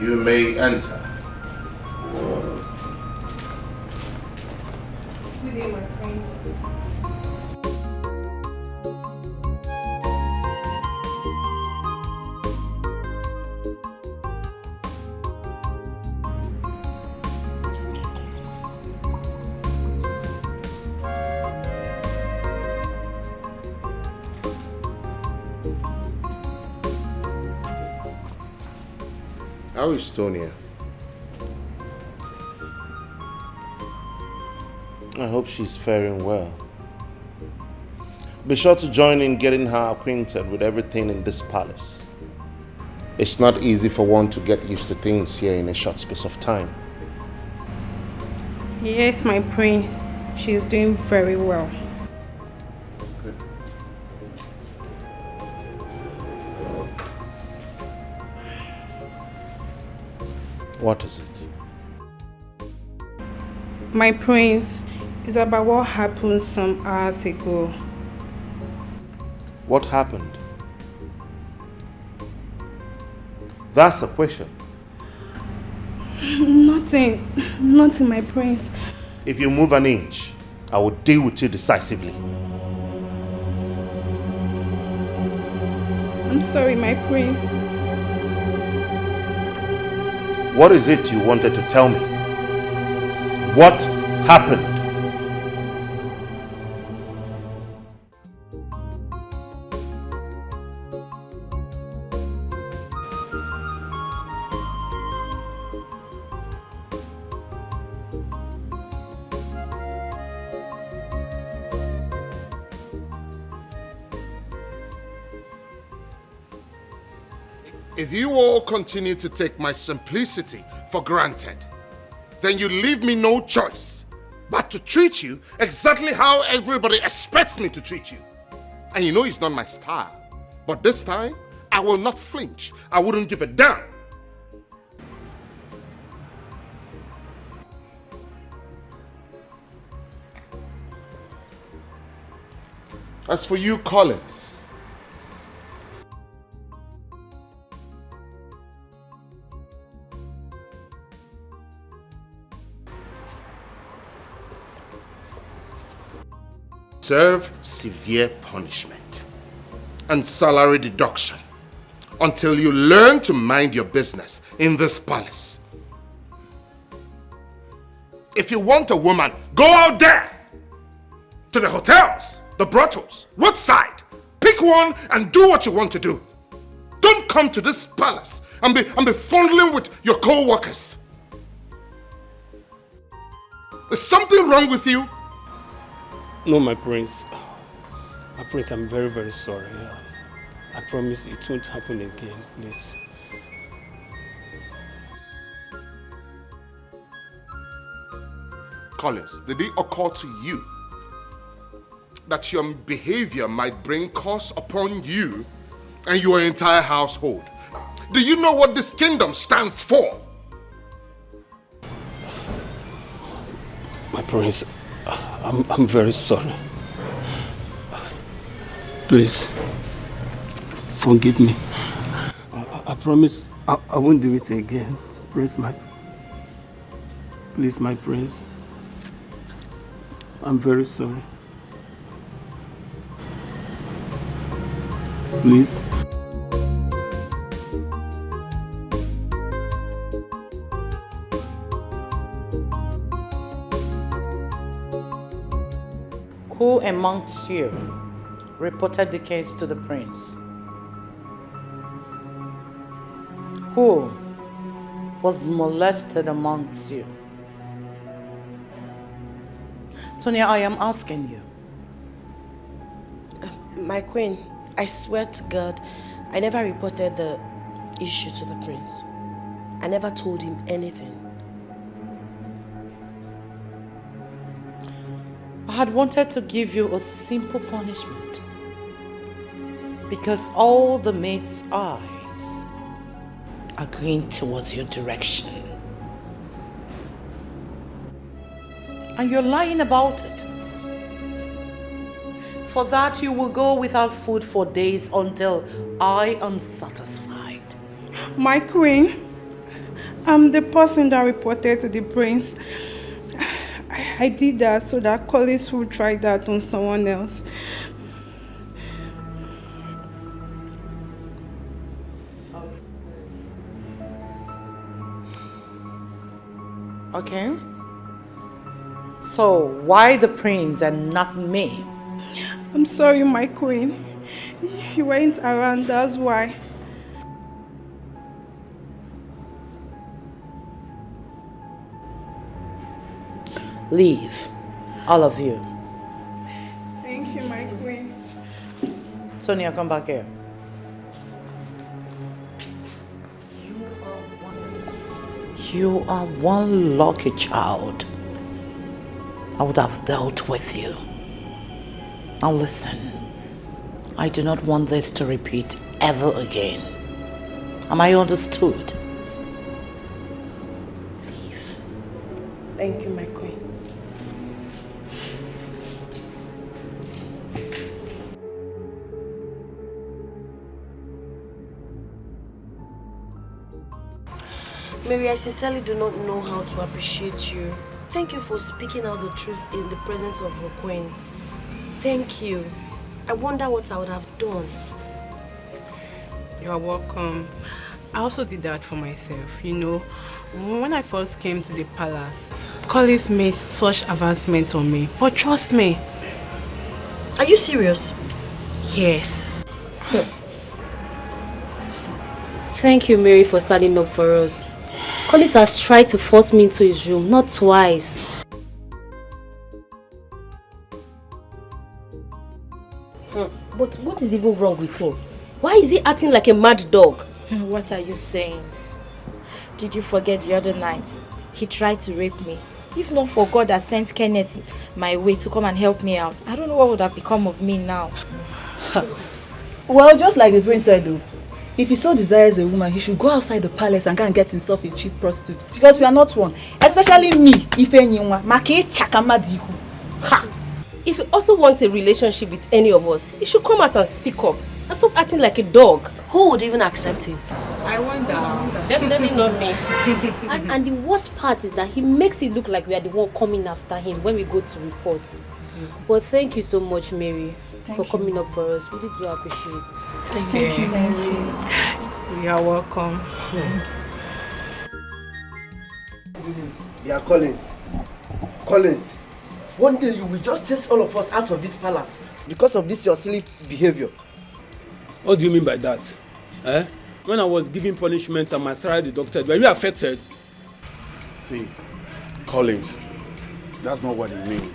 You may enter. Good day, my friend. How is Tonia? I hope she's faring well. Be sure to join in getting her acquainted with everything in this palace. It's not easy for one to get used to things here in a short space of time. Yes, my prince. She's doing very well. Good. What is it? My prince, it's about what happened some hours ago. What happened? That's the question. Nothing, my prince. If you move an inch, I will deal with you decisively. I'm sorry, my prince. What is it you wanted to tell me? What happened? If you all continue to take my simplicity for granted, then you leave me no choice but to treat you exactly how everybody expects me to treat you. And you know it's not my style. But this time, I will not flinch. I wouldn't give a damn. As for you, Collins, serve severe punishment and salary deduction until you learn to mind your business in this palace. If you want a woman, go out there to the hotels, the brothels, roadside. Pick one and do what you want to do. Don't come to this palace and be fondling with your co-workers. Is something wrong with you? No, my prince. My prince, I'm very, very sorry. I promise it won't happen again, please. Collins, did it occur to you that your behavior might bring curse upon you and your entire household? Do you know what this kingdom stands for? My prince, I'm very sorry. Please, forgive me. I promise I won't do it again. Please, my prince. I'm very sorry. Please. Who amongst you reported the case to the prince? Who was molested amongst you? Tonia, I am asking you. My queen, I swear to God, I never reported the issue to the prince. I never told him anything. I had wanted to give you a simple punishment because all the maids' eyes are going towards your direction. And you're lying about it. For that, you will go without food for days until I am satisfied. My queen, I'm the person that reported to the prince. I did that so that colleagues will try that on someone else. Okay. So why the prince and not me? I'm sorry, my queen. You weren't around, that's why. Leave, all of you. Thank you, my queen. Tonia, come back here. You are one lucky child. I would have dealt with you. Now listen, I do not want this to repeat ever again. Am I understood? Leave. Thank you, my queen. Mary, I sincerely do not know how to appreciate you. Thank you for speaking out the truth in the presence of your queen. Thank you. I wonder what I would have done. You are welcome. I also did that for myself. You know, When I first came to the palace, Collins made such advancements on me. But trust me. Are you serious? Yes. Thank you, Mary, for standing up for us. Collins has tried to force me into his room, not twice. But what is even wrong with him? Why is he acting like a mad dog? What are you saying? Did you forget the other night? He tried to rape me. If not for God that sent Kenneth my way to come and help me out, I don't know what would have become of me now. Well, just like the prince said, though, if he so desires a woman, he should go outside the palace and go and get himself a cheap prostitute. Because we are not one. Especially me, Ifenyinwa. Maki chakamadihu. Ha! If you also want a relationship with any of us, you should come out and speak up. And stop acting like a dog. Who would even accept him? I wonder. Definitely not me. And the worst part is that he makes it look like we are the one coming after him when we go to report. But thank you so much, Mary, for coming up for us. We really do appreciate it. Thank you. You are welcome. Yeah, Collins. Collins, one day you will just chase all of us out of this palace because of this your silly behavior. What do you mean by that? Eh? When I was giving punishment and my salary deducted, were you affected? See, Collins, that's not what he means.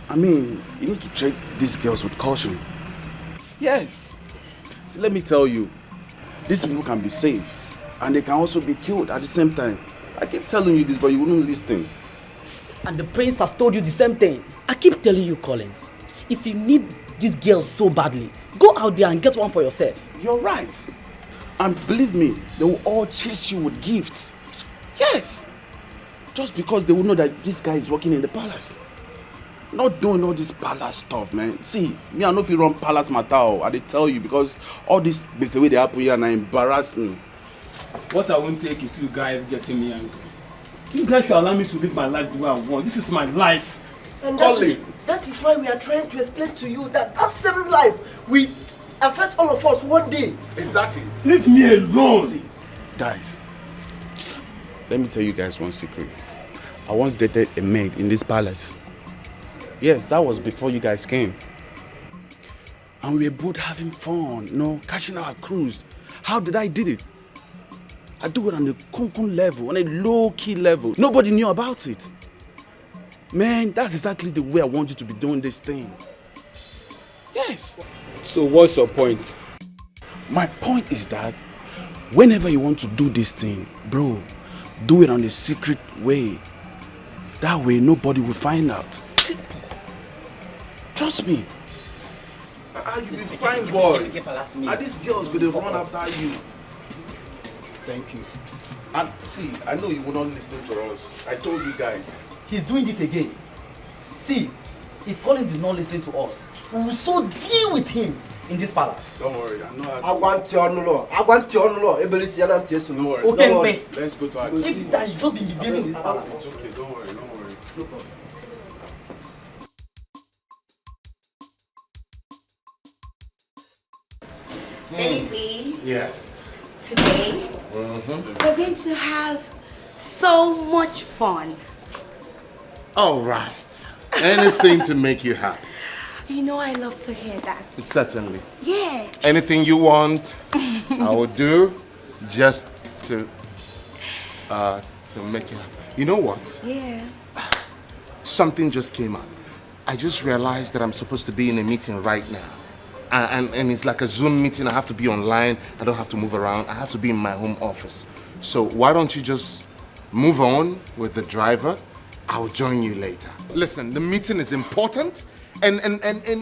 I mean, you need to treat these girls with caution. Yes. See, let me tell you, these people can be safe and they can also be killed at the same time. I keep telling you this, but you wouldn't listen. And the prince has told you the same thing. I keep telling you, Collins, if you need these girls so badly, go out there and get one for yourself. You're right. And believe me, they will all chase you with gifts. Yes. Just because they will know that this guy is working in the palace. Not doing all this palace stuff, man. See, me, I know if you run palace matter, I dey tell you, because all this basically way they happen here and embarrass me. What I won't take is you guys getting me angry. You guys should allow me to live my life the way I want. This is my life. And that is why we are trying to explain to you that same life will affect all of us one day. Exactly. Leave me alone. See, guys, let me tell you guys one secret. I once dated a maid in this palace. Yes, that was before you guys came. And we were both having fun, you know, catching our cruise. How did I did it? I do it on a kunkun level, on a low-key level. Nobody knew about it. Man, that's exactly the way I want you to be doing this thing. Yes. So what's your point? My point is that whenever you want to do this thing, bro, do it on a secret way. That way nobody will find out. Trust me. You'll be fine, boy. And these girls gonna run after you. Thank you. And see, I know you will not listen to us. I told you guys. He's doing this again. See, if Collins is not listening to us, we will so deal with him in this palace. Don't worry, I know how to. I want your law. Don't worry. Okay, let's go to our if that you just be misbehaving in this palace. It's okay, don't worry, don't worry. No problem. Baby, Yes. today we're going to have so much fun. All right. Anything to make you happy. You know I love to hear that. Certainly. Yeah. Anything you want, I will do just to make you happy. You know what? Yeah. Something just came up. I just realized that I'm supposed to be in a meeting right now. And it's like a Zoom meeting. I have to be online. I don't have to move around. I have to be in my home office. So why don't you just move on with the driver? I'll join you later. Listen, the meeting is important and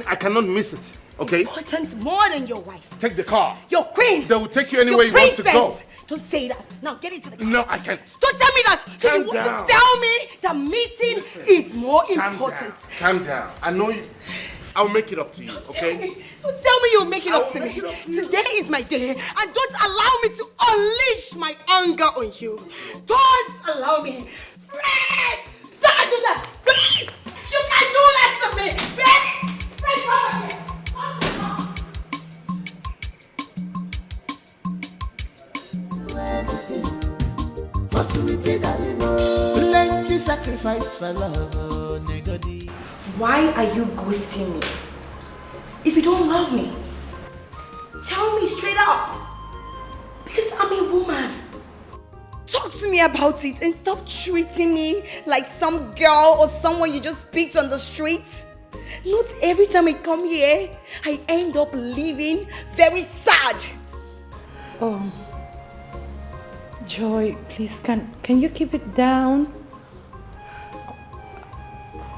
I cannot miss it, okay? Important more than your wife. Take the car. Your queen. They will take you anywhere you want to go. Don't say that. Now get into the car. No, I can't. Don't tell me that. So Calm you want down. to tell me the meeting is more important. Calm down. I know you. I'll make it up to you, okay? Don't tell me you'll make it up to me. Today is my day, and don't allow me to unleash my anger on you. Don't allow me. Fred! Don't do that! Fred! You can't do that to me! Fred! Fred, come here! for sweet darling. Plenty sacrifice for love, oh, negodi. Why are you ghosting me? If you don't love me, tell me straight up. Because I'm a woman. Talk to me about it and stop treating me like some girl or someone you just picked on the street. Not every time I come here, I end up leaving very sad. Joy, please, can you keep it down?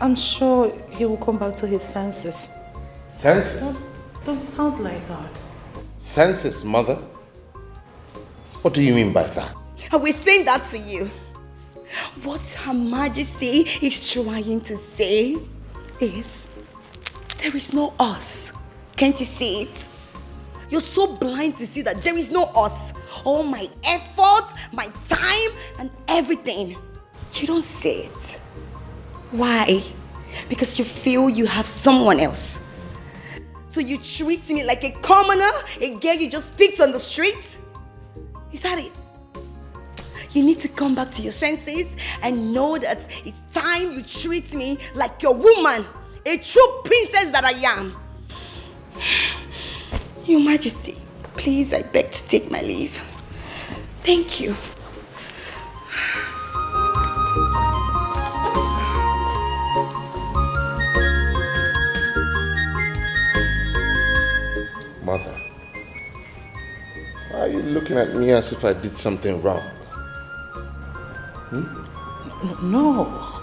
I'm sure he will come back to his senses. Senses? Don't sound like that. Senses, mother? What do you mean by that? I will explain that to you. What Her Majesty is trying to say is, there is no us. Can't you see it? You're so blind to see that there is no us. All my effort, my time, and everything. You don't see it. Why? Because you feel you have someone else. So you treat me like a commoner, a girl you just picked on the street? Is that it? You need to come back to your senses and know that it's time you treat me like your woman, a true princess that I am. Your Majesty, please, I beg to take my leave. Thank you. Mother, why are you looking at me as if I did something wrong? No.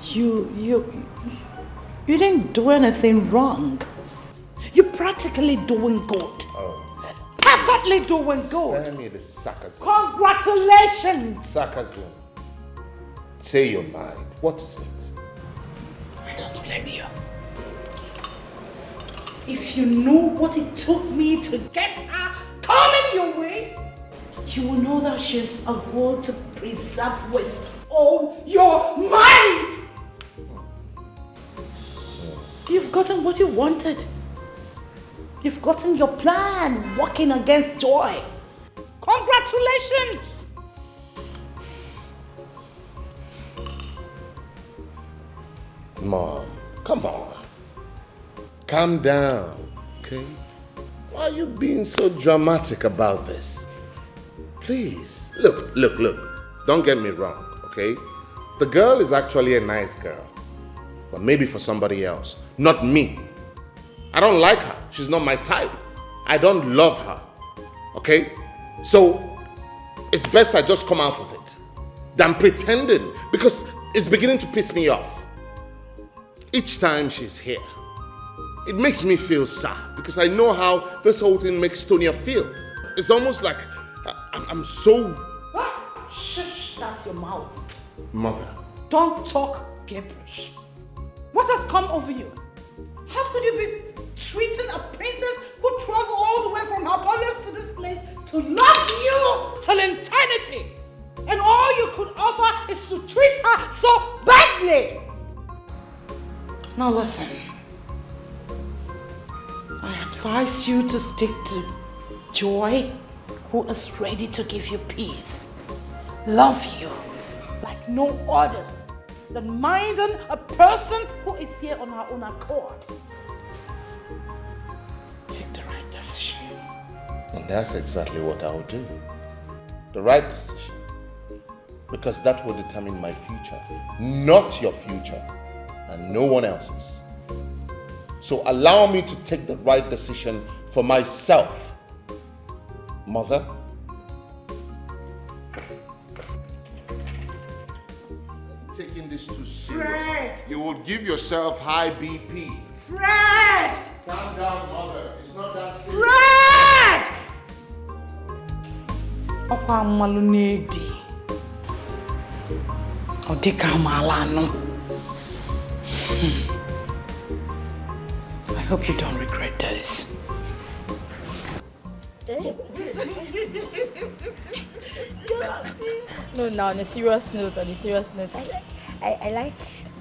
You didn't do anything wrong. You're practically doing good. Oh. Perfectly doing good. Spare me the sarcasm. Congratulations. Sarcasm. Say your mind. What is it? I don't blame you. If you know what it took me to get her coming your way, you will know that she's a goal to preserve with all your might. You've gotten what you wanted. You've gotten your plan working against Joy. Congratulations! Mom, come on. Calm down, okay? Why are you being so dramatic about this? Please, look. Don't get me wrong, okay? The girl is actually a nice girl. But maybe for somebody else, not me. I don't like her. She's not my type. I don't love her, okay? So, it's best I just come out with it than pretending, because it's beginning to piss me off. Each time she's here, it makes me feel sad because I know how this whole thing makes Tonia feel. It's almost like I'm so... Shush, that's your mouth. Mother. Don't talk gibberish. What has come over you? How could you be treating a princess who traveled all the way from her palace to this place to love you till eternity? And all you could offer is to treat her so badly. Now listen. I advise you to stick to Joy, who is ready to give you peace, love you like no other, than minding a person who is here on her own accord. Take the right decision. And that's exactly what I'll do. The right decision. Because that will determine my future, not your future, and no one else's. So allow me to take the right decision for myself. Mother? Taking this too serious. Fred! You will give yourself high BP. Fred! Calm down, mother. It's not that serious. Fred! Okwa mmalu n'edi. Ọ dịka amaala anụ. I hope you don't regret this. No, now on a serious note, I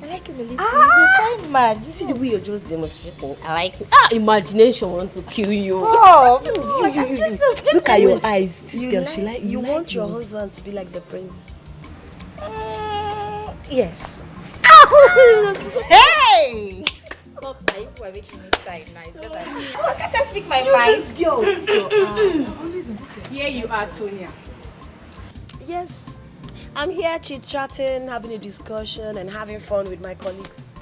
I like him a little. He's a kind man. See the way you're just demonstrating. I like him. Imagination wants to kill you. Stop. Look at your eyes. This You girl, like, she like you like want your me. husband to be like the prince. Yes. Hey! Stop that. You are making me shy. Nice. I can't speak my You mind. this girl. Here you are, Tonia. Yes, I'm here chit-chatting, having a discussion and having fun with my colleagues.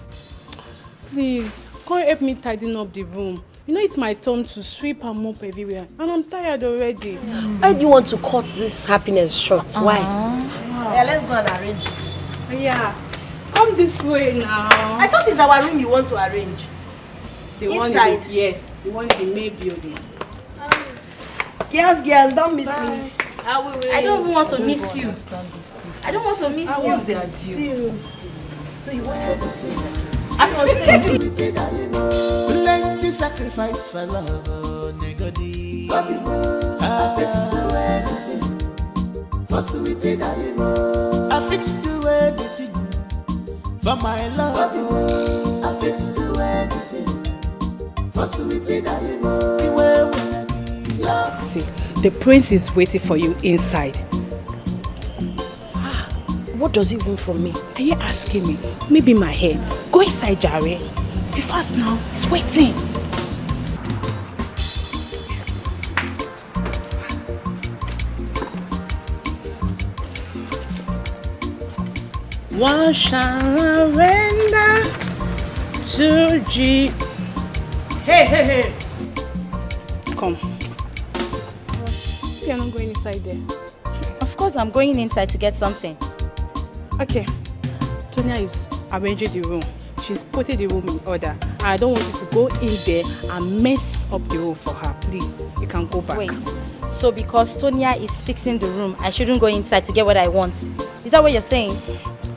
Please, come help me tidying up the room. You know it's my turn to sweep and mop everywhere. And I'm tired already. Why do you want to cut this happiness short? Why? Yeah, let's go and arrange it. Yeah. Come this way now. I thought it's our room you want to arrange. The one Inside? yes, the one in the main building. Girls, don't miss me. I don't even want to miss you. I don't want to miss you. What's their deal? Seriously. So you want to As I say, plenty sacrifice for love, oh, nigga. I fit to do anything for sweetie darling. I fit to do anything for my love. I fit to do anything for sweetie darling. See, the prince is waiting for you inside. What does he want from me? Are you asking me? Maybe my head. Go inside, Jerry. Be fast now. He's waiting. What shall I render to G? Hey. Come. You're not going inside there. Of course, I'm going inside to get something. Okay. Tonia is arranging the room. She's putting the room in order. I don't want you to go in there and mess up the room for her. Please, you can go back. Wait. So because Tonia is fixing the room, I shouldn't go inside to get what I want. Is that what you're saying?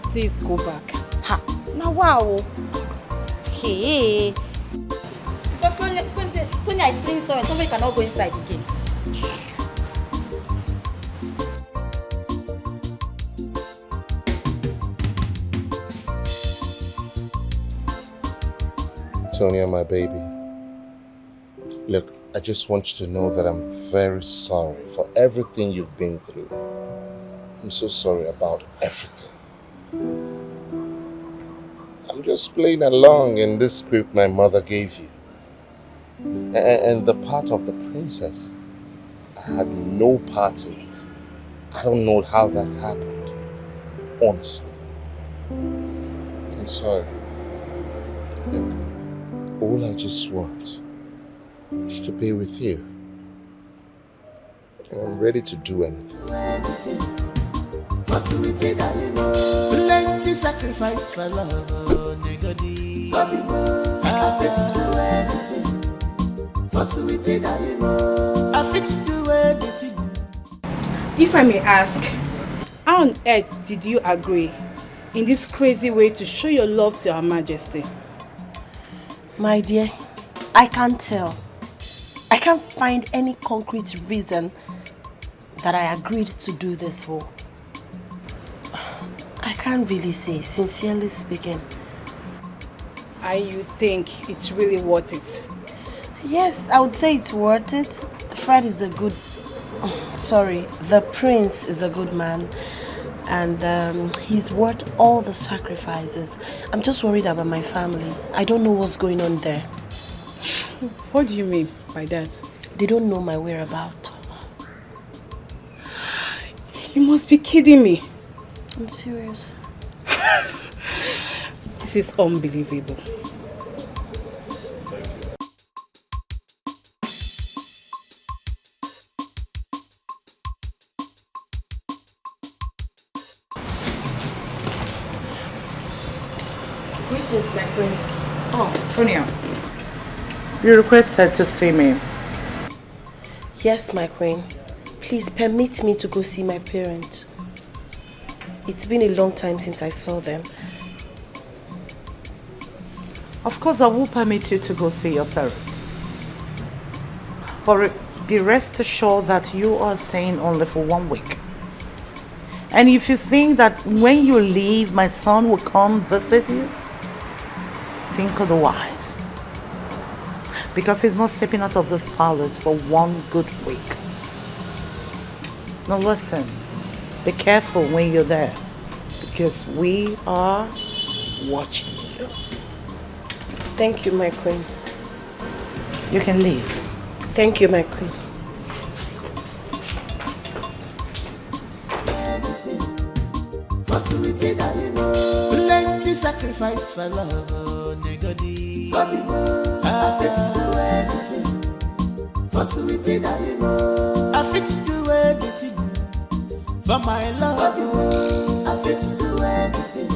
Please go back. Ha. Now wow. Hey. Because Tonia is cleaning so somebody cannot go inside again. Tonia, my baby. Look, I just want you to know that I'm very sorry for everything you've been through. I'm so sorry about everything. I'm just playing along in this script my mother gave you. And the part of the princess, I had no part in it. I don't know how that happened, honestly. I'm sorry. Look, all I just want is to be with you. And I'm ready to do anything. Plenty sacrifice for love, oh, nigga. I fit to do anything for sweetie darling. I fit to do anything. If I may ask, how on earth did you agree in this crazy way to show your love to Her Majesty? My dear, I can't tell. I can't find any concrete reason that I agreed to do this for. I can't really say, sincerely speaking. And you think it's really worth it? Yes, I would say it's worth it. Fred is a good... the prince is a good man. And he's worth all the sacrifices. I'm just worried about my family. I don't know what's going on there. What do you mean by that? They don't know my whereabouts. You must be kidding me. I'm serious. This is unbelievable. Greetings, my queen. Oh, Tonia. You requested to see me. Yes, my queen. Please permit me to go see my parents. It's been a long time since I saw them. Of course, I will permit you to go see your parents. But be rest assured that you are staying only for 1 week. And if you think that when you leave, my son will come visit you, think otherwise. Because he's not stepping out of this palace for 1 good week. Now listen, be careful when you're there, because we are watching you. Thank you, my queen. You can leave. Thank you, my queen. Plenty sacrifice for love, oh, negodi. I fit to do anything for sweetie darling. I fit to do anything for my love. I fit to do anything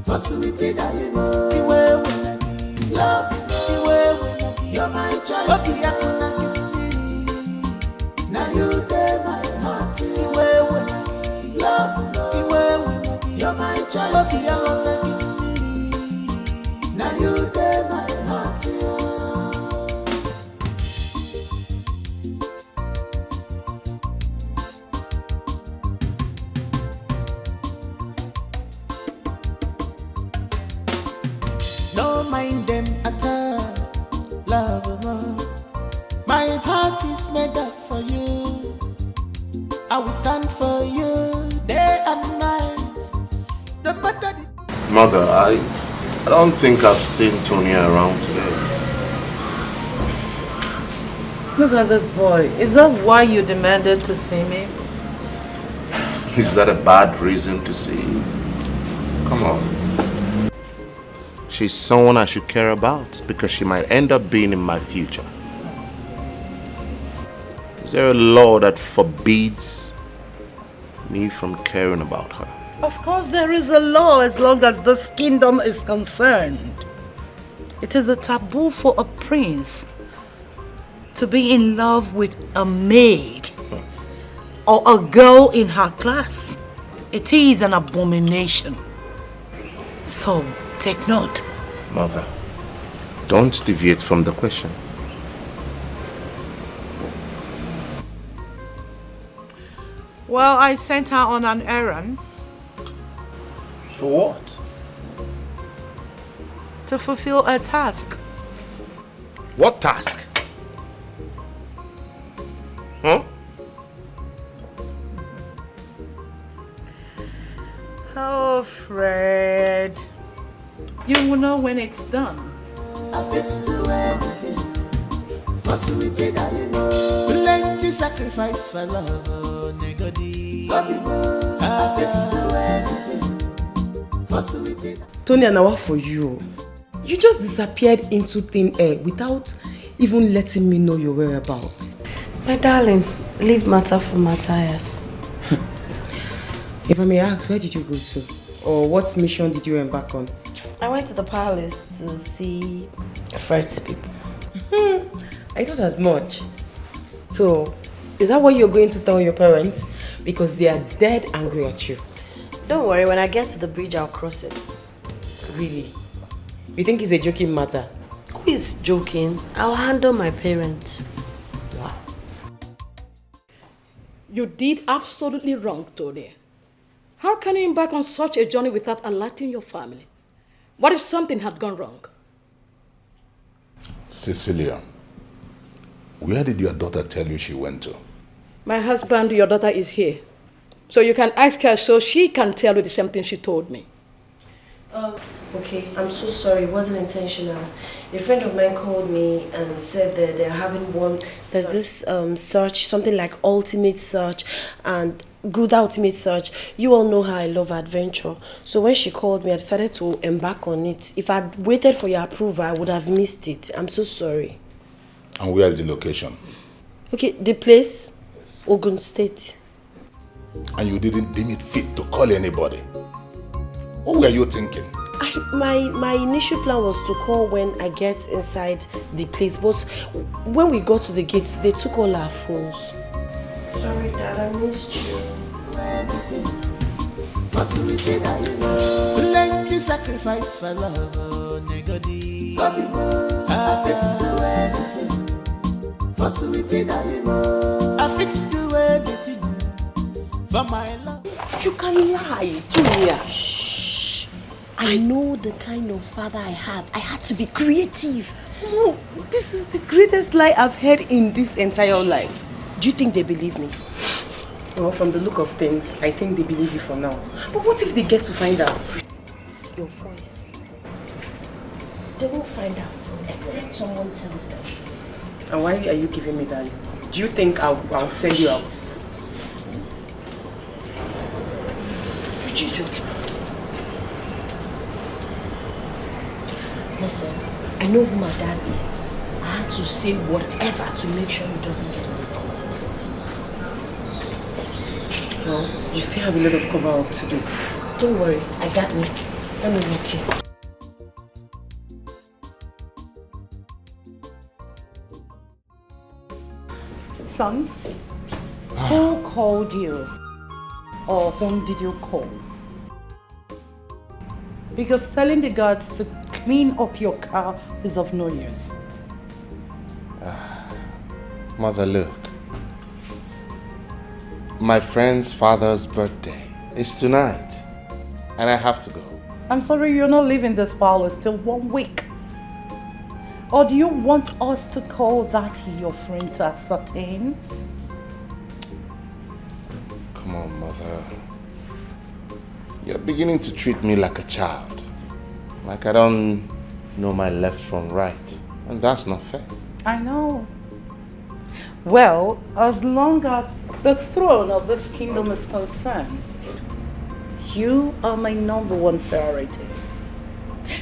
for sweetie darling. The way when I give love, the way when I give, you're my choice. Okay, I can give you. Now you dare my heart. The way when I give love, the way when I give, you're my choice. Okay, I can give you. Now you dare my heart. Don't mind them at all, love more. My heart is made up for you. I will stand for you day and night. No matter the Mother, I don't think I've seen Tonia around today. Look at this boy. Is that why you demanded to see me? Is that a bad reason to see you? Come on. She's someone I should care about because she might end up being in my future. Is there a law that forbids me from caring about her? Of course there is a law as long as this kingdom is concerned. It is a taboo for a prince to be in love with a maid or a girl in her class. It is an abomination. So, take note. Mother, don't deviate from the question. Well, I sent her on an errand. For what? To fulfill a task. What task? Huh? Oh, Fred. You will know when it's done. I fit to do anything for sweetie darling. Plenty sacrifice for love, oh, negodi. I fit to do anything for sweetie. Tonia, now what for you? You just disappeared into thin air without even letting me know your whereabouts. My darling, leave matter for Matthias. If I may ask, where did you go to? Or what mission did you embark on? I went to the palace to see Fred's people. I thought as much. So, is that what you're going to tell your parents? Because they are dead angry at you. Don't worry, when I get to the bridge, I'll cross it. Really? You think it's a joking matter? Who is joking? I'll handle my parents. Wow. You did absolutely wrong, Tonia. How can you embark on such a journey without alerting your family? What if something had gone wrong? Cecilia, where did your daughter tell you she went to? My husband, your daughter is here. So you can ask her so she can tell you the same thing she told me. Okay, I'm so sorry. It wasn't intentional. A friend of mine called me and said that they're having one. There's this search, something like ultimate search and good ultimate search. You all know how I love adventure. So when she called me, I decided to embark on it. If I'd waited for your approval, I would have missed it. I'm so sorry. And where is the location? Okay, the place, Ogun State. And you didn't deem it fit to call anybody? What were you thinking? My initial plan was to call when I get inside the place, but when we got to the gates, they took all our phones. Sorry, Dad, I missed you. Plenty sacrifice for love, oh, negodi. I fit to do anything for sweetie darling. I fit to do anything for my love. You can lie, Tonia. Shh. I know the kind of father I have. I had to be creative. Oh, this is the greatest lie I've heard in this entire life. Do you think they believe me? Well, from the look of things, I think they believe you for now. But what if they get to find out? Your voice. They won't find out except someone tells them. And why are you giving me that look? Do you think I'll send you out? Listen, I know who my dad is. I had to say whatever to make sure he doesn't get in trouble. Well, you still have a lot of cover up to do. Don't worry, I got me. Let me walk you. Son, who called you? Or whom did you call? Because telling the guards to clean up your car is of no use. Mother, look. My friend's father's birthday is tonight, and I have to go. I'm sorry you're not leaving this palace till 1 week. Or do you want us to call that your friend to ascertain? Come on, Mother. You're beginning to treat me like a child. Like I don't know my left from right. And that's not fair. I know. Well, as long as the throne of this kingdom is concerned, you are my #1 priority.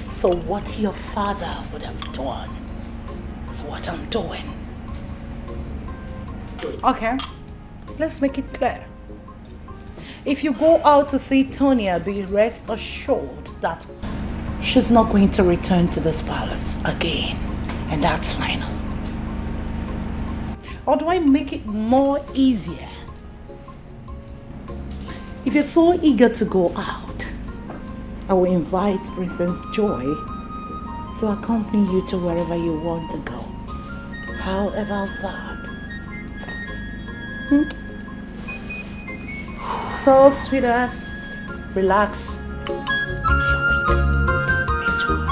So what your father would have done is what I'm doing. Okay, let's make it clear. If you go out to see Tonia, be rest assured that she's not going to return to this palace again. And that's final. Or do I make it more easier? If you're so eager to go out, I will invite Princess Joy to accompany you to wherever you want to go. How about that? So, sweetheart, relax. It's your week. Enjoy.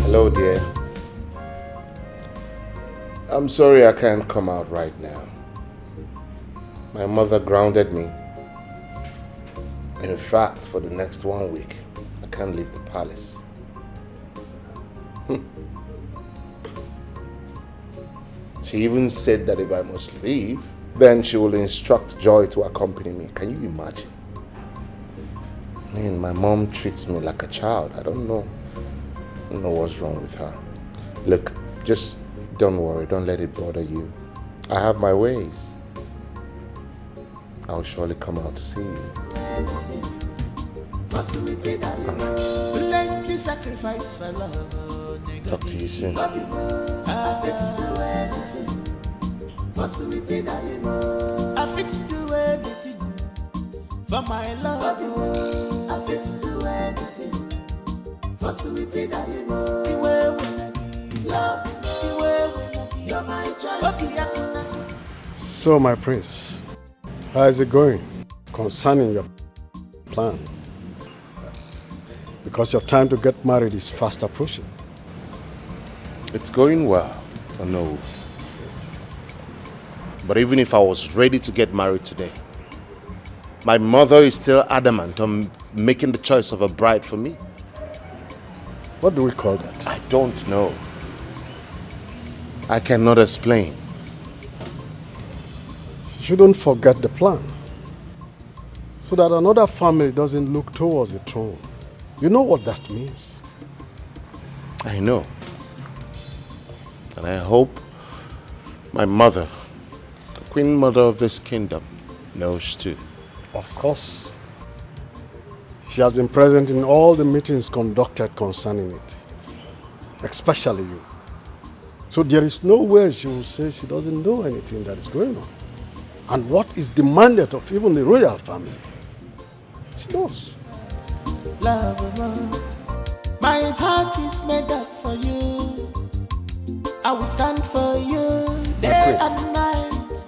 Hello, dear. I'm sorry I can't come out right now. My mother grounded me. In fact, for the next 1 week, I can't leave the palace. She even said that if I must leave, then she will instruct Joy to accompany me. Can you imagine? Man, my mom treats me like a child. I don't know what's wrong with her. Look, just don't worry. Don't let it bother you. I have my ways. I'll surely come out to see you. Talk to you soon. For my love, I fit to do anything. For sweetie, darling, the way when I be love, the way when I be, you're my choice. So, my prince, how is it going concerning your plan? Because your time to get married is fast approaching. It's going well, I know. But even if I was ready to get married today, my mother is still adamant on making the choice of a bride for me. What do we call that? I don't know. I cannot explain. You shouldn't forget the plan, so that another family doesn't look towards the throne. You know what that means? I know. And I hope my mother, the queen mother of this kingdom, knows too. Of course. She has been present in all the meetings conducted concerning it, especially you. So there is no way she will say she doesn't know anything that is going on. and what is demanded of even the royal family. She knows. Love, my heart is made up for you. I will stand for you day and night.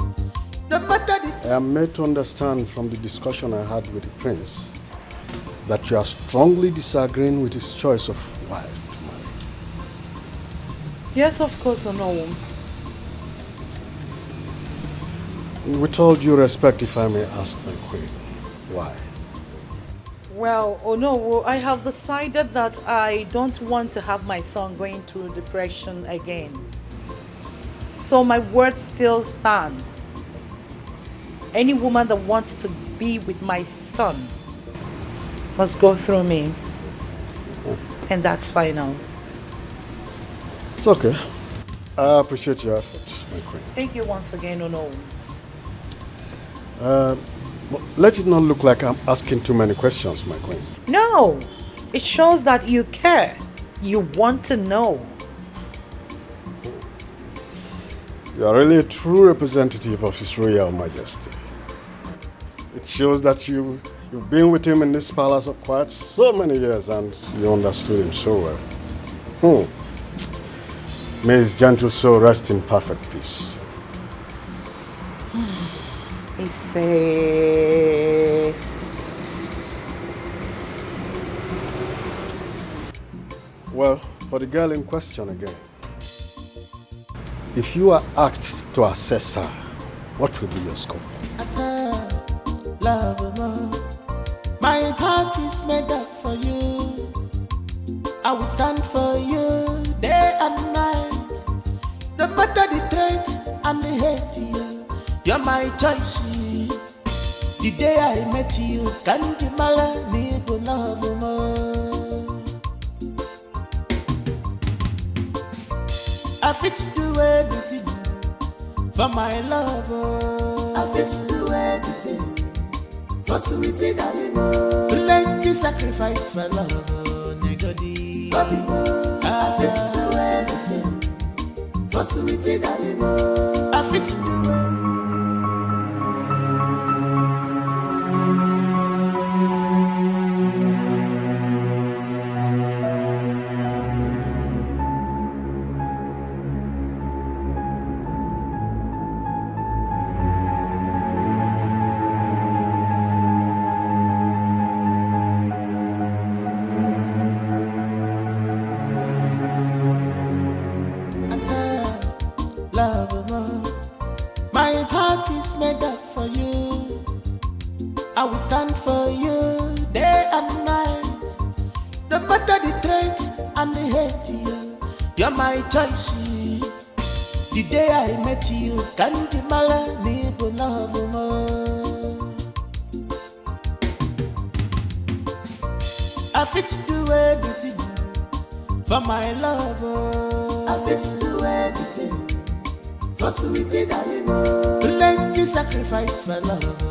No matter the I am made to understand from the discussion I had with the prince that you are strongly disagreeing with his choice of wife to marry. Yes, of course, no. With all due respect, if I may ask my queen, why? Well, oh no, I have decided that I don't want to have my son going through depression again. So my word still stands. Any woman that wants to be with my son must go through me. And that's final. It's okay. I appreciate your efforts, my queen. Thank you once again, no. Let it not look like I'm asking too many questions, my queen. No, it shows that you care. You want to know. You are really a true representative of His Royal Majesty. It shows that you've been with him in this palace for quite so many years and you understood him so well. May his gentle soul rest in perfect peace. Well, for the girl in question again. If you are asked to assess her, what will be your score? love, my heart is made up for you. I will stand for you day and night. No matter the threat and the hate, you're my choice. The day I met you, can't you need to love more. I fit to do anything for my love. I fit to do anything for sweetie darling. Plenty sacrifice for love, nigga. I fit to do anything for sweetie darling. I fit to do anything. I will stand for you day and night. No matter the threat and the hate, you're my choice. The day I met you, can't you need to love more. I fit to do anything for my love. I fit to do anything for sweetie darling. Plenty sacrifice for love.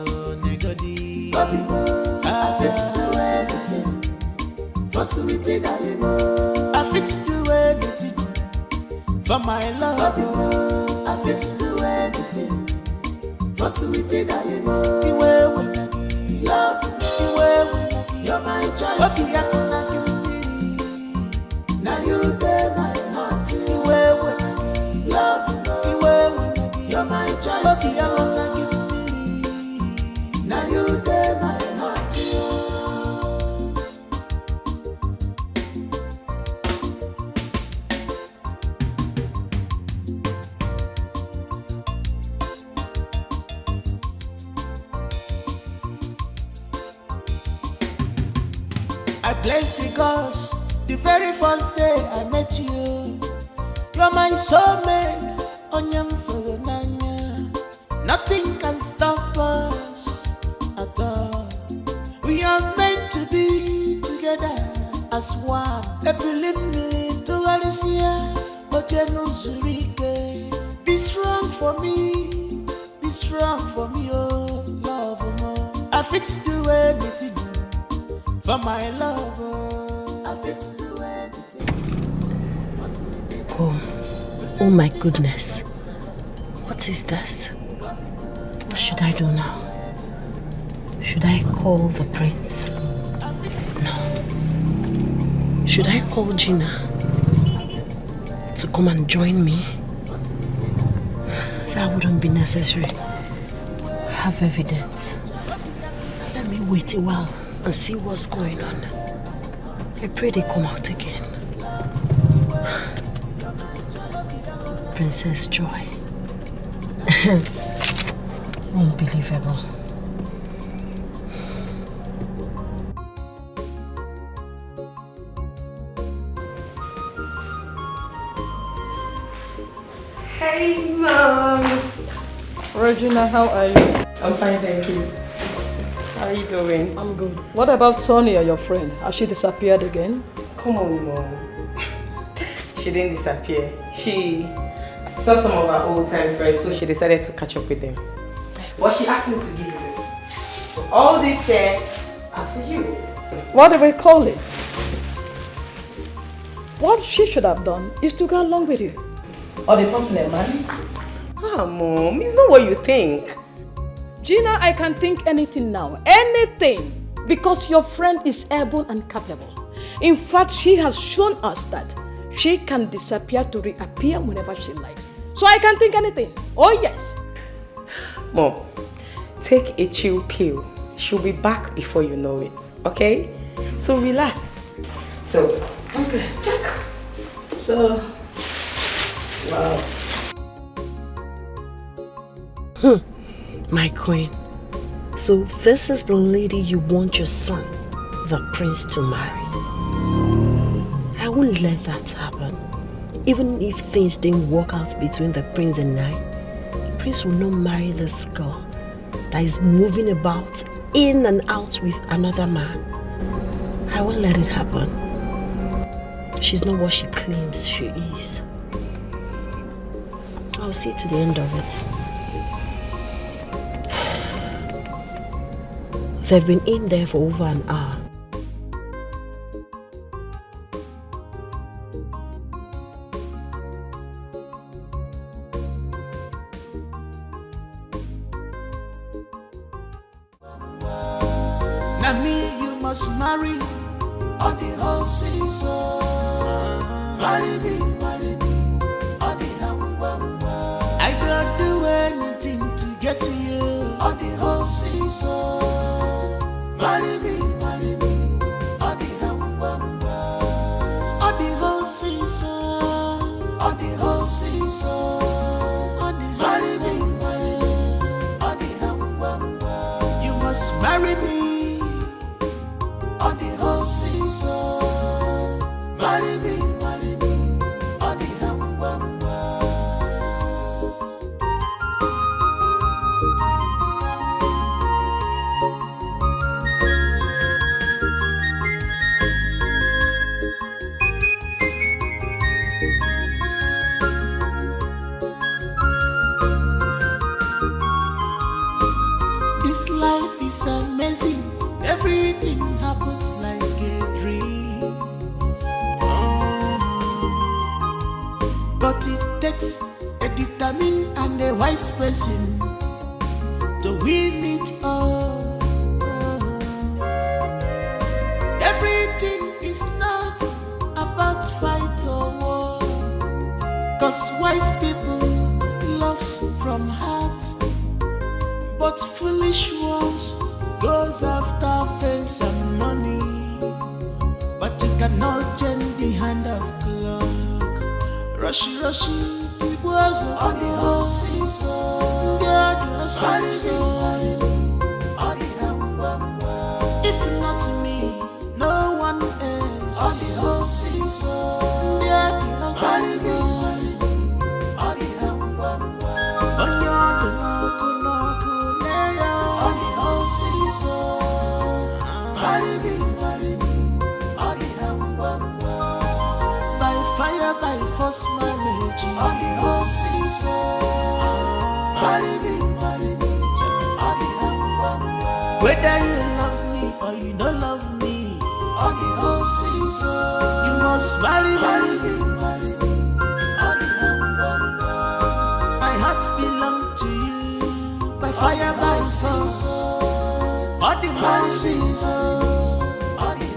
I fit to do anything for sweetie darling. I fit to do anything for my love. I fit to do anything for sweetie darling. Love, you're my choice. Now you bear my heart. Love, you're my choice. Now you dare my heart. I bless the gods the very first day I met you. You're my soulmate, onyam folonanya. Nothing can stop us at all. We are meant to be together as one. Be strong for me, oh love. I fit to do anything for my love. I fit to do anything. Oh my goodness. What is this? What should I do now? Should I call the prince? No. Should I call Gina to come and join me? That wouldn't be necessary. I have evidence. Let me wait a while and see what's going on. I pray they come out again. Princess Joy. Unbelievable. Hey, Mom. Regina, how are you? I'm fine, thank you. How are you doing? I'm good. What about Tonia, your friend? Has she disappeared again? Come on, Mom. She didn't disappear. She saw some of her old-time friends, so she decided to catch up with them. But she asked me to give you this. So all this are for you. What do we call it? What she should have done is to go along with you. Or the personal man? Ah, Mom, it's not what you think. Gina, I can think anything now. Anything. Because your friend is able and capable. In fact, she has shown us that she can disappear to reappear whenever she likes. So I can think anything. Oh, yes. Mom, take a chill pill. She'll be back before you know it. Okay? So relax. So, okay, check. So, wow. My queen. So this is the lady you want your son, the prince, to marry. I won't let that happen. Even if things didn't work out between the prince and I, the prince will not marry this girl that is moving about in and out with another man. I won't let it happen. She's not what she claims she is. I'll see to the end of it. They've been in there for over an hour. Now me you must marry on the whole season. Marry me, on the I don't do anything to get to you on the whole season. Marry me, on the whole season. On the whole season. Marry me, on the you must marry me on the whole season. Marry me, on the This life is amazing. Everything happens like a dream. But it takes a determined and a wise person to win it all. Everything is not about fight or war, 'cause wise people loves from heart, but foolish ones goes after fame and money. But you cannot change the hand of clock. Rushy, Tibuazo on the whole season. If not me, no one else on the whole season. Marry me, on the whole season. Marry me, on the by fire, by force marriage on the whole season. Marry me, on the whether you love me or you don't love me on the whole season. You must marry me, on the my heart belongs to you by fire by soul, all the mercies, all the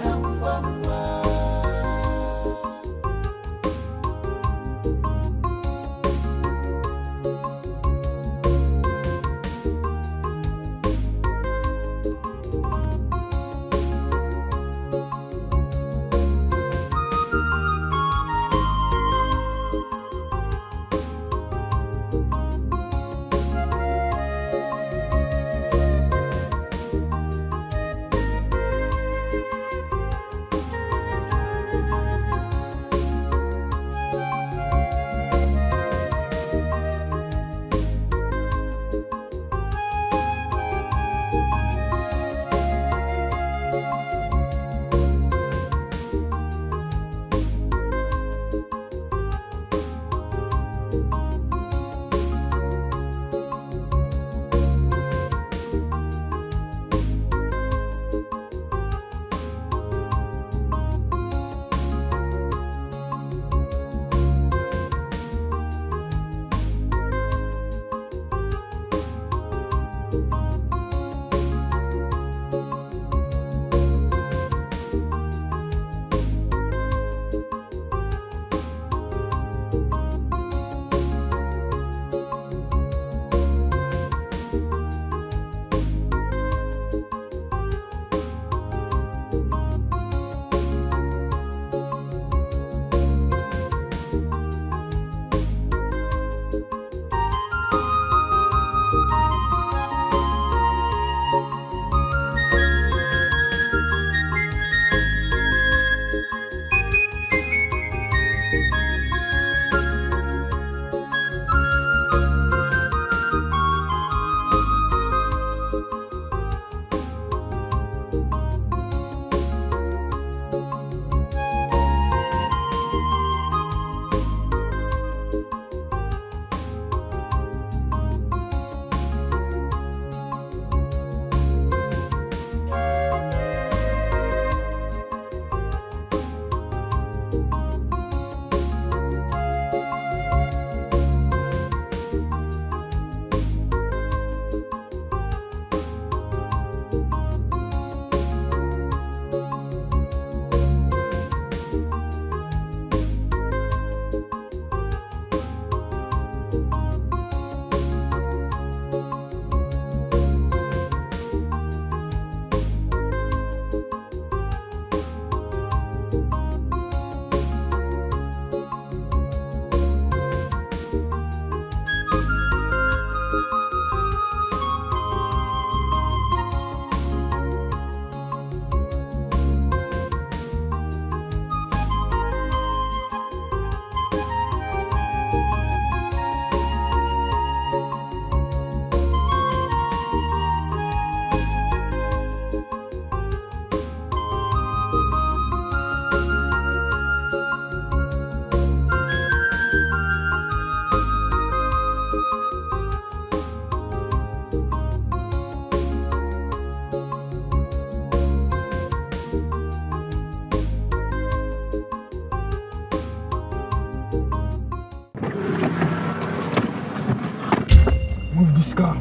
this car.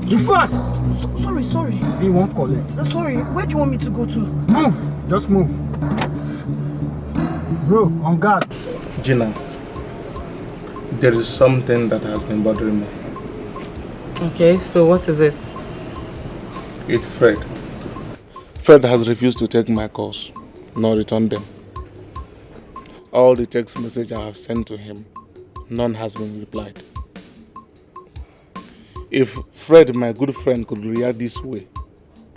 You fast! Sorry. You won't collect. Sorry, where do you want me to go to? Move! Just move. Bro, on guard. Gina, there is something that has been bothering me. Okay, so what is it? It's Fred. Fred has refused to take my calls, nor return them. All the text messages I have sent to him, none has been replied. If Fred, my good friend, could react this way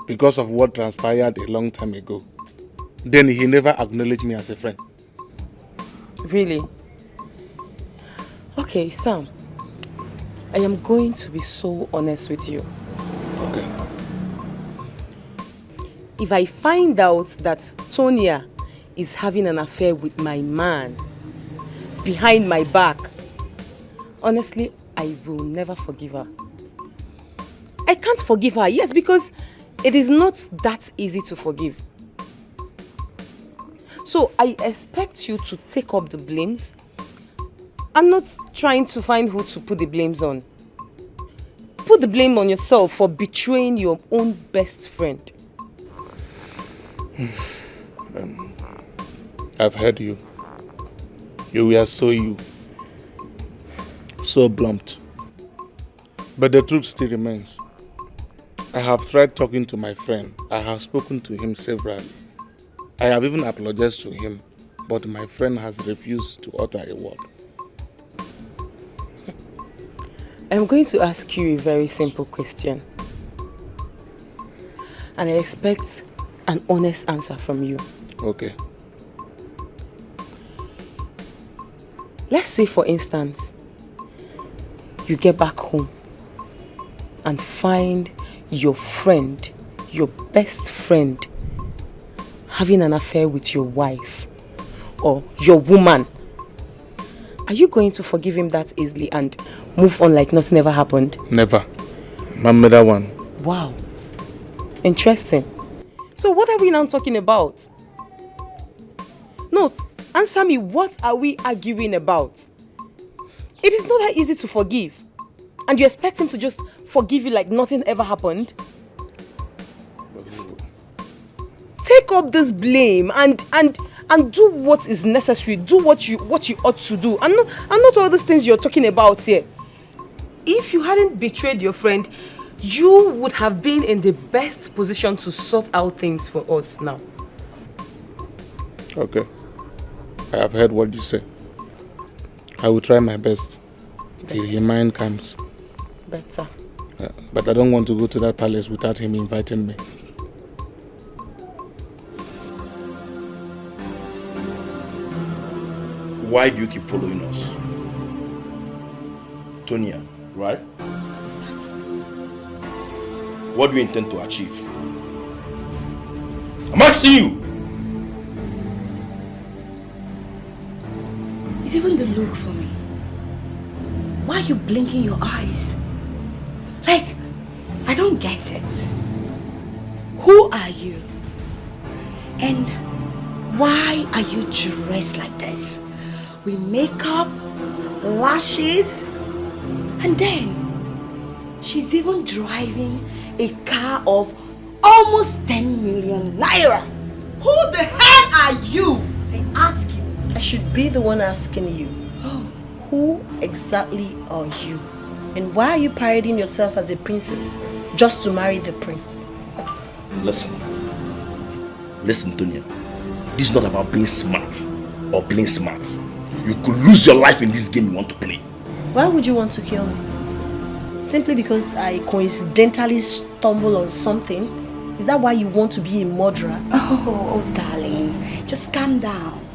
because of what transpired a long time ago, then he never acknowledged me as a friend. Really? Okay, Sam. I am going to be so honest with you. Okay. If I find out that Tonia is having an affair with my man behind my back, honestly, I will never forgive her. I can't forgive her, yes, because it is not that easy to forgive. So I expect you to take up the blames. I'm not trying to find who to put the blames on. Put the blame on yourself for betraying your own best friend. I've heard you. You were so blunt. But the truth still remains. I have tried talking to my friend. I have spoken to him severally. I have even apologized to him, but my friend has refused to utter a word. I'm going to ask you a very simple question. And I expect an honest answer from you. Okay. Let's say, for instance, you get back home and find your friend, your best friend, having an affair with your wife or your woman. Are you going to forgive him that easily and move on like nothing ever happened? Never. Mameda one. Wow. Interesting. So what are we now talking about? No, answer me, what are we arguing about? It is not that easy to forgive. And you expect him to just forgive you like nothing ever happened? Take up this blame and do what is necessary. Do what you ought to do. And not all these things you're talking about here. If you hadn't betrayed your friend, you would have been in the best position to sort out things for us now. Okay. I have heard what you say. I will try my best till his mind comes. Better. But I don't want to go to that palace without him inviting me. Why do you keep following us? Tonia, right? What do you intend to achieve? I'm asking you! It's even the look for me. Why are you blinking your eyes? Like, I don't get it. Who are you? And why are you dressed like this? With makeup, lashes, and then she's even driving a car of almost 10 million naira. Who the hell are you? I ask you. I should be the one asking you. Who exactly are you? And why are you parading yourself as a princess just to marry the prince? Listen, Tonia. This is not about being smart or playing smart. You could lose your life in this game you want to play. Why would you want to kill me? Simply because I coincidentally stumble on something? Is that why you want to be a murderer? Oh, darling, just calm down.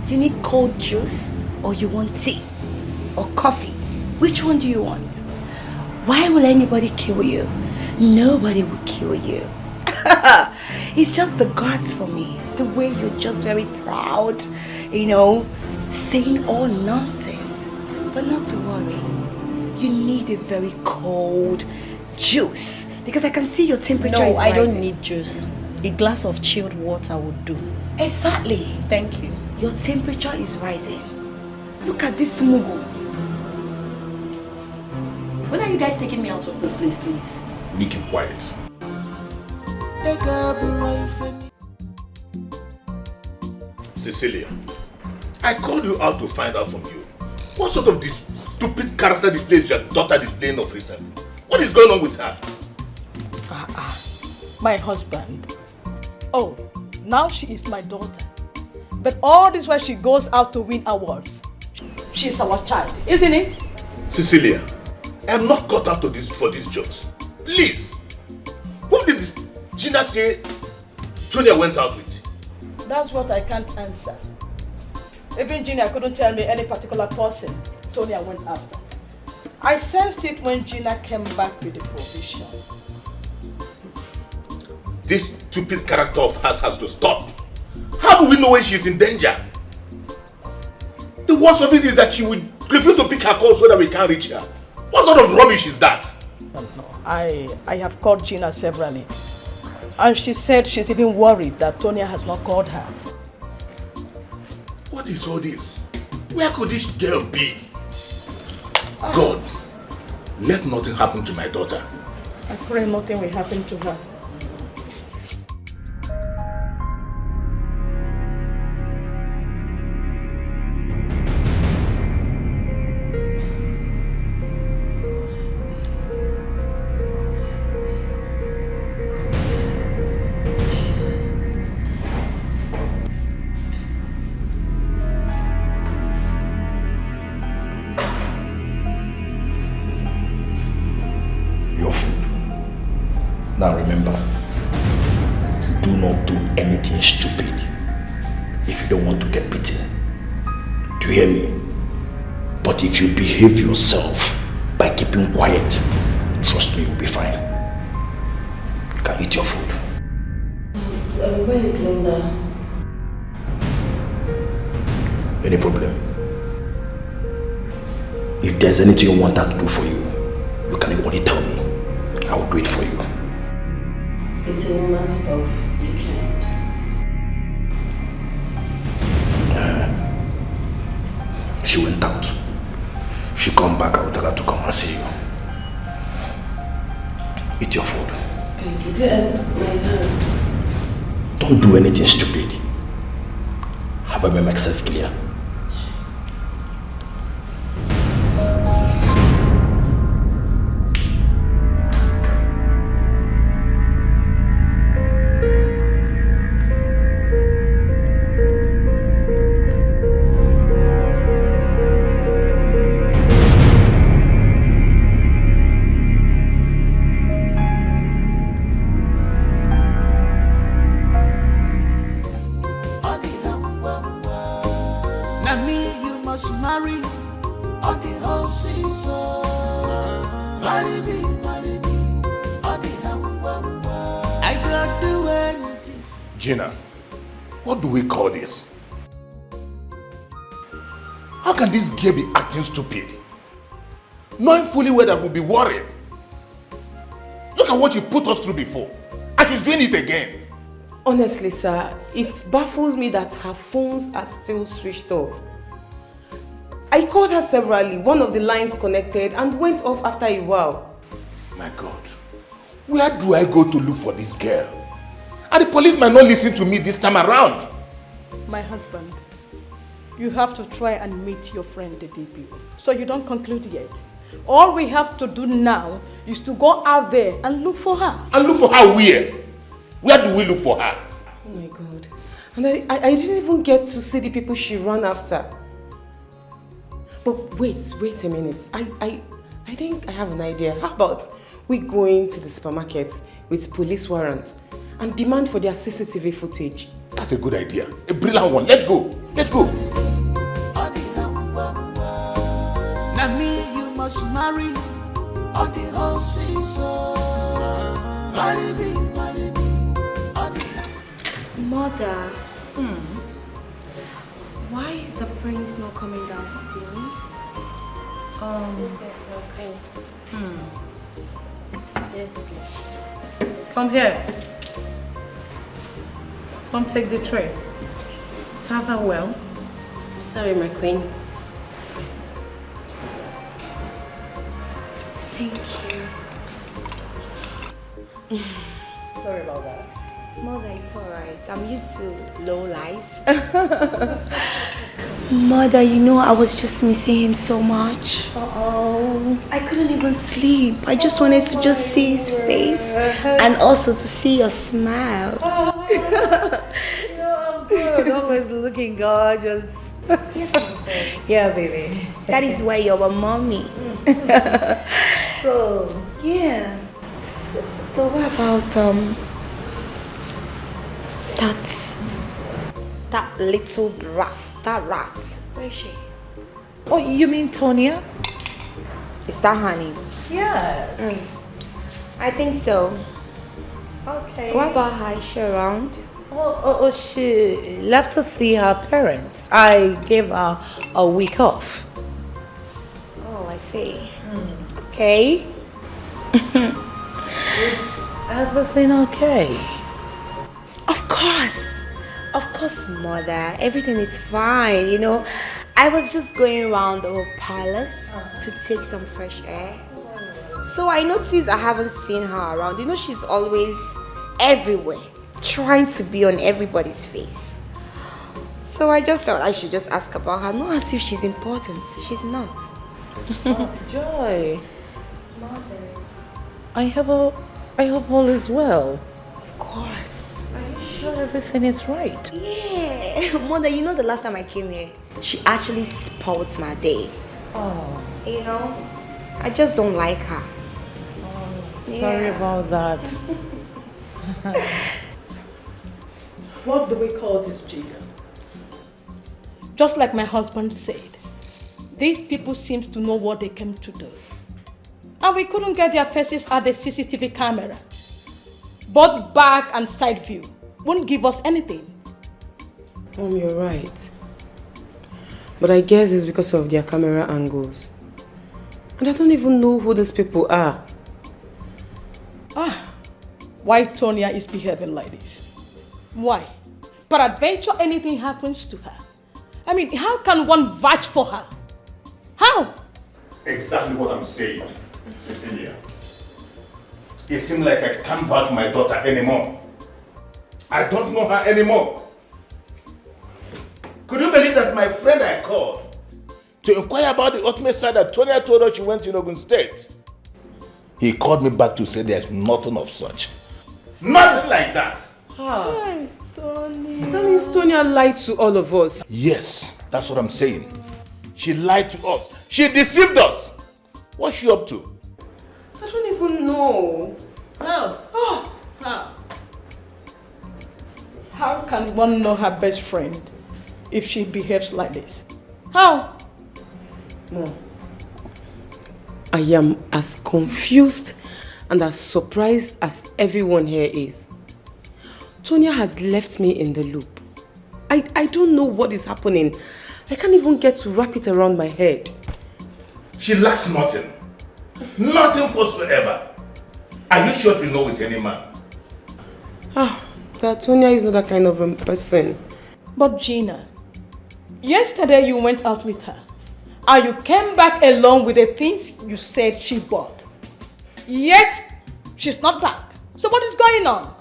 You need cold juice or you want tea or coffee? Which one do you want? Why will anybody kill you? Nobody will kill you. It's just the guards for me. The way you're just very proud, saying all nonsense. But not to worry. You need a very cold juice because I can see your temperature is rising. No, I don't need juice. A glass of chilled water would do. Exactly. Thank you. Your temperature is rising. Look at this mugu. When are you guys taking me out of this place, please? You keep quiet. Cecilia, I called you out to find out from you. What sort of this stupid character display is your daughter displaying of recent? What is going on with her? My husband. Oh, now she is my daughter. But all this while she goes out to win awards. She's our child, isn't it? Cecilia, I am not cut out for these jokes. Please. Who did this Gina say Tonia went out with? That's what I can't answer. Even Gina couldn't tell me any particular person Tonia went after. I sensed it when Gina came back with the provision. This stupid character of hers has to stop. How do we know when she's in danger? The worst of it is that she will refuse to pick her call so that we can't reach her. What sort of rubbish is that? No. I have called Gina severally. And she said she's even worried that Tonia has not called her. What is all this? Where could this girl be? God, Let nothing happen to my daughter. I pray nothing will happen to her. Now remember, do not do anything stupid if you don't want to get beaten. Do you hear me? But if you behave yourself by keeping quiet, trust me, you'll be fine. You can eat your food. Where is Linda? Any problem? If there's anything you want her to do for you, you can equally tell me. I'll do it for you. It's a woman stuff. You can't. She went out. She come back, I will tell her to come and see you. Eat your food. Thank you. Don't do anything stupid. Have I made myself clear? Gina, what do we call this? How can this girl be acting stupid? Knowing fully well that we'll be worried. Look at what you put us through before. And she's doing it again. Honestly, sir, it baffles me that her phones are still switched off. I called her severally, one of the lines connected and went off after a while. My God, where do I go to look for this girl? And the police might not listen to me this time around. My husband, you have to try and meet your friend, the DPO. So you don't conclude yet. All we have to do now is to go out there and look for her. And look for her where? Where do we look for her? Oh my God. And I didn't even get to see the people she ran after. But wait a minute. I think I have an idea. How about we go into the supermarket with police warrants and demand for their CCTV footage? That's a good idea. A brilliant one. Let's go. Let's go. Now me you must marry on the whole season. Marry me, marry me. Mother, why is the prince not coming down to see me? Come here. Come take the tray. Serve her well. Sorry, my queen. Thank you. Sorry about that. Mother, it's alright. I'm used to low lives. Mother, you know I was just missing him so much. I couldn't even sleep. I just wanted to just see his face and also to see your smile. I'm good. Always looking gorgeous. Yes, yeah, baby. that is why you're a mommy. So, yeah. So what about that little brat, that rat? Where is she? oh, you mean Tonia? Is that honey? Yes. I think so. Okay. What about her? Is she around? Oh, she left to see her parents. I gave her a week off. Oh, I see. Okay. Is everything okay? Of course, mother. Everything is fine, you know. I was just going around the whole palace to take some fresh air. So I noticed I haven't seen her around. You know, she's always everywhere, trying to be on everybody's face. So I just thought I should just ask about her. Not as if she's important. She's not. Oh, Joy. I hope all is well. Of course. Are you sure everything is right? Yeah. Mother, you know the last time I came here, she actually spoilt my day. Oh. You know, I just don't like her. Sorry about that. What do we call this, Jigga? Just like my husband said, these people seem to know what they came to do. And we couldn't get their faces at the CCTV camera. Both back and side view won't give us anything. You're right. But I guess it's because of their camera angles. And I don't even know who these people are. Why Tonia is behaving like this? Why? Peradventure anything happens to her. I mean, how can one vouch for her? How? Exactly what I'm saying, Cecilia. It seems like I can't vouch my daughter anymore. I don't know her anymore. Could you believe that my friend I called to inquire about the ultimate side that Tonia told her she went in Ogun State? He called me back to say there's nothing of such. Nothing like that. Hi, Tonia. That means Tonia lied to all of us. Yes, that's what I'm saying. She lied to us. She deceived us. What's she up to? I don't even know. How? How can one know her best friend if she behaves like this? How? No. I am as confused and as surprised as everyone here is. Tonia has left me in the loop. I don't know what is happening. I can't even get to wrap it around my head. She lacks nothing. Nothing whatsoever. Are you sure she's not with any man? That Tonia is not that kind of a person. But Gina, yesterday you went out with her and you came back along with the things you said she bought. Yet, she's not back. So what is going on?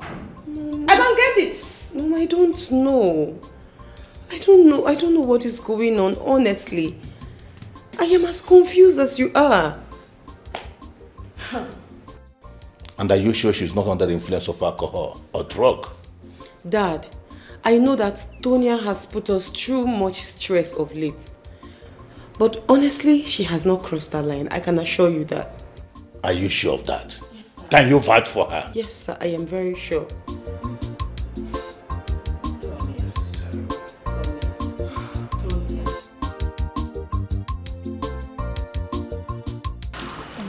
I don't get it. Mom, I don't know. I don't know what is going on, honestly. I am as confused as you are. And are you sure she's not under the influence of alcohol or drug? Dad, I know that Tonia has put us through much stress of late. But honestly, she has not crossed that line. I can assure you that. Are you sure of that? Yes, sir. Can you vouch for her? Yes, sir. I am very sure.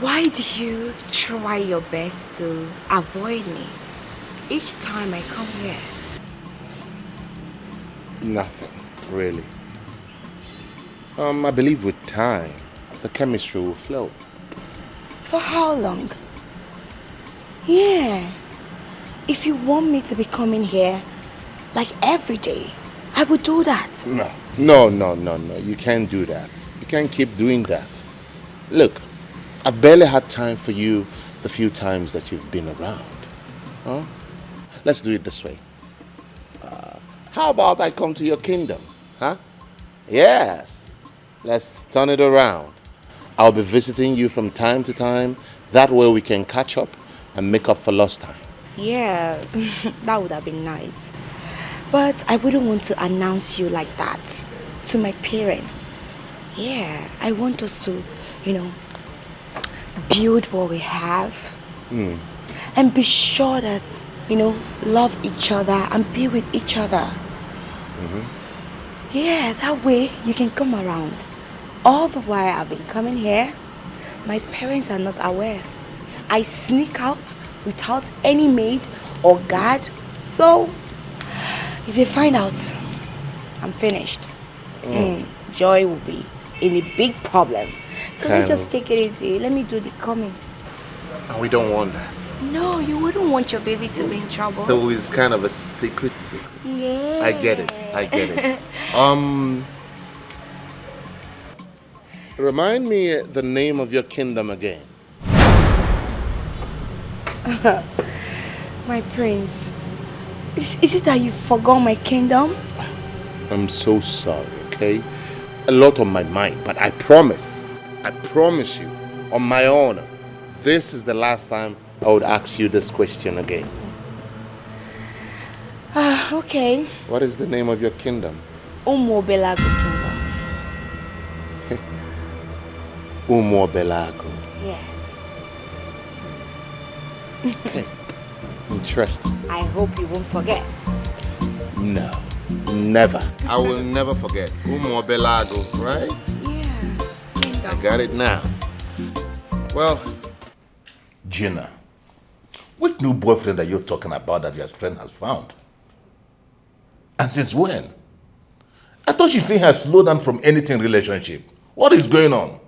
Why do you try your best to avoid me each time I come here? Nothing, really. I believe with time, the chemistry will flow. For how long? Yeah. If you want me to be coming here, like every day, I would do that. No. You can't do that. You can't keep doing that. Look, I've barely had time for you the few times that you've been around. Huh? Let's do it this way. How about I come to your kingdom? Huh? Yes. Let's turn it around. I'll be visiting you from time to time. That way we can catch up and make up for lost time. Yeah, that would have been nice. But I wouldn't want to announce you like that to my parents. Yeah, I want us to, build what we have. And be sure that, love each other and be with each other. Yeah, that way you can come around. All the while I've been coming here, my parents are not aware. I sneak out without any maid or guard. So, if they find out, I'm finished. Joy will be in a big problem. So let's just take it easy. Let me do the coming. And we don't want that. No, you wouldn't want your baby to be in trouble. So it's kind of a secret. Yeah. I get it. Remind me the name of your kingdom again. My prince, is it that you forgot my kingdom? I'm so sorry, okay? A lot on my mind, but I promise you, on my honor, this is the last time I would ask you this question again. Okay. What is the name of your kingdom? Umobelago kingdom. Umobelago. Yes. Okay. Interesting. I hope you won't forget. No, never. I will never forget. Umobelago, right? Yeah. I got it now. Well, Gina, what new boyfriend are you talking about that your friend has found? And since when? I thought she said has slowed down from anything relationship. What is going on?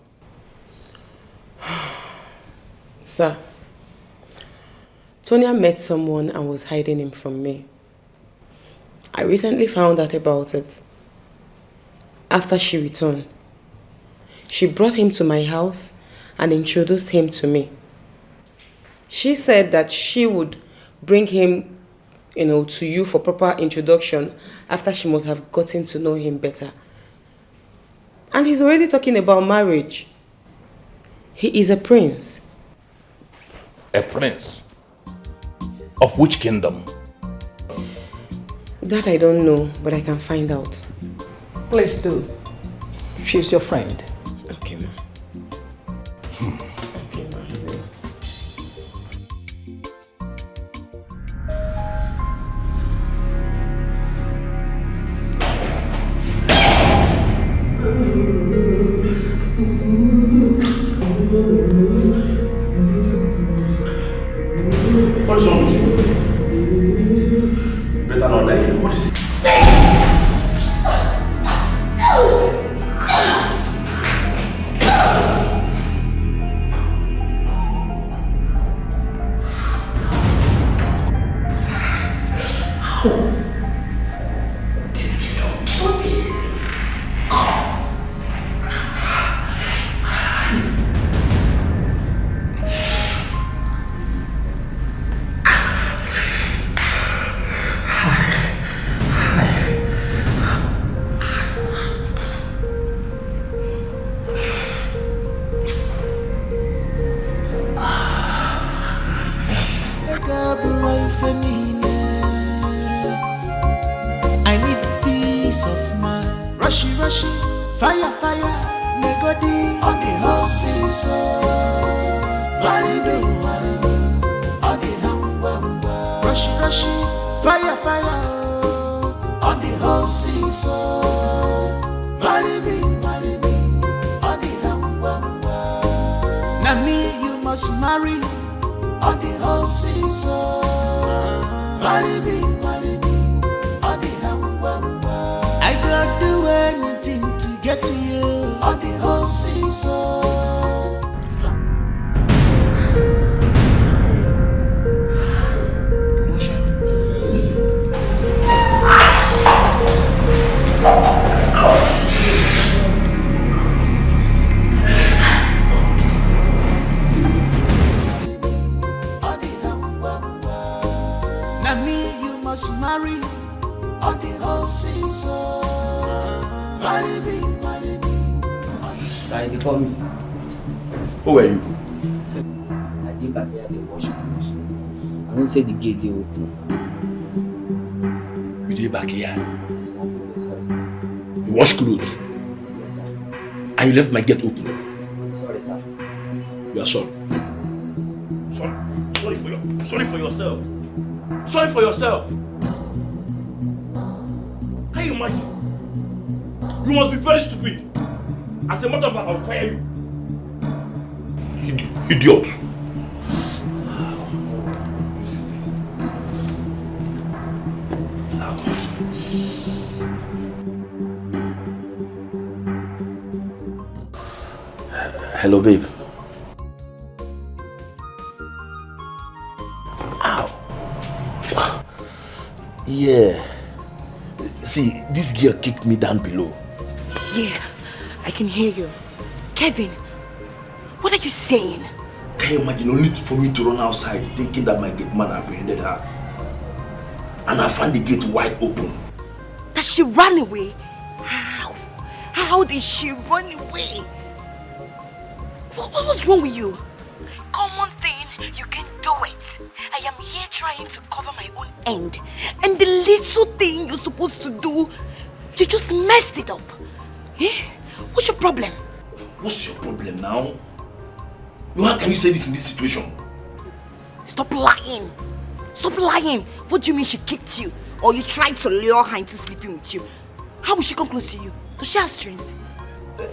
Sir, Tonia met someone and was hiding him from me. I recently found out about it. After she returned, she brought him to my house and introduced him to me. She said that she would bring him, to you for proper introduction after she must have gotten to know him better. And he's already talking about marriage. He is a prince. A prince? Of which kingdom? That I don't know, but I can find out. Please do. She's your friend. Okay, ma. What is wrong with you? Better not lie. What is it? I need peace of mind. Rushy, fire, negodi on the horses. Marido, on the hamba. Rushy, fire, on the horses. Maribi, on the hamba. Now me, you must marry on the horses. Maribi, on the hamba. I don't do anything to get to you on the horses. Now me, you must marry on the horses. Marry me. Sorry, they call me. Who are you? I did back here, they wash clothes. I don't say the gate they open. You did back here? Yes, sir. Sorry, sir. You wash clothes? Yes, sir. And you left my gate open? Sorry, sir. You are sorry. Sorry for yourself. Sorry for yourself. Can you imagine? You must be very stupid. As a matter of fact, I'll fire you. Idiot. Hello, babe. Ow. Yeah. See, this girl kicked me down below. Yeah, I can hear you. Kevin, what are you saying? Can you imagine only for me to run outside thinking that my gate man apprehended her? And I found the gate wide open. That she ran away? How? How did she run away? What was wrong with you? Common thing, you can do it. I am here trying to cover my own end. And the little thing you're supposed to do, you just messed it up. Eh? What's your problem? What's your problem now? How can you say this in this situation? Stop lying. Stop lying. What do you mean she kicked you? Or you tried to lure her into sleeping with you? How will she come close to you? Does she have strength?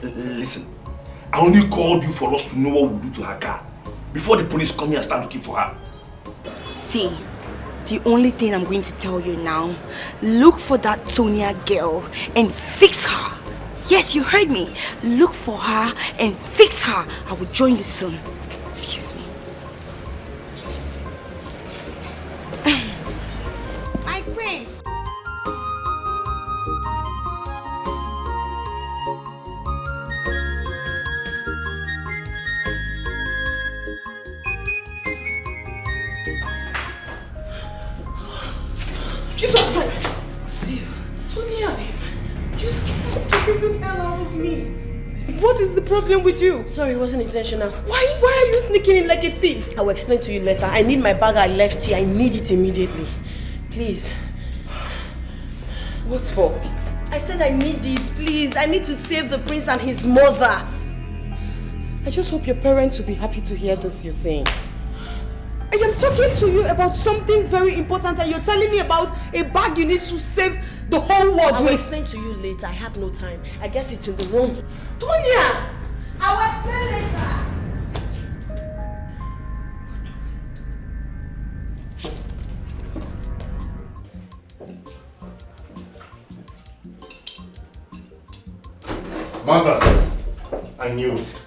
Listen, I only called you for us to know what we'll do to her car before the police come here and start looking for her. See, the only thing I'm going to tell you now, look for that Tonia girl and fix her. Yes, you heard me. Look for her and fix her. I will join you soon. Excuse me. My queen. Jesus Christ! Tonia, you scared the living hell out of me. What is the problem with you? Sorry, it wasn't intentional. Why are you sneaking in like a thief? I will explain to you later. I need my bag I left here. I need it immediately. Please. What for? I said I need it, please. I need to save the prince and his mother. I just hope your parents will be happy to hear this you're saying. I am talking to you about something very important and you're telling me about a bag you need to save the whole world I will with. explain to you later. I have no time. I guess it's in the room. Tonia! I will explain later. Mother, I knew it.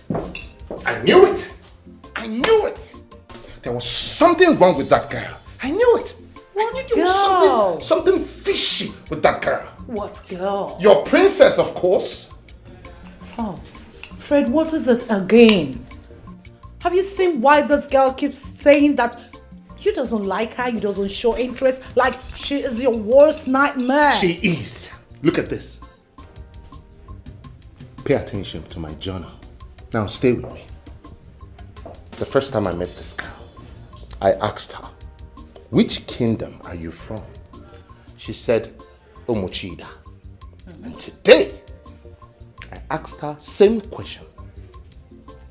I knew it. I knew it. There was something wrong with that girl. I knew it. I knew there was something fishy with that girl. What girl? Your princess, of course. Oh, Fred, what is it again? Have you seen why this girl keeps saying that you doesn't like her, you doesn't show interest, like she is your worst nightmare? She is. Look at this. Pay attention to my journal. Now stay with me. The first time I met this girl, I asked her, which kingdom are you from? She said, Omochida. And today, I asked her same question.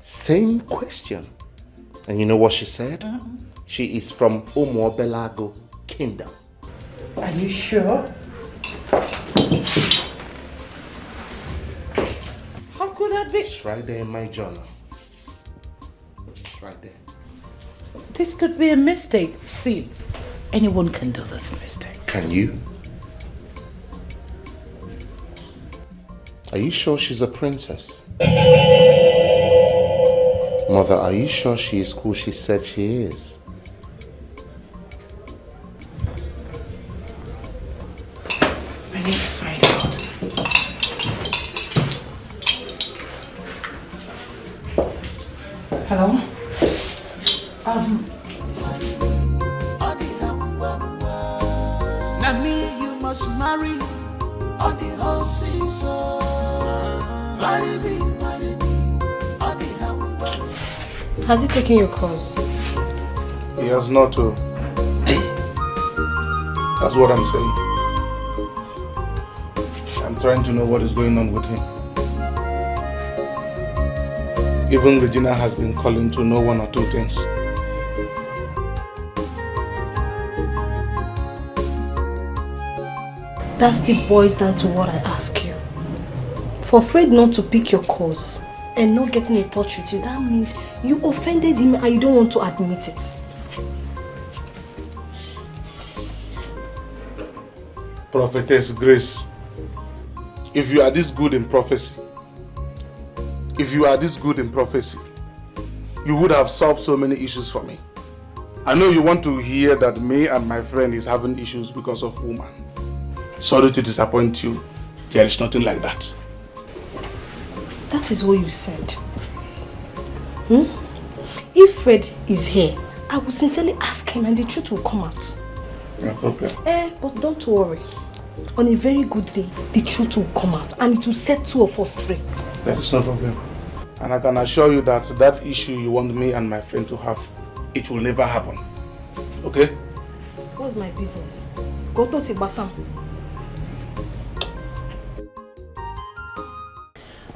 Same question. And you know what she said? She is from Omobelago Kingdom. Are you sure? How could that be? It's right there in my journal. It's right there. This could be a mistake. See, anyone can do this mistake. Can you? Are you sure she's a princess? Mother, are you sure she is who she said she is? I need to find out. Hello? Now me you must marry on the whole season. Marry me on the humble. Has he taken your calls? He has not to. That's what I'm saying. I'm trying to know what is going on with him. Even Regina has been calling to know one or two things. That still boils down to what I ask you. For Fred not to pick your calls and not getting in touch with you, that means you offended him and you don't want to admit it. Prophetess Grace, if you are this good in prophecy, you would have solved so many issues for me. I know you want to hear that me and my friend is having issues because of woman. Sorry to disappoint you. There is nothing like that. That is what you said. if Fred is here, I will sincerely ask him and the truth will come out. No problem. But don't worry. On a very good day, the truth will come out and it will set two of us free. That is no problem. And I can assure you that that issue you want me and my friend to have, it will never happen. Okay? What's my business? Go to Sibasam.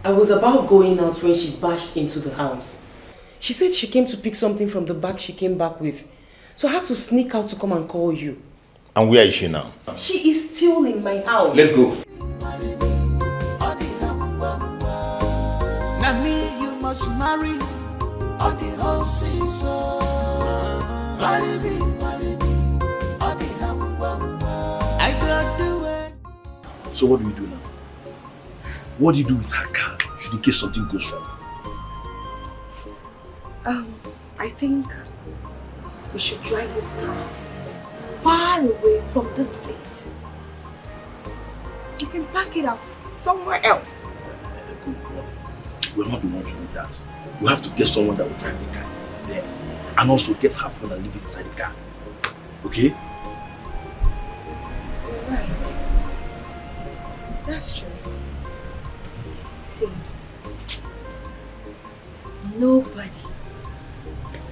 I was about going out when she bashed into the house. She said she came to pick something from the bag she came back with. So I had to sneak out to come and call you. And where is she now? She is still in my house. Let's go. Now me you must marry on the whole season. Marry me, on the I got do it. So what do we do now? What do you do with her car should in case something goes wrong? I think we should drive this car far away from this place. You can park it out somewhere else. We're not the one to do that. We have to get someone that will drive the car there. And also get her phone and leave it inside the car. Okay? You're right. That's true. See, nobody,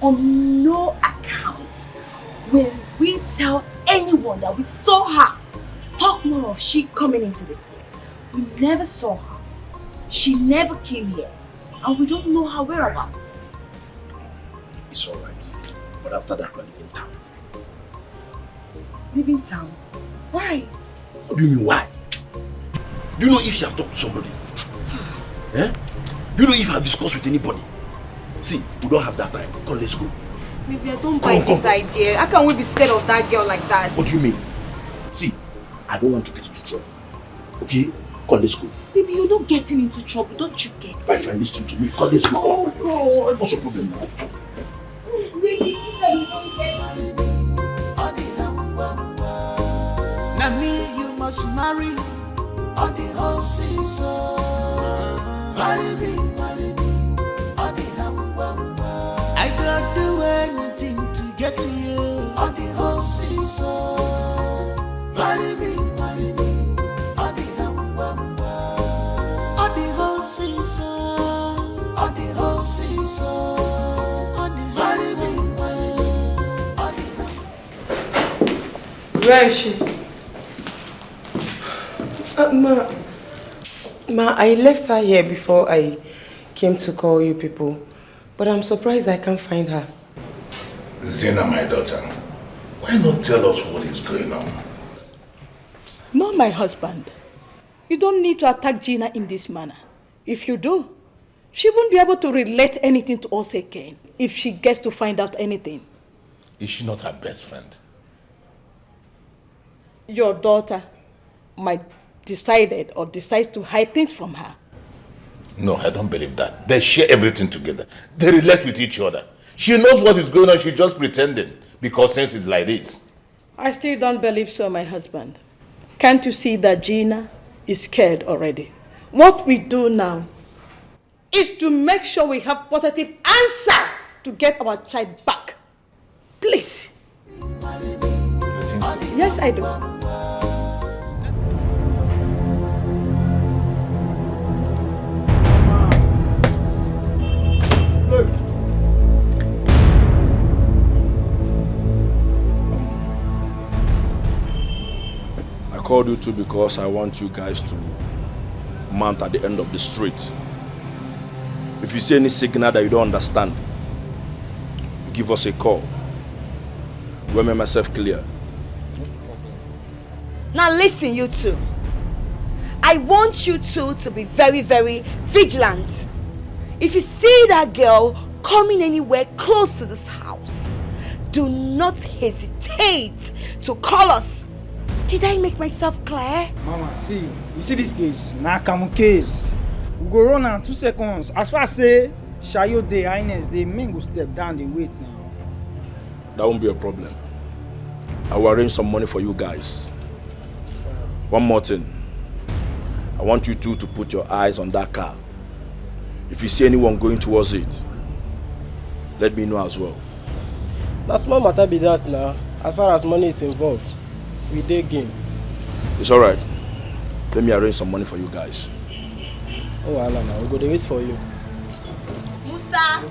on no account, will we tell anyone that we saw her. Talk more of she coming into this place. We never saw her. She never came here. And we don't know her whereabouts. It's alright. But after that, we're leaving town. Leaving town? Why? What do you mean, why? Do you know if she have talked to somebody? Eh? Do you know if I have discussed with anybody? See, we don't have that time. Come, let's go. Maybe I don't buy this idea. How can we be scared of that girl like that? What do you mean? See, I don't want to get into trouble. Okay? Come, let's go. Baby, you're not getting into trouble. Don't you get it? My friend, listen to me. Come, let's go. Oh, God. What's your problem now? Now me you must marry on the whole season. Marry me, on the I got do anything to get to you on the whole season. Marry me, on the whole season. On the whole season. Marry me, Where is she? Ma, I left her here before I came to call you people. But I'm surprised I can't find her. Zena, my daughter, why not tell us what is going on? No, my husband. You don't need to attack Gina in this manner. If you do, she won't be able to relate anything to us again if she gets to find out anything. Is she not her best friend? Your daughter might decide to hide things from her. No, I don't believe that. They share everything together. They relate with each other. She knows what is going on, she's just pretending because since it's like this. I still don't believe so, my husband. Can't you see that Gina is scared already? What we do now is to make sure we have positive answer to get our child back. Please. You think so? Yes, I do. I called you two because I want you guys to mount at the end of the street. If you see any signal that you don't understand, give us a call. We'll make myself clear. Now listen, you two. I want you two to be very, very vigilant. If you see that girl coming anywhere close to this house, do not hesitate to call us. Did I make myself clear? Mama, see, you see this case? Nakamu case. We go run in 2 seconds. As far as say, Shayo Day, Highness, the men go step down, they wait now. That won't be a problem. I will arrange some money for you guys. One more thing. I want you two to put your eyes on that car. If you see anyone going towards it, let me know as well. That's small matter be that now. As far as money is involved, we dey game. It's alright. Let me arrange some money for you guys. Oh, Allah, now we go to wait for you. Musa!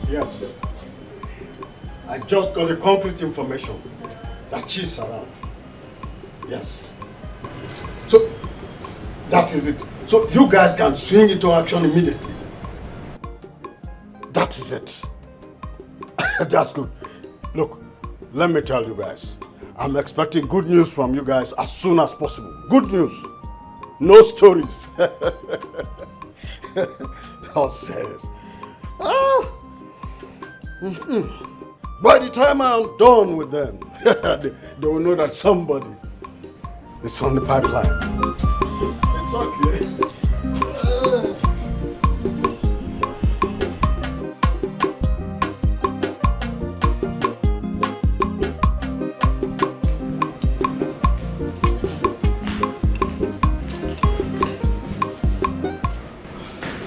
Yes. I just got a concrete information that she's around. Yes. So, that is it. So, you guys can swing into action immediately. That is it. That's good. Look, let me tell you guys. I'm expecting good news from you guys as soon as possible. Good news. No stories. All serious. By the time I'm done with them, they will know that somebody is on the pipeline. It's okay.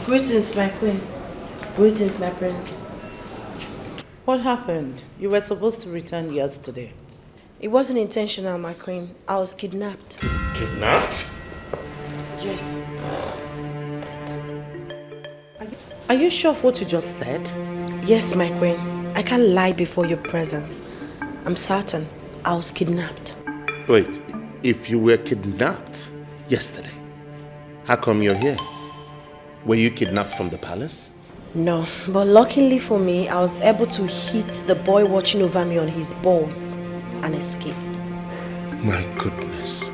Greetings, my queen. Greetings, my prince. What happened? You were supposed to return yesterday. It wasn't intentional, my queen. I was kidnapped. Kidnapped? Yes. Are you sure of what you just said? Yes, my queen. I can't lie before your presence. I'm certain I was kidnapped. Wait, if you were kidnapped yesterday, how come you're here? Were you kidnapped from the palace? No, but luckily for me, I was able to hit the boy watching over me on his balls and escape. My goodness.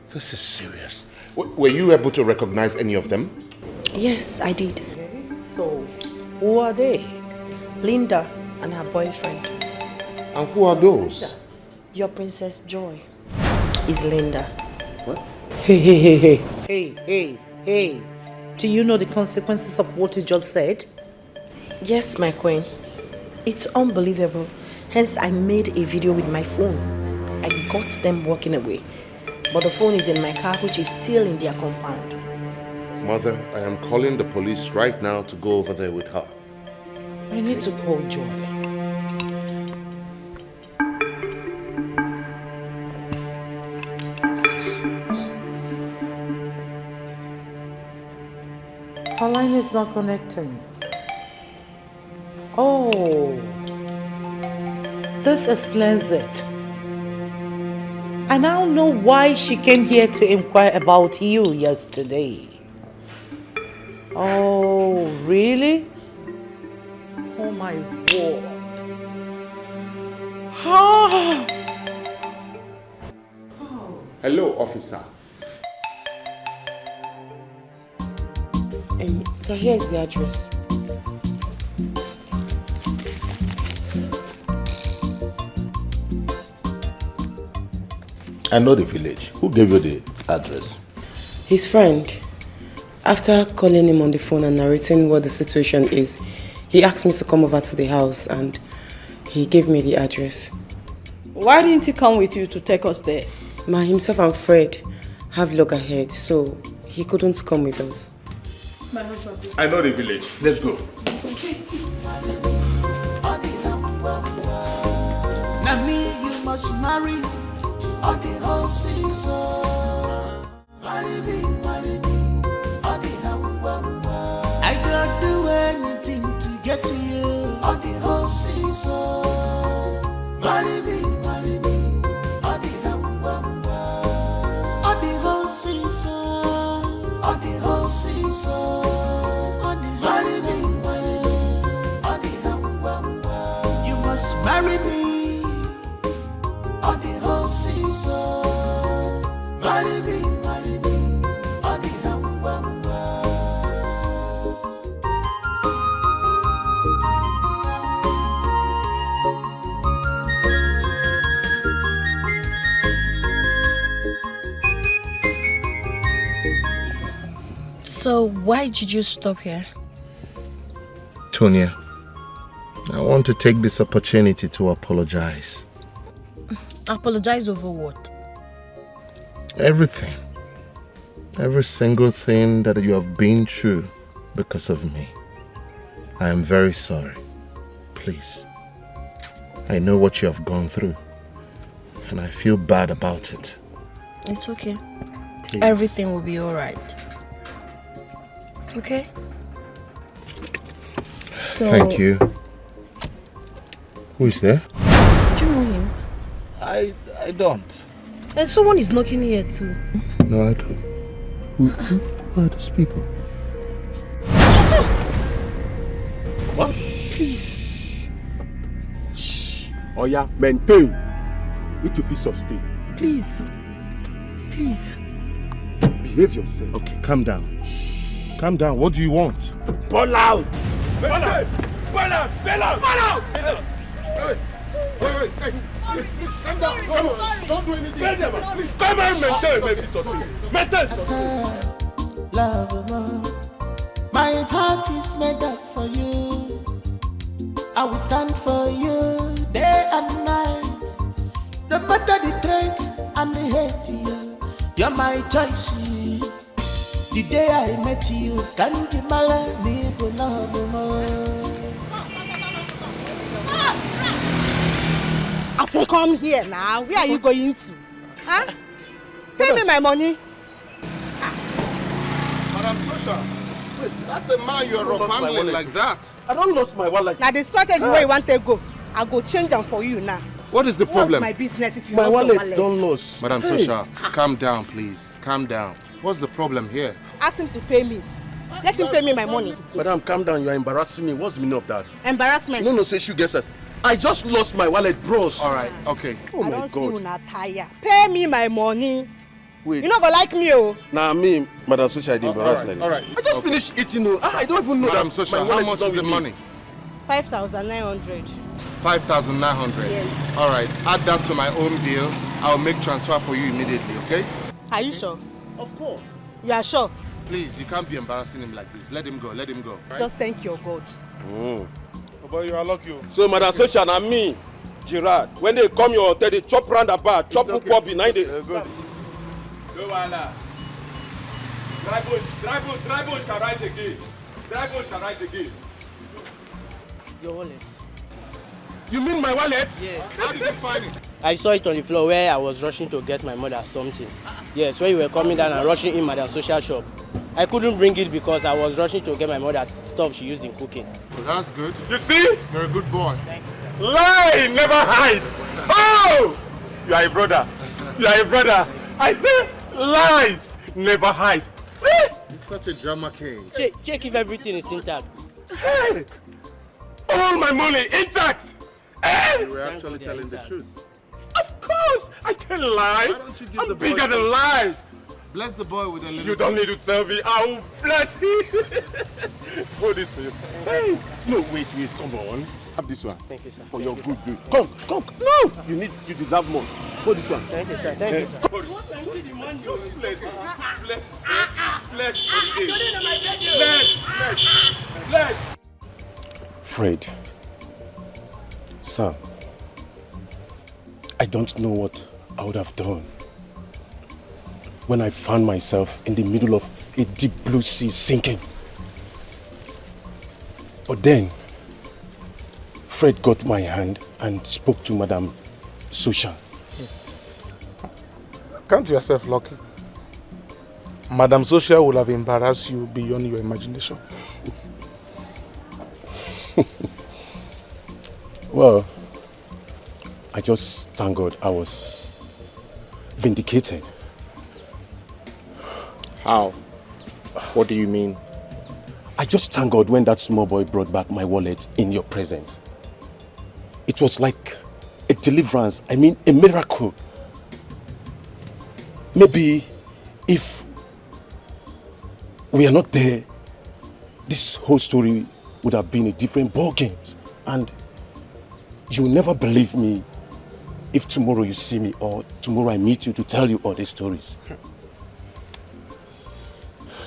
This is serious. Were you able to recognize any of them? Yes, I did. So, who are they? Linda and her boyfriend. And who are those? Your Princess Joy is Linda. What? Hey. Do you know the consequences of what you just said? Yes, my queen. It's unbelievable. Hence, I made a video with my phone. I got them walking away. But the phone is in my car, which is still in their compound. Mother, I am calling the police right now to go over there with her. I need to call Joy. Her line is not connecting. Oh, this explains it. I now know why she came here to inquire about you yesterday. Oh, really? Oh my word. Hello, officer. So here's the address. I know the village. Who gave you the address? His friend. After calling him on the phone and narrating what the situation is, he asked me to come over to the house and he gave me the address. Why didn't he come with you to take us there? Himself and Fred have loggerheads, so he couldn't come with us. I know the village. Let's go. Now me you must marry on the whole season. Marry me, on the I don't do anything to get to you on the whole season. Marry me, on the whole season. On the whole season. On the marry me, on the you must marry me on the whole season. Marry me, on the So why did you stop here? Tonia, I want to take this opportunity to apologize. Apologize over what? Everything. Every single thing that you have been through because of me. I am very sorry. Please. I know what you have gone through. And I feel bad about it. It's okay. Please. Everything will be alright. Okay? So, thank you. Who is there? Do you know him? I don't. And someone is knocking here too. No, I don't. Who are these people? Jesus! What? Please. Shh. Oh yeah, maintain. Make you feel sustain. Please. Please. Behave yourself. Okay, calm down. Calm down. What do you want? Ball out! Ball out! Ball out! Ball out! Ball out! Wait, hey, calm down. Come on. Don't do anything. Please, come on, maintain. Maintain. Love, my heart is made up for you. I will stand for you day and night. No matter the threat and the hate, you're my choice. The day I met you, can't you me love more. I say, come here now. Where are you going to? Huh? Pay me my money. Madam Sosha, wait, that's a man you are handling like that. I don't lose my wallet. Now the strategy where you want to go, I go change them for you now. What is the problem? What's my business if you My lost wallet, your wallet? don't lose. Madam Sosha, calm down, please. Calm down. What's the problem here? Ask him to pay me. Let him pay me my money. Madam, calm down. You are embarrassing me. What's the meaning of that? Embarrassment. No, say you guess us. I just lost my wallet, bros. All right, okay. Oh I my don't see God. you not tired. Pay me my money. Wait. You not gonna like me, oh. Nah, me, Madam Sosha, I did embarrass like this. all right. I just finished eating. I don't even know Madam that. Sosha, my how wallet much not is the with me. money? 5,900. 5,900. Yes. All right, add that to my own bill. I'll make transfer for you immediately, okay? Are you sure? Of course. You are sure? Please, you can't be embarrassing him like this. Let him go, let him go. Right? Just thank your God. Oh boy, you are lucky. So, Madam Sosha and me, Gerard, when they come your hotel, they chop roundabout, chop okay. up behind it. Good. No, Wala. Dry bones shall rise again. Dry bones shall rise again. Your wallet. You mean my wallet? Yes. How did you find it? I saw it on the floor where I was rushing to get my mother something. Yes, when you were coming down and rushing in Madam Social shop. I couldn't bring it because I was rushing to get my mother stuff she used in cooking. Well, that's good. You see? You're a good boy. Thank you, sir. Lie, never hide. Oh! You are a brother. You are a brother. I say lies, never hide. You're such a drama king. Check if everything is intact. Hey! All my money intact. Hey! You were actually telling the truth. Of course, I can lie. Why don't you give I'm the boy bigger some- than lies. Bless the boy with a little. You don't need to tell me. I will bless you. Hold this for you. Hey! No, wait, come on. Have this one. Thank you, sir. For your good. Come. No! You deserve more. Hold this one. Thank you, sir. Thank you, sir. Just bless. Fred, Sam, I don't know what I would have done when I found myself in the middle of a deep blue sea sinking. But then, Fred got my hand and spoke to Madam Sosha. Count yourself lucky. Madam Socia will have embarrassed you beyond your imagination. Well, I just thank God I was vindicated. How? What do you mean? I just thank God when that small boy brought back my wallet in your presence. It was like a deliverance, a miracle. Maybe if we are not there, this whole story would have been a different ball game. And you'll never believe me if tomorrow you see me or tomorrow I meet you to tell you all these stories.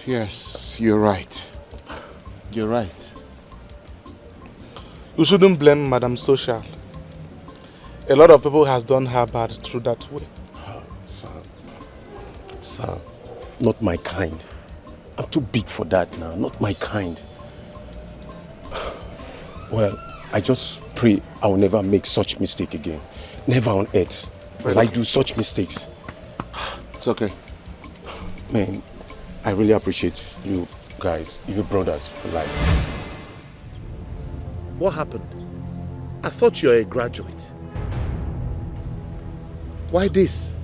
Yes, you're right. You're right. You shouldn't blame Madam Social. A lot of people has done her bad through that way. Sir, not my kind. I'm too big for that now, not my kind. Well, I just pray I will never make such mistake again. Never on earth will I do such mistakes. It's okay. Man, I really appreciate you guys, you brothers for life. What happened? I thought you were a graduate. Why this?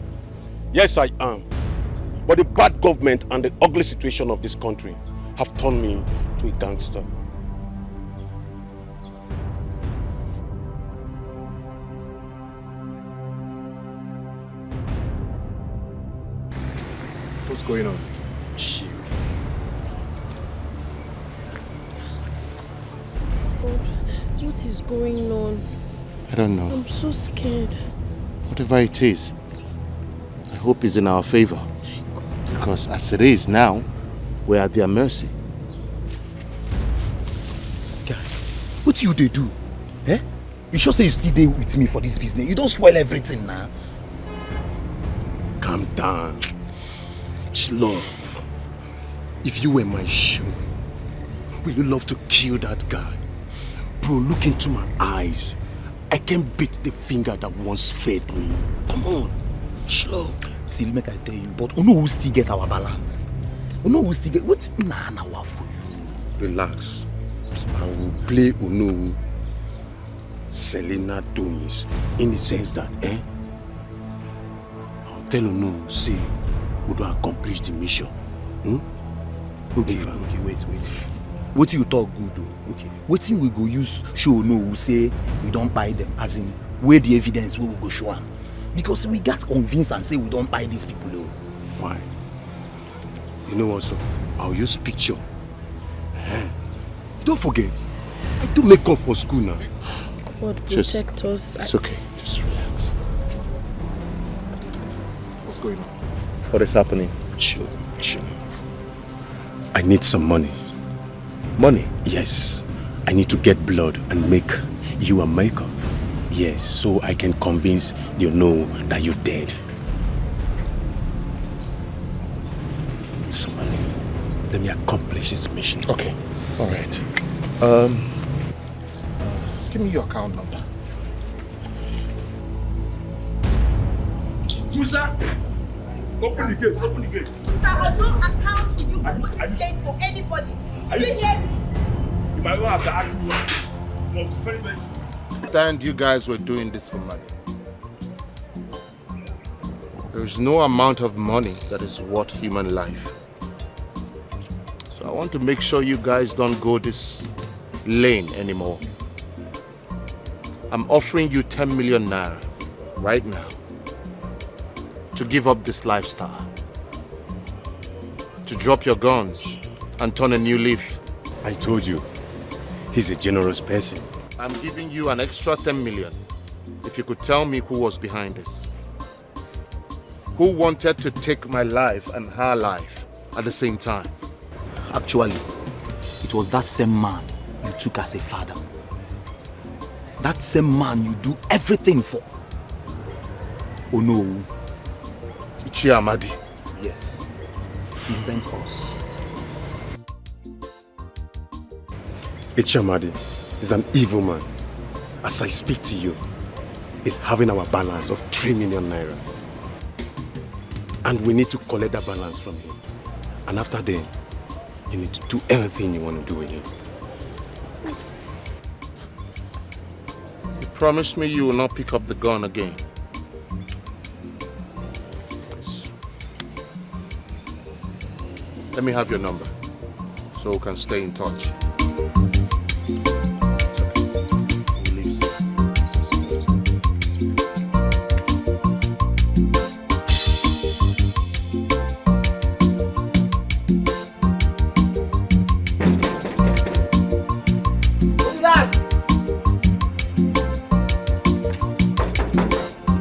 Yes, I am. But the bad government and the ugly situation of this country have turned me to a gangster. What's going on? Chill. What is going on? I don't know. I'm so scared. Whatever it is, I hope it's in our favor. Because as it is now, we're at their mercy. Guy, what they do? Eh? You sure say you still there with me for this business? You don't spoil everything now. Calm down. Chill. If you were my shoe, would you love to kill that guy? Bro, look into my eyes. I can't beat the finger that once fed me. Come on, slow. See, make I tell you, but who will still get our balance? Who will still get what? Nah, what for you? Relax. I will play Uno Selena doings in the sense that, I'll tell Uno, say, we don't accomplish the mission. Okay, wait. What you talk good though? Okay. What thing we go use show no we say we don't buy them, as in where the evidence we will go show them. Because we got convinced and say we don't buy these people though. Fine. You know what, so I'll use picture. Don't forget, I do make up for school now. God protect us. It's okay, just relax. What's going on? What is happening? Chill. I need some money. Money? Yes. I need to get blood and make you a makeup. Yes, so I can convince you know that you're dead. Some money. Let me accomplish this mission. Okay. All right. Give me your account number. Musa! Open the gate. Sir, I don't account to you for change for anybody. Do you hear me? You might well have to ask me. No, very. Understand you guys were doing this for money. There's no amount of money that is worth human life. So I want to make sure you guys don't go this lane anymore. I'm offering you 10 million naira right now to give up this lifestyle, to drop your guns and turn a new leaf. I told you, he's a generous person. I'm giving you an extra 10 million if you could tell me who was behind this. Who wanted to take my life and her life at the same time? Actually, it was that same man you took as a father. That same man you do everything for. Oh no. Chiamadi. Yes. He sent us. Chiamadi is an evil man. As I speak to you, he's having our balance of 3 million naira. And we need to collect that balance from him. And after then, you need to do anything you want to do with him. You promise me you will not pick up the gun again. Let me have your number so we can stay in touch.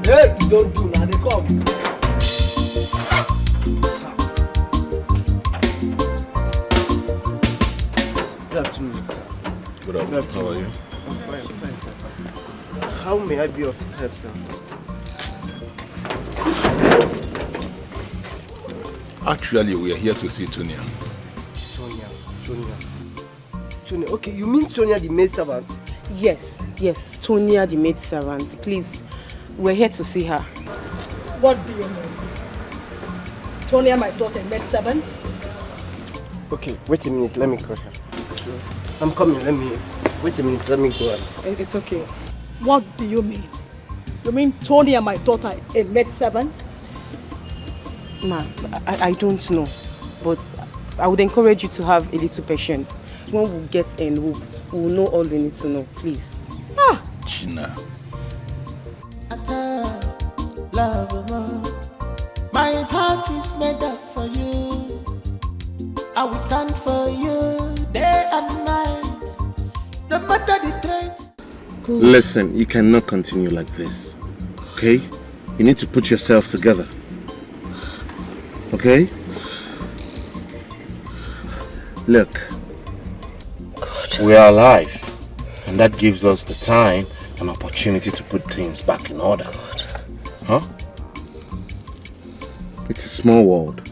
Hey, you don't do now, they come. Good afternoon, sir. Good afternoon. How are you? I'm fine, sir. How may I be of help, sir? Actually, we are here to see Tonia. Tonia. Okay, you mean Tonia the maid servant? Yes, Tonia the maid servant. Please, we're here to see her. What do you mean? Tonia, my daughter, maid servant? Okay, wait a minute, let me call her. I'm coming, wait a minute, let me go. It's okay. What do you mean? You mean Tonia, my daughter, a maid servant? Ma, I don't know, but I would encourage you to have a little patience. When we get in, we'll know all we need to know, please. Gina. Love, my heart is made up for you. I will stand for you day and night, no matter the threat. Listen, you cannot continue like this, okay? You need to put yourself together, okay? Look, we are alive, and that gives us the time and opportunity to put things back in order. Huh? It's a small world.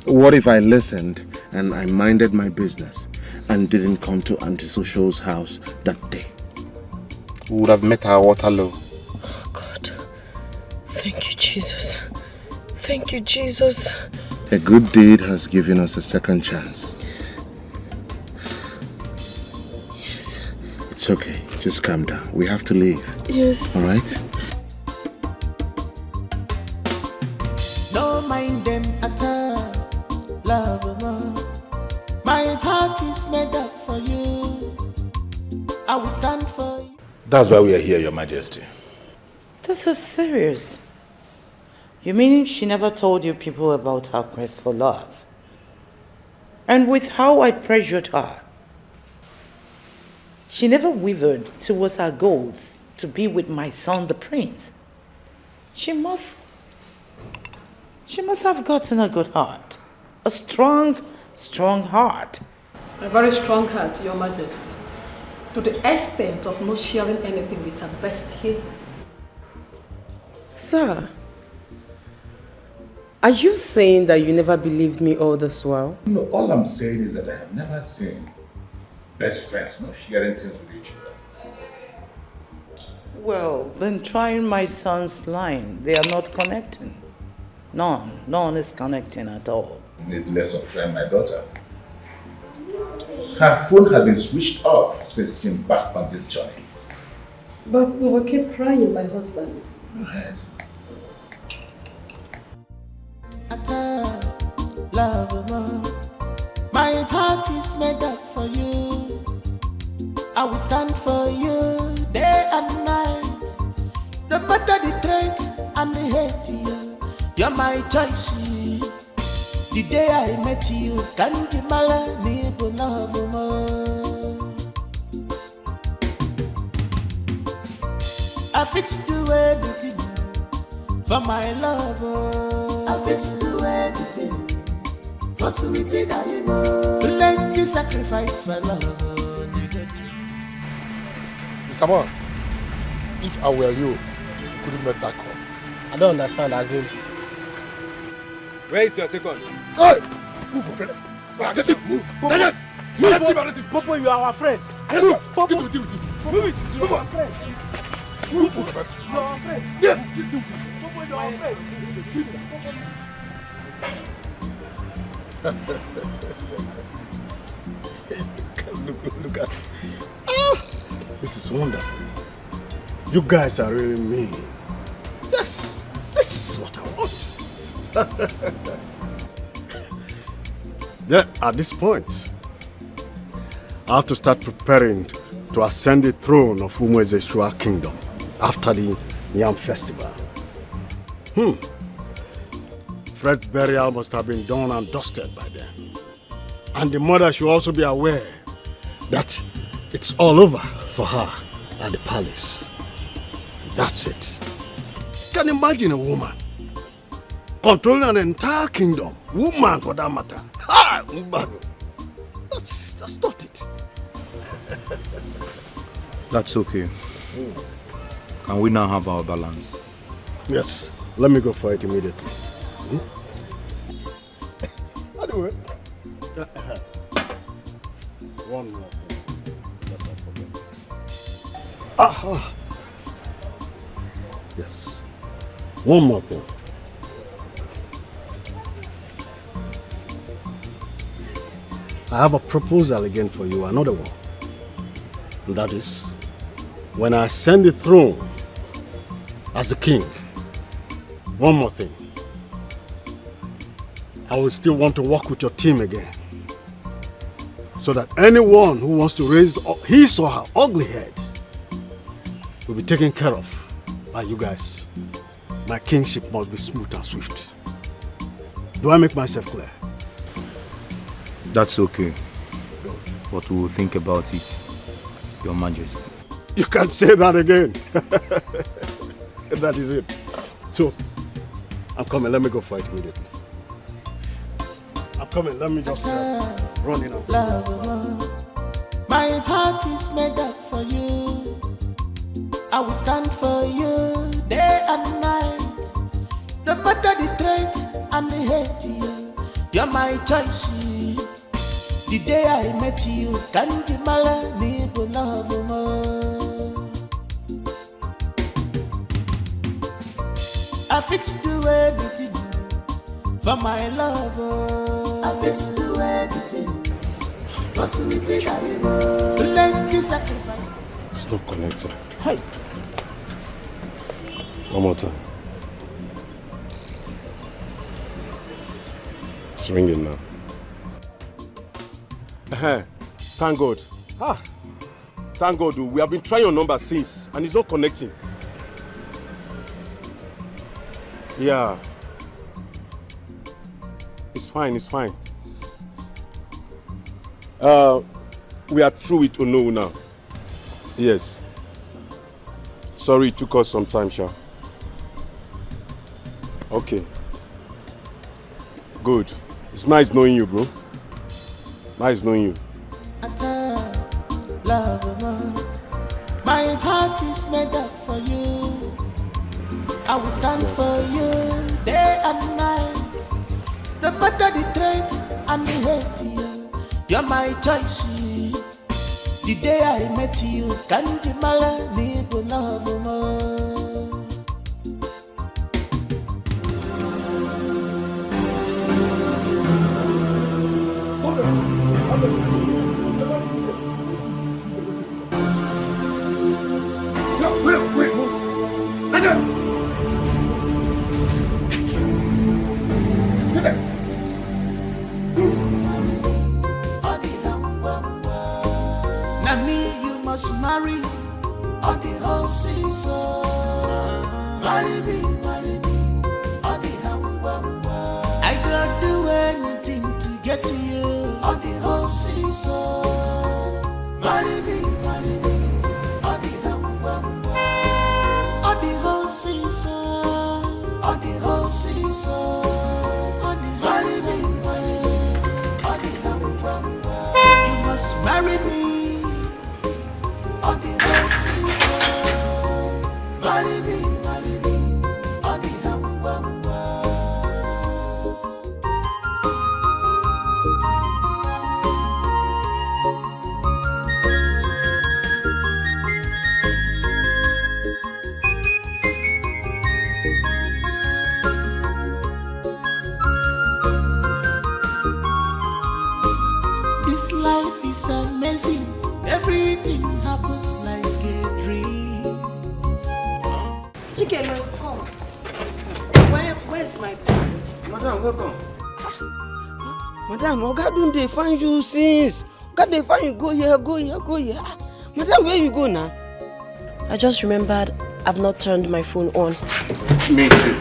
What if I listened and I minded my business and didn't come to Auntie Social's house that day? We would have met our Waterloo. Oh God. Thank you, Jesus. Thank you, Jesus. A good deed has given us a second chance. Yes. It's okay. Just calm down. We have to leave. Yes. All right? No mind them at all. Love, my heart is made up for you. I will stand for you. That's why we are here, Your Majesty. This is serious. You mean she never told you people about her quest for love? And with how I pressured her, she never wavered towards her goals to be with my son, the prince. She must have gotten a good heart. A strong heart. A very strong heart, Your Majesty. To the extent of not sharing anything with her best kid. Sir, are you saying that you never believed me all this while? No, all I'm saying is that I have never seen best friends not sharing things with each other. Well, then trying my son's line. They are not connecting. None is connecting at all. Needless of trying my daughter. Her phone had been switched off since she embarked on this journey. But we will keep trying, my husband. Go ahead. Love, my heart is made up for you. I will stand for you day and night, no matter the threat and the hate. You're my choice. The day I met you, can't you malani love more? I fit to do anything for my love. I fit to do anything for sweetie darling. Plenty sacrifice for love. Mr. Man, if I were you couldn't make that call. I don't understand, as in. Where is your second? Hey! Move, my friend. Get him, move. Daniel! Move, Popo, you are our friend. Move. Popo. Get him. Move it. You are our friend. Move, You are our friend. Yeah. Popo, you are our friend. Look at this is wonderful. You guys are really mean. Yes, this is what I want. Then, at this point, I have to start preparing to ascend the throne of Umwezeshua Kingdom after the Yam Festival. Fred's burial must have been done and dusted by then. And the mother should also be aware that it's all over for her at the palace. That's it. Can you imagine a woman controlling an entire kingdom? Woman, for that matter. That's That's okay. Can we now have our balance? Yes. Let me go for it immediately. Anyway. One more thing. Let's not forget. Yes. One more thing. I have a proposal again for you, another one. And that is, when I ascend the throne as the king, one more thing. I will still want to work with your team again. So that anyone who wants to raise his or her ugly head will be taken care of by you guys. My kingship must be smooth and swift. Do I make myself clear? That's okay. But we will think about it, Your Majesty. You can't say that again. That is it. So, I'm coming. Let me go for it immediately. I'm coming. Let me just run in. My heart is made up for you. I will stand for you day and night. No matter the threat and the hate, you're my choice. The day I met you, can't be my love more. I fit to do anything for my love. I fit to do anything for sweetie anymore. Plenty sacrifice. It's not connected. Hi. One more time. It's ringing now. Thank God. Thank God. We have been trying your number since and it's not connecting. Yeah. It's fine, it's fine. We are through with Ono now. Yes. Sorry it took us some time, Sha. Okay. Good. It's nice knowing you, bro. Nice knowing you. Love, my heart is made up for you. I will stand for you day and night. No matter the threat and the hate, you're my choice. The day I met you, can't be my love more. Must marry on the whole season. Marry me, on the I gotta do anything to get to you on the whole season. Marry me, on the whole season. On the whole season. Marry me, on the you must marry me. On the whole season, marry me, on the This life is amazing. Everything happens like a dream. Dikeh, come. Where's my point? Madam, welcome. Madam, Oga don't they find you since? Oga they find you, go here. Madam, where you go now? I just remembered I've not turned my phone on. Me too.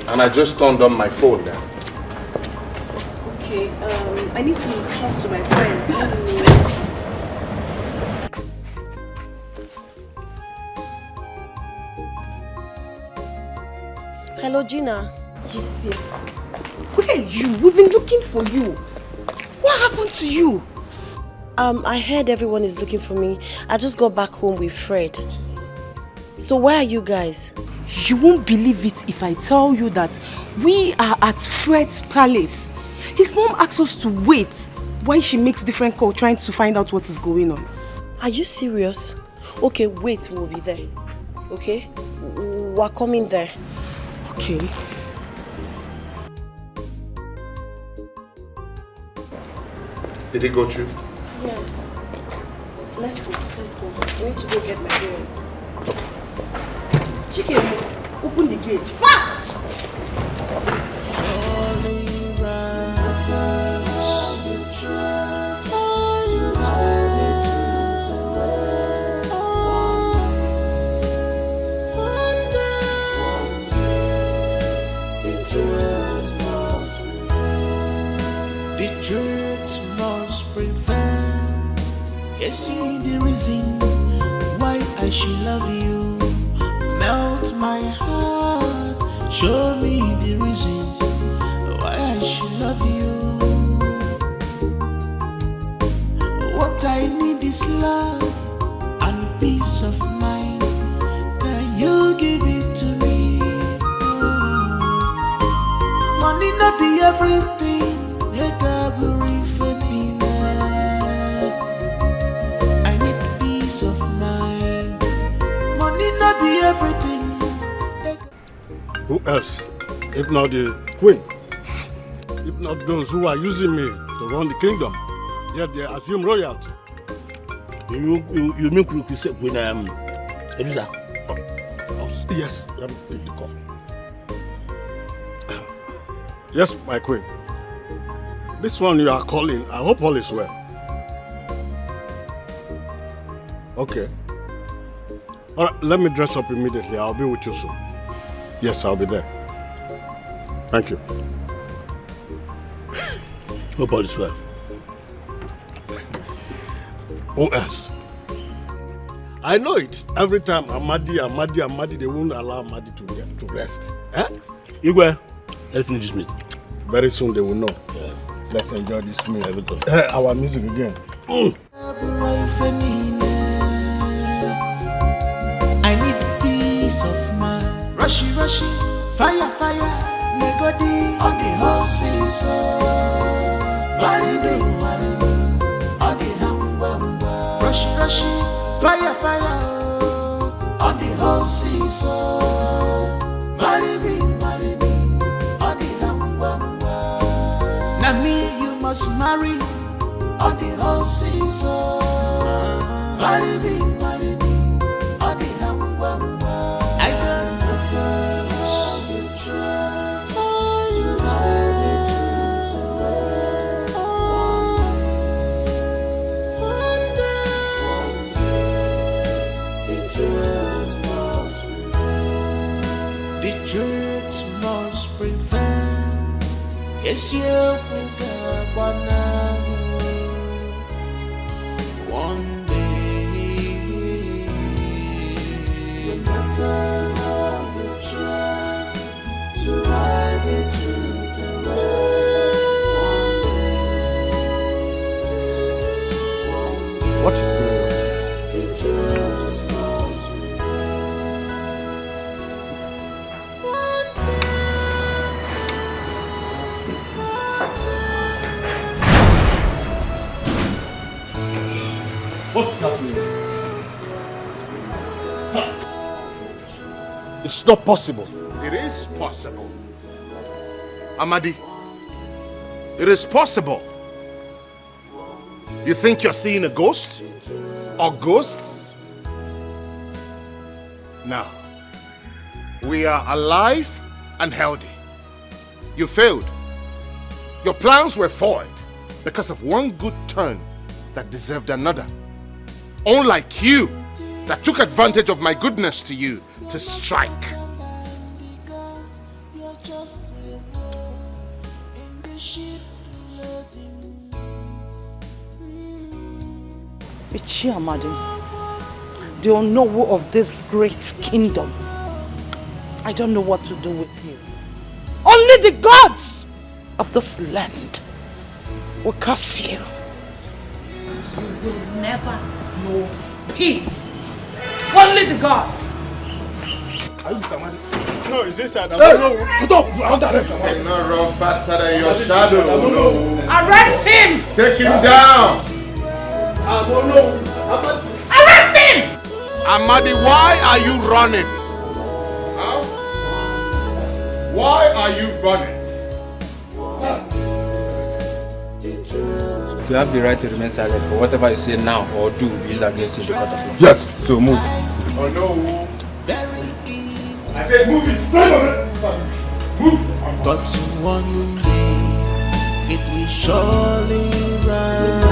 And I just turned on my phone now. Okay, I need to talk to my friend. Hello, Gina. Yes. Where are you? We've been looking for you. What happened to you? I heard everyone is looking for me. I just got back home with Fred. So where are you guys? You won't believe it if I tell you that we are at Fred's palace. His mom asked us to wait while she makes different calls trying to find out what is going on. Are you serious? Okay, wait, we'll be there. Okay? We're coming there. Okay. Did it go through? Yes. Let's go. I need to go get my parents. Chicken, open the gate fast! The truth must prevail. Yes, she the reason why I should love you. Melt my heart, show me the reasons why I should love you. What I need is love and peace of mind. Can you give it to me? Money not be everything. I need peace of mind. Money not be everything. Who else? If not the queen? If not those who are using me to run the kingdom, yet they assume royalty. You mean Queen Elisa? Yes, let me take the call. Yes, my queen. This one you are calling, I hope all is well. Okay. All right, let me dress up immediately. I'll be with you soon. Yes, I'll be there. Thank you. Hope all is well. Who else? I know it. Every time Amadi, they won't allow Amadi to rest. Eh? Igwe, let's finish this meeting. Very soon they will know. Yeah. Let's enjoy this meal. Our music again. I need peace of mind. Rushy, fire, negodi on the horses. Marry on the hamba. Rushy, fire on the horses. Marry me on the hamba. Now me you must marry on the horses. Marry me on the hamba. I can't tell you try to hide the truth away. One day, the truth must prevail. Yes, you will get one. One day, no matter how you try to hide the truth away. One day, what is going on? The truth must What's happening? It's not possible. It is possible. Amadi, it is possible. You think you're seeing a ghost? Or ghosts? Now, we are alive and healthy. You failed. Your plans were foiled because of one good turn that deserved another. Unlike you, that took advantage of my goodness to you to strike. Amadi, the unknown of this great kingdom. I don't know what to do with you. Only the gods of this land will curse you. you will never know peace. Only the gods. Are you Mr. Madi? No, it's inside. I don't know. Shut up! You are not arrested. You cannot run faster than your shadow. Arrest him! Take him down! I don't know. Arrest him! Amadi, why are you running? Huh? Why are you running? You have the right to remain silent for whatever you say now or do is against you in the court of law. Yes. So move. Oh no. I said move it. Move. But one day it will surely rise.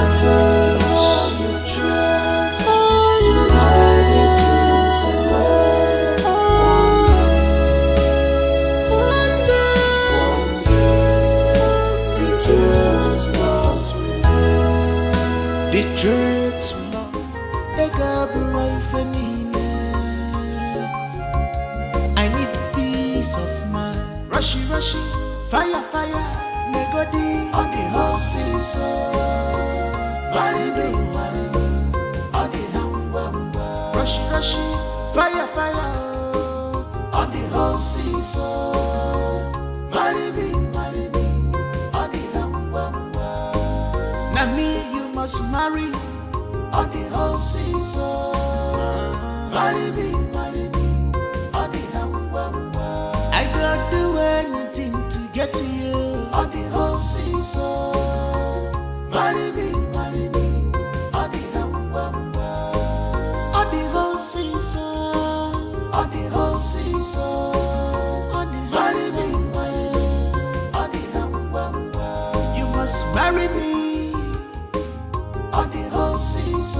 The truth I need peace of mind. Rushy, rushy, fire, fire, negodi on the horses. Marry me, on the hamba. Rushy, rushy, fire, fire, on the horses. Marry me, on the hamba. Now me, you must marry on the horses. Marry me, on the hamba. I don't do anything to get to you on the horses. Marry me, on the hamba. On the horses, on the horses. Marry me, on the hamba. You must marry me on the horses.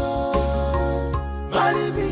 Marry me.